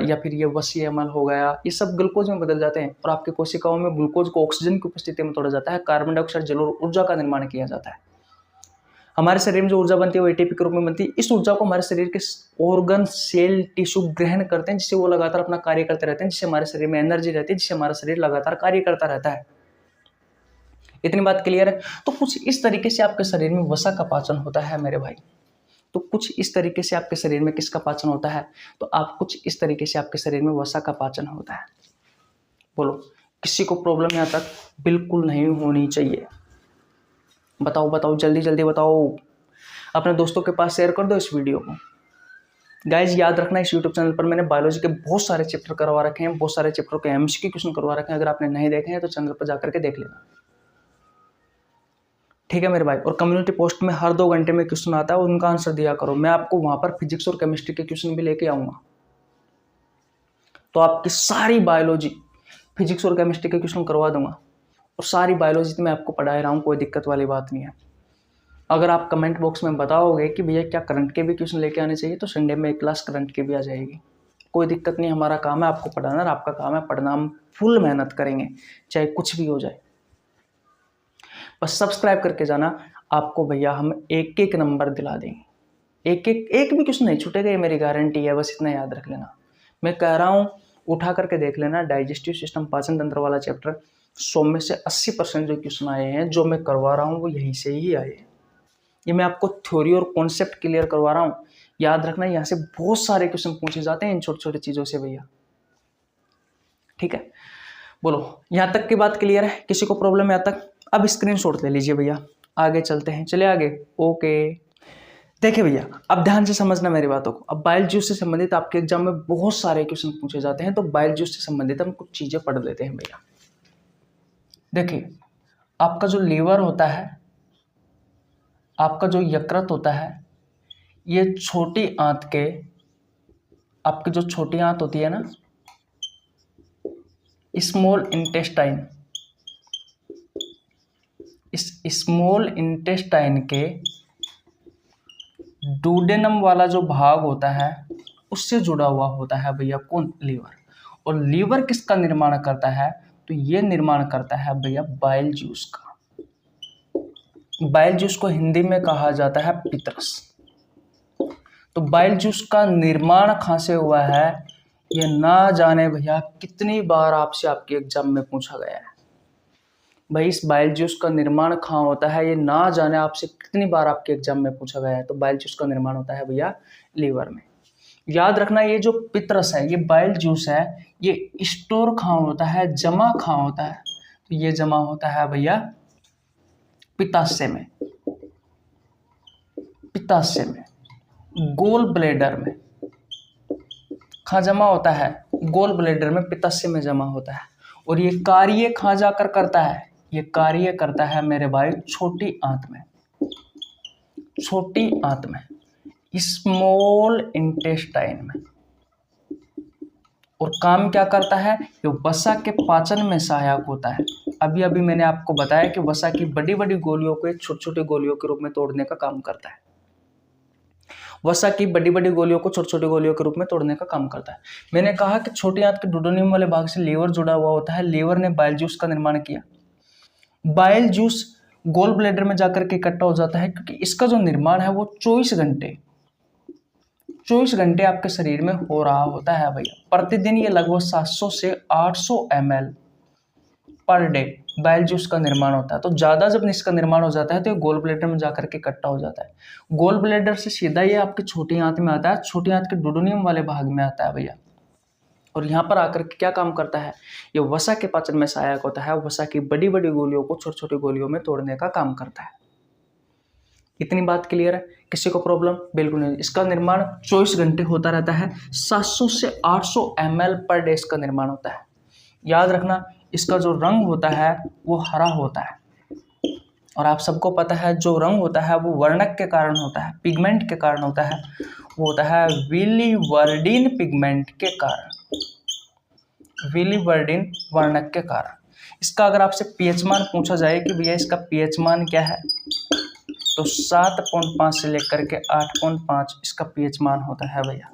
या फिर ये वसीय अम्ल हो गया, ये सब ग्लूकोज में बदल जाते हैं। और आपके कोशिकाओं में ग्लूकोज को ऑक्सीजन की उपस्थिति में तोड़ा जाता है, कार्बन डाइऑक्साइड जल और ऊर्जा का निर्माण किया जाता है। हमारे शरीर में जो ऊर्जा बनती है वो एटीपी के रूप में बनती है। इस ऊर्जा को हमारे शरीर के ऑर्गन, सेल, टिश्यू ग्रहण करते हैं, जिससे वो लगातार अपना कार्य करते रहते हैं, जिससे हमारे शरीर में एनर्जी रहती है, जिससे हमारा शरीर लगातार कार्य करता रहता है। इतनी बात क्लियर है? तो कुछ इस तरीके से आपके शरीर में वसा का पाचन होता है मेरे भाई। तो कुछ इस तरीके से आपके शरीर में किसका पाचन होता है? तो आप कुछ इस तरीके से आपके शरीर में वसा का पाचन होता है। बोलो, किसी को प्रॉब्लम यहाँ तक? बिल्कुल नहीं होनी चाहिए। बताओ बताओ, जल्दी जल्दी बताओ। अपने दोस्तों के पास शेयर कर दो इस वीडियो को। गाइज याद रखना, इस यूट्यूब चैनल पर मैंने बायोलॉजी के बहुत सारे चैप्टर करवा रखे हैं, बहुत सारे चैप्टर के एमसीक्यू क्वेश्चन करवा रखे हैं। अगर आपने नहीं देखे हैं तो चैनल पर जाकर के देख लेना, ठीक है मेरे भाई। और कम्युनिटी पोस्ट में हर 2 घंटे में क्वेश्चन आता है, उनका आंसर दिया करो। मैं आपको वहां पर फिजिक्स और केमिस्ट्री के क्वेश्चन भी लेके आऊंगा, तो आपकी सारी बायोलॉजी, फिजिक्स और केमिस्ट्री के क्वेश्चन करवा दूंगा। और सारी बायोलॉजी तो मैं आपको पढ़ा रहा हूँ, कोई दिक्कत वाली बात नहीं है। अगर आप कमेंट बॉक्स में बताओगे कि भैया क्या करंट के भी क्वेश्चन लेके आने चाहिए, तो संडे में एक क्लास करंट के भी आ जाएगी। कोई दिक्कत नहीं, हमारा काम है आपको पढ़ाना और आपका काम है पढ़ना। हम फुल मेहनत करेंगे चाहे कुछ भी हो जाए। बस सब्सक्राइब करके जाना, आपको भैया हम एक एक नंबर दिला देंगे। एक भी क्वेश्चन नहीं छूटेगा, ये मेरी गारंटी है। बस इतना याद रख लेना। मैं कह रहा हूँ उठा करके देख लेना, डाइजेस्टिव सिस्टम पाचन तंत्र वाला चैप्टर 100 में से 80% जो क्वेश्चन आए हैं जो मैं करवा रहा हूँ वो यहीं से ही आए हैं। ये मैं आपको थ्योरी और कॉन्सेप्ट क्लियर करवा रहा हूँ। याद रखना, यहाँ से बहुत सारे क्वेश्चन पूछे जाते हैं इन छोटी छोटी चीज़ों से भैया, ठीक है। बोलो, यहाँ तक की बात क्लियर है? किसी को प्रॉब्लम है यहाँ तक? अब स्क्रीनशॉट ले लीजिए भैया, आगे चलते हैं। चले आगे, ओके। देखिए भैया, अब ध्यान से समझना मेरी बातों को। अब बाइल जूस से संबंधित आपके एग्जाम में बहुत सारे क्वेश्चन पूछे जाते हैं, तो बाइल जूस से संबंधित हम कुछ चीजें पढ़ लेते हैं भैया। देखिए, आपका जो लीवर होता है, आपका जो यकृत होता है, ये छोटी आंत के, आपकी जो छोटी आंत होती है ना, स्मॉल इंटेस्टाइन, इस स्मॉल इंटेस्टाइन के डुडेनम वाला जो भाग होता है उससे जुड़ा हुआ होता है भैया। कौन? लीवर। और लीवर किसका निर्माण करता है? तो ये निर्माण करता है भैया बाइल जूस का। बाइल जूस को हिंदी में कहा जाता है पितरस। तो बाइल जूस का निर्माण कहाँ से हुआ है, ये ना जाने भैया कितनी बार आपसे आपके एग्जाम में पूछा गया है। भाई इस बाइल जूस का निर्माण कहाँ होता है, ये ना जाने आपसे कितनी बार आपके एग्जाम में पूछा गया है। तो बाइल जूस का निर्माण होता है भैया लीवर में। याद रखना ये जो पितरस है, ये बाइल जूस है, ये स्टोर कहाँ होता है, जमा कहाँ होता है, तो ये जमा होता है भैया पित्ताशय में, पित्ताशय में, गोल ब्लेडर में। कहाँ जमा होता है, गोल ब्लेडर में, पित्ताशय में जमा होता है। और ये कार्य कहाँ जाकर करता है, ये कार्य करता है मेरे भाई छोटी आंत में, छोटी आंत में, स्मॉल इंटेस्टाइन में। और काम क्या करता है, ये वसा के पाचन में सहायक होता है। अभी अभी मैंने आपको बताया कि वसा की बड़ी बड़ी गोलियों को छोटे छोटे गोलियों के रूप में तोड़ने का काम करता है। वसा की बड़ी बड़ी गोलियों को छोटी छोटी गोलियों के रूप में तोड़ने का काम करता है। मैंने कहा कि छोटी आंत के डुओडेनियम वाले भाग से लीवर जुड़ा हुआ होता है। लीवर ने बाइल जूस का निर्माण किया। बाइल जूस गोल ब्लैडर में जाकर के इकट्ठा हो जाता है, क्योंकि इसका जो निर्माण है वो 24 घंटे आपके शरीर में हो रहा होता है भैया। प्रतिदिन ये लगभग 700 से 800 ml per day bile juice का निर्माण होता है। तो ज़्यादा जब इसका निर्माण हो जाता है तो ये गोल ब्लैडर में जाकर के इकट्ठा हो जाता है। गोल ब्लैडर से सीधा ये आपकी छोटी आंत में आता है, छोटी आंत के डुओडेनियम वाले भाग में आता है भैया। और यहाँ पर आकर के क्या काम करता है, ये वसा के पाचन में सहायक होता है। वसा की बड़ी बड़ी गोलियों को छोटी छोटी गोलियों में तोड़ने का काम करता है। इतनी बात क्लियर है, किसी को प्रॉब्लम बिल्कुल नहीं। इसका निर्माण 24 घंटे होता रहता है। 700 से 800 ml पर डे इसका निर्माण होता है। याद रखना इसका जो रंग होता है वो हरा होता है। और आप सबको पता है जो रंग होता है वो वर्णक के कारण होता है, पिगमेंट के कारण होता है। वो होता है विलिवर्डिन पिगमेंट के कारण, विलिवर्डिन वर्णक के कारण। इसका अगर आपसे पीएच मान पूछा जाए कि भैया इसका पीएच मान क्या है, तो 7.5 से लेकर के 8.5 इसका पीएच मान होता है भैया।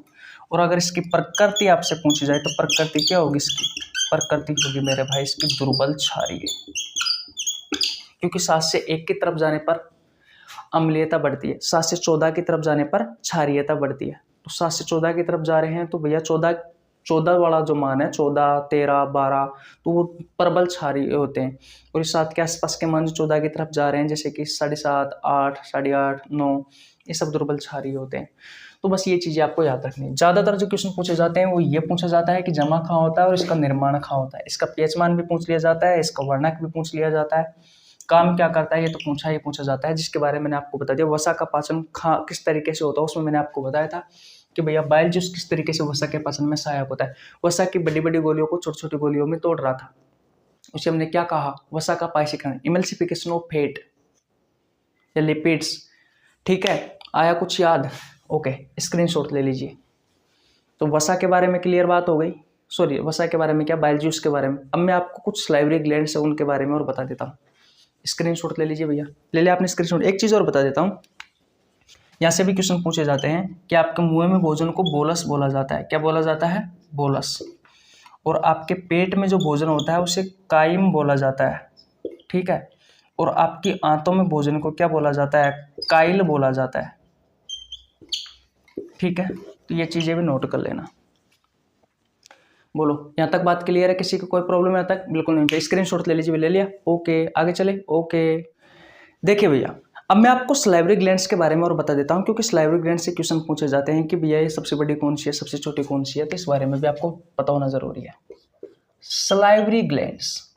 और अगर इसकी प्रकृति आपसे पूछी जाए तो प्रकृति क्या होगी, इसकी प्रकृति होगी मेरे भाई इसकी दुर्बल क्षारीय, क्योंकि 7 से 1 की तरफ जाने पर अम्लीयता बढ़ती है, 7 से 14 की तरफ जाने पर क्षारीयता बढ़ती है। तो 7 से 14 की तरफ जा रहे हैं तो भैया 14 वाला जो मान है 14, 13, 12 तो वो प्रबल क्षारीय होते हैं। और इस 7 के आसपास के मान जो 14 की तरफ जा रहे हैं, जैसे कि 7.5, 8, 8.5, 9, ये सब दुर्बल क्षारीय होते हैं। तो बस ये चीज़ें आपको याद रखनी है। ज़्यादातर जो क्वेश्चन पूछे जाते हैं वो ये पूछा जाता है कि जमा कहाँ होता है और इसका निर्माण कहाँ होता है। इसका पीएच मान भी पूछ लिया जाता है, इसका वर्णक भी पूछ लिया जाता है, काम क्या करता है ये तो पूछा जाता है, जिसके बारे में मैंने आपको बता दिया। वसा का पाचन किस तरीके से होता है उसमें मैंने आपको बताया था कि भैया बाइल जूस किस तरीके से वसा के पाचन में सहायक होता है। वसा की बड़ी बड़ी गोलियों को छोटी छोटी गोलियों में तोड़ रहा था, उसे हमने क्या कहा, वसा का पाइसीकरण, इमल्सिफिकेशन ऑफ फैट या लिपिड्स। ठीक है, आया कुछ याद? ओके, स्क्रीनशॉट ले लीजिए। तो वसा के बारे में क्लियर बात हो गई। सॉरी, वसा के बारे में क्या, बाइल जूस के बारे में। अब मैं आपको कुछ सलाइवरी ग्लैंड्स है उनके बारे में और बता देता हूँ। स्क्रीनशॉट ले लीजिए भैया, ले लिया आपने स्क्रीनशॉट। एक चीज़ और बता देता हूँ, यहाँ से भी क्वेश्चन पूछे जाते हैं कि आपके मुंह में भोजन को बोलस बोला जाता है। क्या बोला जाता है? बोलस। और आपके पेट में जो भोजन होता है उसे काइम बोला जाता है। ठीक है, और आपकी आंतों में भोजन को क्या बोला जाता है? काइल बोला जाता है। ठीक है, तो ये चीज़ें भी नोट कर लेना। बोलो, यहाँ तक बात क्लियर है? किसी को कोई प्रॉब्लम यहाँ तक? बिल्कुल नहीं। स्क्रीनशॉट ले लीजिए, ले लिया? ओके, आगे चले। ओके, देखिए भैया, अब मैं आपको सलाइवरी ग्लैंड्स के बारे में और बता देता हूँ, क्योंकि सलाइवरी ग्लैंड्स से क्वेश्चन पूछे जाते हैं कि भैया ये सबसे बड़ी कौन सी है, सबसे छोटी कौन सी है, तो इस बारे में भी आपको पता होना जरूरी है। सलाइवरी ग्लैंड्स,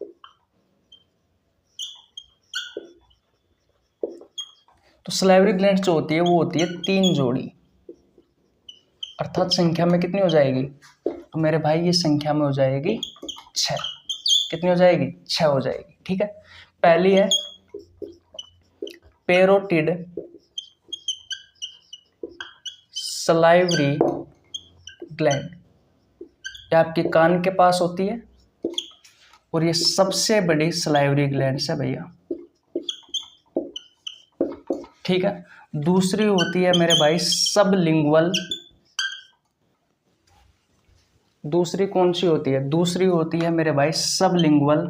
तो सलाइवरी ग्लैंड्स जो होती है वो होती है 3 जोड़ी, अर्थात संख्या में कितनी हो जाएगी? तो मेरे भाई ये संख्या में हो जाएगी 6। कितनी हो जाएगी? 6 हो जाएगी। ठीक है, पहली है पेरोटिड सलाइवरी ग्लैंड, ये आपके कान के पास होती है और ये सबसे बड़ी सलाइवरी ग्लैंड है भैया। ठीक है, दूसरी होती है मेरे भाई सबलिंगुअल। दूसरी कौन सी होती है? दूसरी होती है मेरे भाई सबलिंगुअल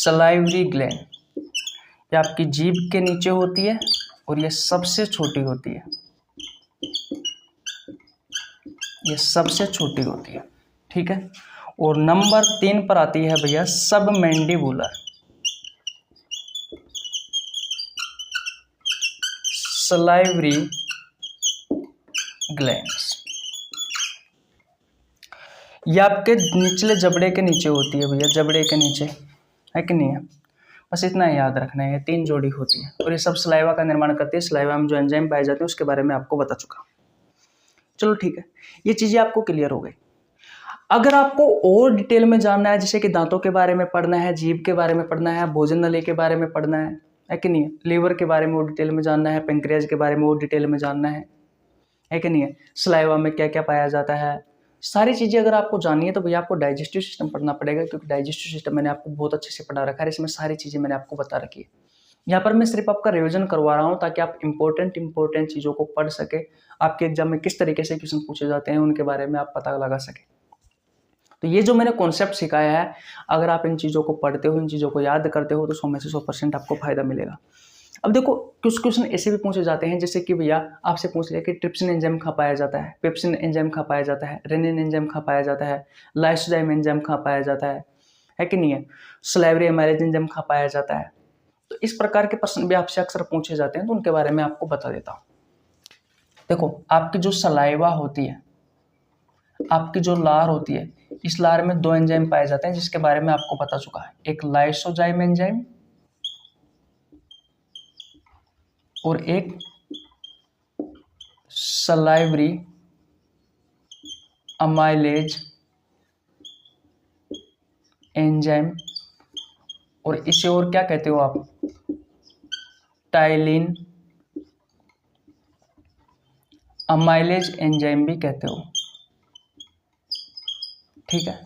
सलाइवरी ग्लैंड, ये आपकी जीभ के नीचे होती है और ये सबसे छोटी होती है, ये सबसे छोटी होती है, ठीक है। और नंबर 3 पर आती है भैया सब मैंडिबुलर सलाइवरी ग्लैंड्स, ये आपके निचले जबड़े के नीचे होती है भैया, जबड़े के नीचे, है कि नहीं है। बस इतना याद रखना है, ये 3 जोड़ी होती है और ये सब सलाइवा का निर्माण करती है। सलाइवा में जो एंजाइम पाए जाते हैं उसके बारे में आपको बता चुका। चलो ठीक है, ये चीज़ें आपको क्लियर हो गई। अगर आपको और डिटेल में जानना है, जैसे कि दांतों के बारे में पढ़ना है, जीभ के बारे में पढ़ना है, भोजन नली के बारे में पढ़ना है कि नहीं है, लीवर के बारे में और डिटेल में जानना है, पेंक्रियाज के बारे में और डिटेल में जानना है कि नहीं है, सलाइवा में क्या क्या पाया जाता है, सारी चीज़ें अगर आपको जाननी है तो भैया आपको डाइजेस्टिव सिस्टम पढ़ना पड़ेगा, क्योंकि डाइजेस्टिव सिस्टम मैंने आपको बहुत अच्छे से पढ़ा रखा है, इसमें सारी चीज़ें मैंने आपको बता रखी है। यहाँ पर मैं सिर्फ आपका रिवीजन करवा रहा हूँ ताकि आप इंपॉर्टेंट चीज़ों को पढ़ सके, आपके एग्जाम में किस तरीके से क्वेश्चन पूछे जाते हैं उनके बारे में आप पता लगा सके। तो ये जो मैंने कॉन्सेप्ट सिखाया है, अगर आप इन चीज़ों को पढ़ते हो, इन चीज़ों को याद करते हो तो 100 में से 100% आपको फायदा मिलेगा। अब देखो कुछ क्वेश्चन ऐसे भी पूछे जाते हैं, जैसे कि भैया आपसे पूछ लिया कि ट्रिप्सिन एंजाइम कहाँ पाया जाता है, पेप्सिन एंजाइम कहाँ पाया जाता है, रेनिन एंजाइम कहाँ पाया जाता है, लाइसोजाइम एंजाइम कहाँ पाया जाता है कि नहीं है, सलाइवरी एमाइलेज एंजाइम कहाँ पाया जाता है। तो इस प्रकार के प्रश्न भी आपसे अक्सर पूछे जाते हैं, तो उनके बारे में आपको बता देता हूँ। देखो आपकी जो सलाइवा होती है, आपकी जो लार होती है, इस लार में 2 एंजाइम पाए जाते हैं जिसके बारे में आपको पता चुका है, एक लाइसोजाइम एंजाइम और एक सलाइवरी अमाइलेज एंजाइम, और इसे और क्या कहते हो आप, टाइलिन अमाइलेज एंजाइम भी कहते हो, ठीक है।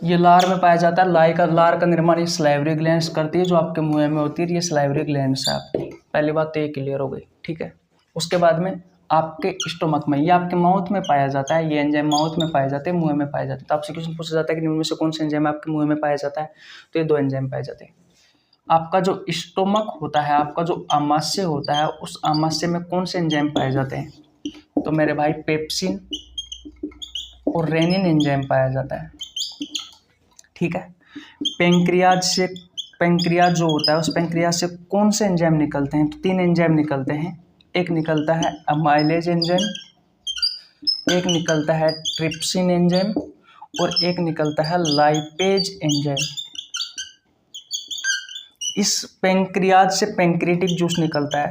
ये लार में पाया जाता है, लार का निर्माण ये सलाइवरी ग्लैंड्स करती है, जो आपके मुंह में होती है, ये सलाइवरी ग्लैंड्स है आपकी। पहली बात तो ये क्लियर हो गई, ठीक है। उसके बाद में आपके स्टोमक में, ये आपके माउथ में पाया जाता है, ये एंजाइम माउथ में पाए जाते हैं, मुंह में पाए जाते हैं। तो आपसे क्वेश्चन पूछा जाता है कि इनमें से कौन से एंजाइम आपके मुंह में पाया जाता है, तो ये 2 एंजाइम पाए जाते हैं। आपका जो स्टोमक होता है, आपका जो आमाशय होता है, उस आमाशय में कौन से एंजाइम पाए जाते हैं, तो मेरे भाई पेप्सिन और रेनिन एंजाइम पाया जाता है, ठीक है। पेंक्रियाज जो होता है, उस पेंक्रियाज से कौन से एंजाइम निकलते हैं, तो 3 एंजाइम निकलते हैं, एक निकलता है अमाइलेज एंजाइम, एक निकलता है ट्रिप्सिन एंजाइम और एक निकलता है लाइपेज एंजाइम। इस पेंक्रियाज से पेंक्रियाटिक जूस निकलता है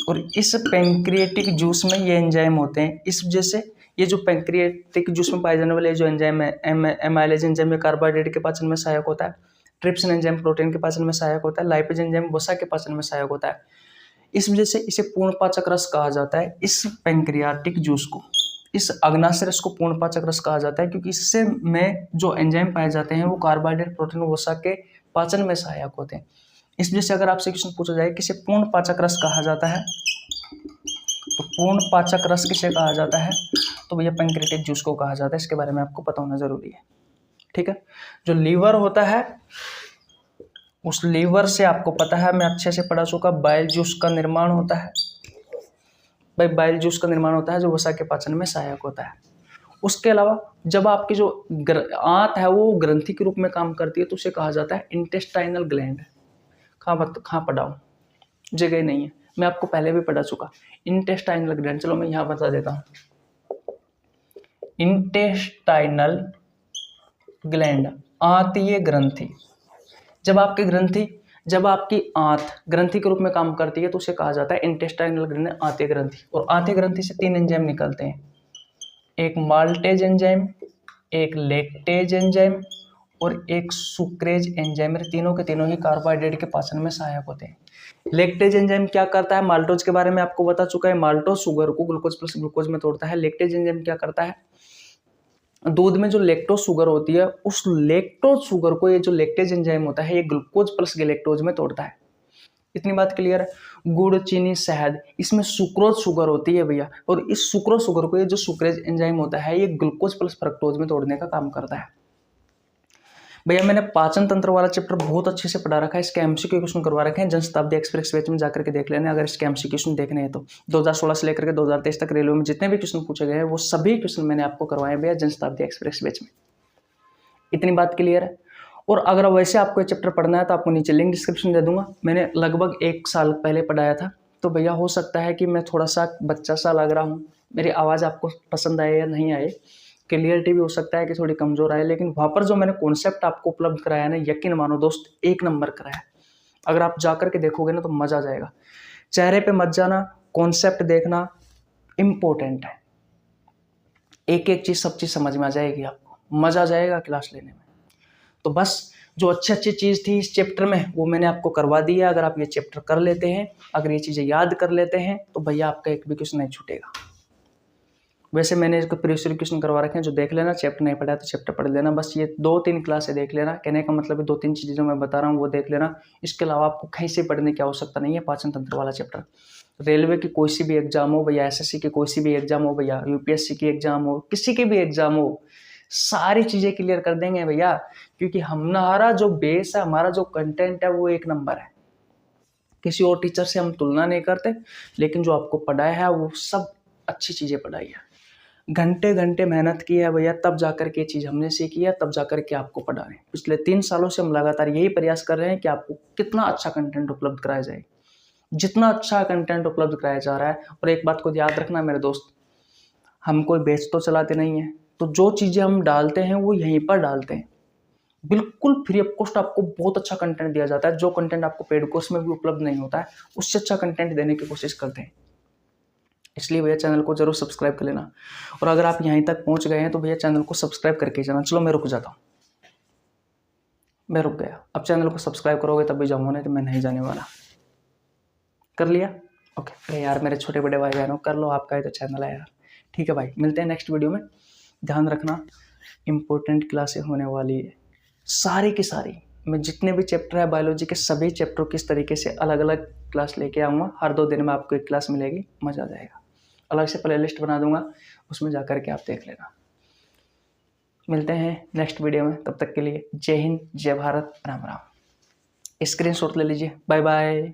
और इस पेंक्रियाटिक जूस में ये एंजाइम होते हैं। इस वजह से ये जो पेंक्रियाटिक जूस में पाए जाने वाले जो एंजाइम है, एमाइलेज एंजाइम में कार्बोहाइड्रेट के पाचन में सहायक होता है, ट्रिप्सिन एंजाइम प्रोटीन के पाचन में सहायक होता है, लाइपेज एंजाइम वसा के पाचन में सहायक होता है। इस वजह से इसे पूर्णपाचक रस कहा जाता है। इस पेंक्रियाटिक जूस को, इस अग्नाशय रस को पूर्णपाचक रस कहा जाता है, क्योंकि इससे में जो एंजाइम पाए जाते हैं वो कार्बोहाइड्रेट प्रोटीन वसा के पाचन में सहायक होते हैं। इस वजह से अगर आपसे क्वेश्चन पूछा जाए किसे पूर्णपाचक रस कहा जाता है, तो पूर्णपाचक रस किसे कहा जाता है, तो भैया पेंक्रियाटिक जूस को कहा जाता है। इसके बारे में आपको पता होना जरूरी है, ठीक है। जो लीवर होता है, उस लीवर से आपको पता है, मैं अच्छे से पढ़ा चुका, बाइल जूस का निर्माण होता है भाई, बाइल जूस का निर्माण होता है जो वसा के पाचन में सहायक होता है। उसके अलावा जब आपकी जो आंत है वो ग्रंथि के रूप में काम करती है तो उसे कहा जाता है इंटेस्टाइनल ग्लैंड। कहाँ पढ़ा हूँ, जगह नहीं है, मैं आपको पहले भी पढ़ा चुका इंटेस्टाइनल ग्लैंड। चलो मैं यहाँ बता देता हूँ, इंटेस्टाइनल ग्लैंड आंतीय ग्रंथि। जब आपकी आंत ग्रंथि के रूप में काम करती है तो उसे कहा जाता है इंटेस्टाइनल ग्लैंड, आंतीय ग्रंथि। और आंतीय ग्रंथि से 3 एंजाइम निकलते हैं, एक माल्टेज एंजाइम, एक लेक्टेज एंजाइम और एक सुक्रेज एंजाइम। तीनों के तीनों ही कार्बोहाइड्रेट के पाचन में सहायक होते हैं। लेक्टेज एंजाइम क्या करता है, माल्टोज के बारे में आपको बता चुका है, माल्टोज शुगर को ग्लूकोज प्लस ग्लूकोज में तोड़ता है। लेक्टेज एंजाइम क्या करता है, दूध में जो लेक्टोज शुगर होती है, उस लेक्टोज शुगर को ये जो लेक्टेज एंजाइम होता है ये ग्लूकोज प्लस गैलेक्टोज में तोड़ता है। इतनी बात क्लियर है। गुड़, चीनी, शहद, इसमें सुक्रोज शुगर होती है भैया, और इस सुक्रोज शुगर को ये जो सुक्रेज एंजाइम होता है ये ग्लूकोज प्लस फ्रक्टोज में तोड़ने का काम करता है। भैया मैंने पाचन तंत्र वाला चैप्टर बहुत अच्छे से पढ़ा रखा है, इसके एमसीक्यू क्वेश्चन करवा रखे हैं, जनशताब्दी एक्सप्रेस बैच में जाकर के देख लेना अगर इसके एमसीक्यू क्वेश्चन देखने हैं तो। 2016 से लेकर के 2023 तक रेलवे में जितने भी क्वेश्चन पूछे गए हैं वो सभी क्वेश्चन मैंने आपको करवाए भैया जनशताब्दी एक्सप्रेस बैच में। इतनी बात क्लियर है। और अगर वैसे आपको ये चैप्टर पढ़ना है तो आपको नीचे लिंक डिस्क्रिप्शन दे दूंगा, मैंने लगभग 1 साल पहले पढ़ाया था। तो भैया हो सकता है कि मैं थोड़ा सा बच्चा सा लग रहा हूँ, मेरी आवाज़ आपको पसंद आए या नहीं आए, क्लियरिटी भी हो सकता है कि थोड़ी कमज़ोर आए, लेकिन वहाँ पर जो मैंने कॉन्सेप्ट आपको उपलब्ध कराया ना, यकीन मानो दोस्त 1 नंबर कराया। अगर आप जा करके देखोगे ना तो मज़ा आ जाएगा। चेहरे पे मत जाना, कॉन्सेप्ट देखना इम्पोर्टेंट है। एक एक चीज़ सब चीज़ समझ में आ जाएगी, आपको मज़ा आ जाएगा क्लास लेने में। तो बस जो अच्छी चीज़ थी इस चैप्टर में वो मैंने आपको करवा दी है। अगर आप ये चैप्टर कर लेते हैं, अगर ये चीज़ें याद कर लेते हैं तो भैया आपका एक भी क्वेश्चन नहीं छूटेगा। वैसे मैंने इसको प्रीवियस क्वेश्चन करवा रखे हैं, जो देख लेना, चैप्टर नहीं पढ़ा तो चैप्टर पढ़ लेना, बस ये 2-3 क्लासें देख लेना। कहने का मतलब है 2-3 चीज़ें जो मैं बता रहा हूँ वो देख लेना। इसके अलावा आपको कहीं से पढ़ने की आवश्यकता नहीं है। पाचन तंत्र वाला चैप्टर रेलवे की कोई सी भी एग्जाम हो भैया, एसएससी की कोई सी भी एग्जाम हो भैया, यूपीएससी की एग्जाम हो, किसी की भी एग्जाम हो, सारी चीज़ें क्लियर कर देंगे भैया, क्योंकि हमारा जो बेस है, हमारा जो कंटेंट है वो 1 नंबर है। किसी और टीचर से हम तुलना नहीं करते, लेकिन जो आपको पढ़ाया है वो सब अच्छी चीज़ें पढ़ाई है। घंटे घंटे मेहनत की है भैया, तब जाकर के चीज़ हमने सीखी है, तब जाकर के आपको पढ़ा रहे हैं। पिछले 3 सालों से हम लगातार यही प्रयास कर रहे हैं कि आपको कितना अच्छा कंटेंट उपलब्ध कराया जाए, जितना अच्छा कंटेंट उपलब्ध कराया जा रहा है। और एक बात को याद रखना मेरे दोस्त, हम कोई बेच तो चलाते नहीं है, तो जो चीज़ें हम डालते हैं वो यहीं पर डालते हैं, बिल्कुल फ्री ऑफ कॉस्ट आपको बहुत अच्छा कंटेंट दिया जाता है। जो कंटेंट आपको पेड कोर्स में भी उपलब्ध नहीं होता है, उससे अच्छा कंटेंट देने की कोशिश करते हैं। इसलिए भैया चैनल को जरूर सब्सक्राइब कर लेना। और अगर आप यहीं तक पहुंच गए हैं तो भैया चैनल को सब्सक्राइब करके जाना। चलो मैं रुक जाता हूँ, मैं रुक गया। अब चैनल को सब्सक्राइब करोगे तब भी जाऊँगा, नहीं तो मैं नहीं जाने वाला। कर लिया? ओके। अरे यार मेरे छोटे बड़े भाई बहनों, कर लो, आपका ही तो चैनल है यार। ठीक है भाई, मिलते हैं नेक्स्ट वीडियो में। ध्यान रखना, इंपॉर्टेंट क्लासें होने वाली है सारी की सारी। मैं जितने भी चैप्टर है बायोलॉजी के, सभी चैप्टर किस तरीके से अलग अलग क्लास लेके आऊँगा। हर 2 दिन में आपको एक क्लास मिलेगी, मज़ा आ जाएगा। अलग से प्ले लिस्ट बना दूंगा, उसमें जा कर के आप देख लेना। मिलते हैं नेक्स्ट वीडियो में, तब तक के लिए जय हिंद, जय भारत, राम राम। स्क्रीनशॉट ले लीजिए। Bye bye.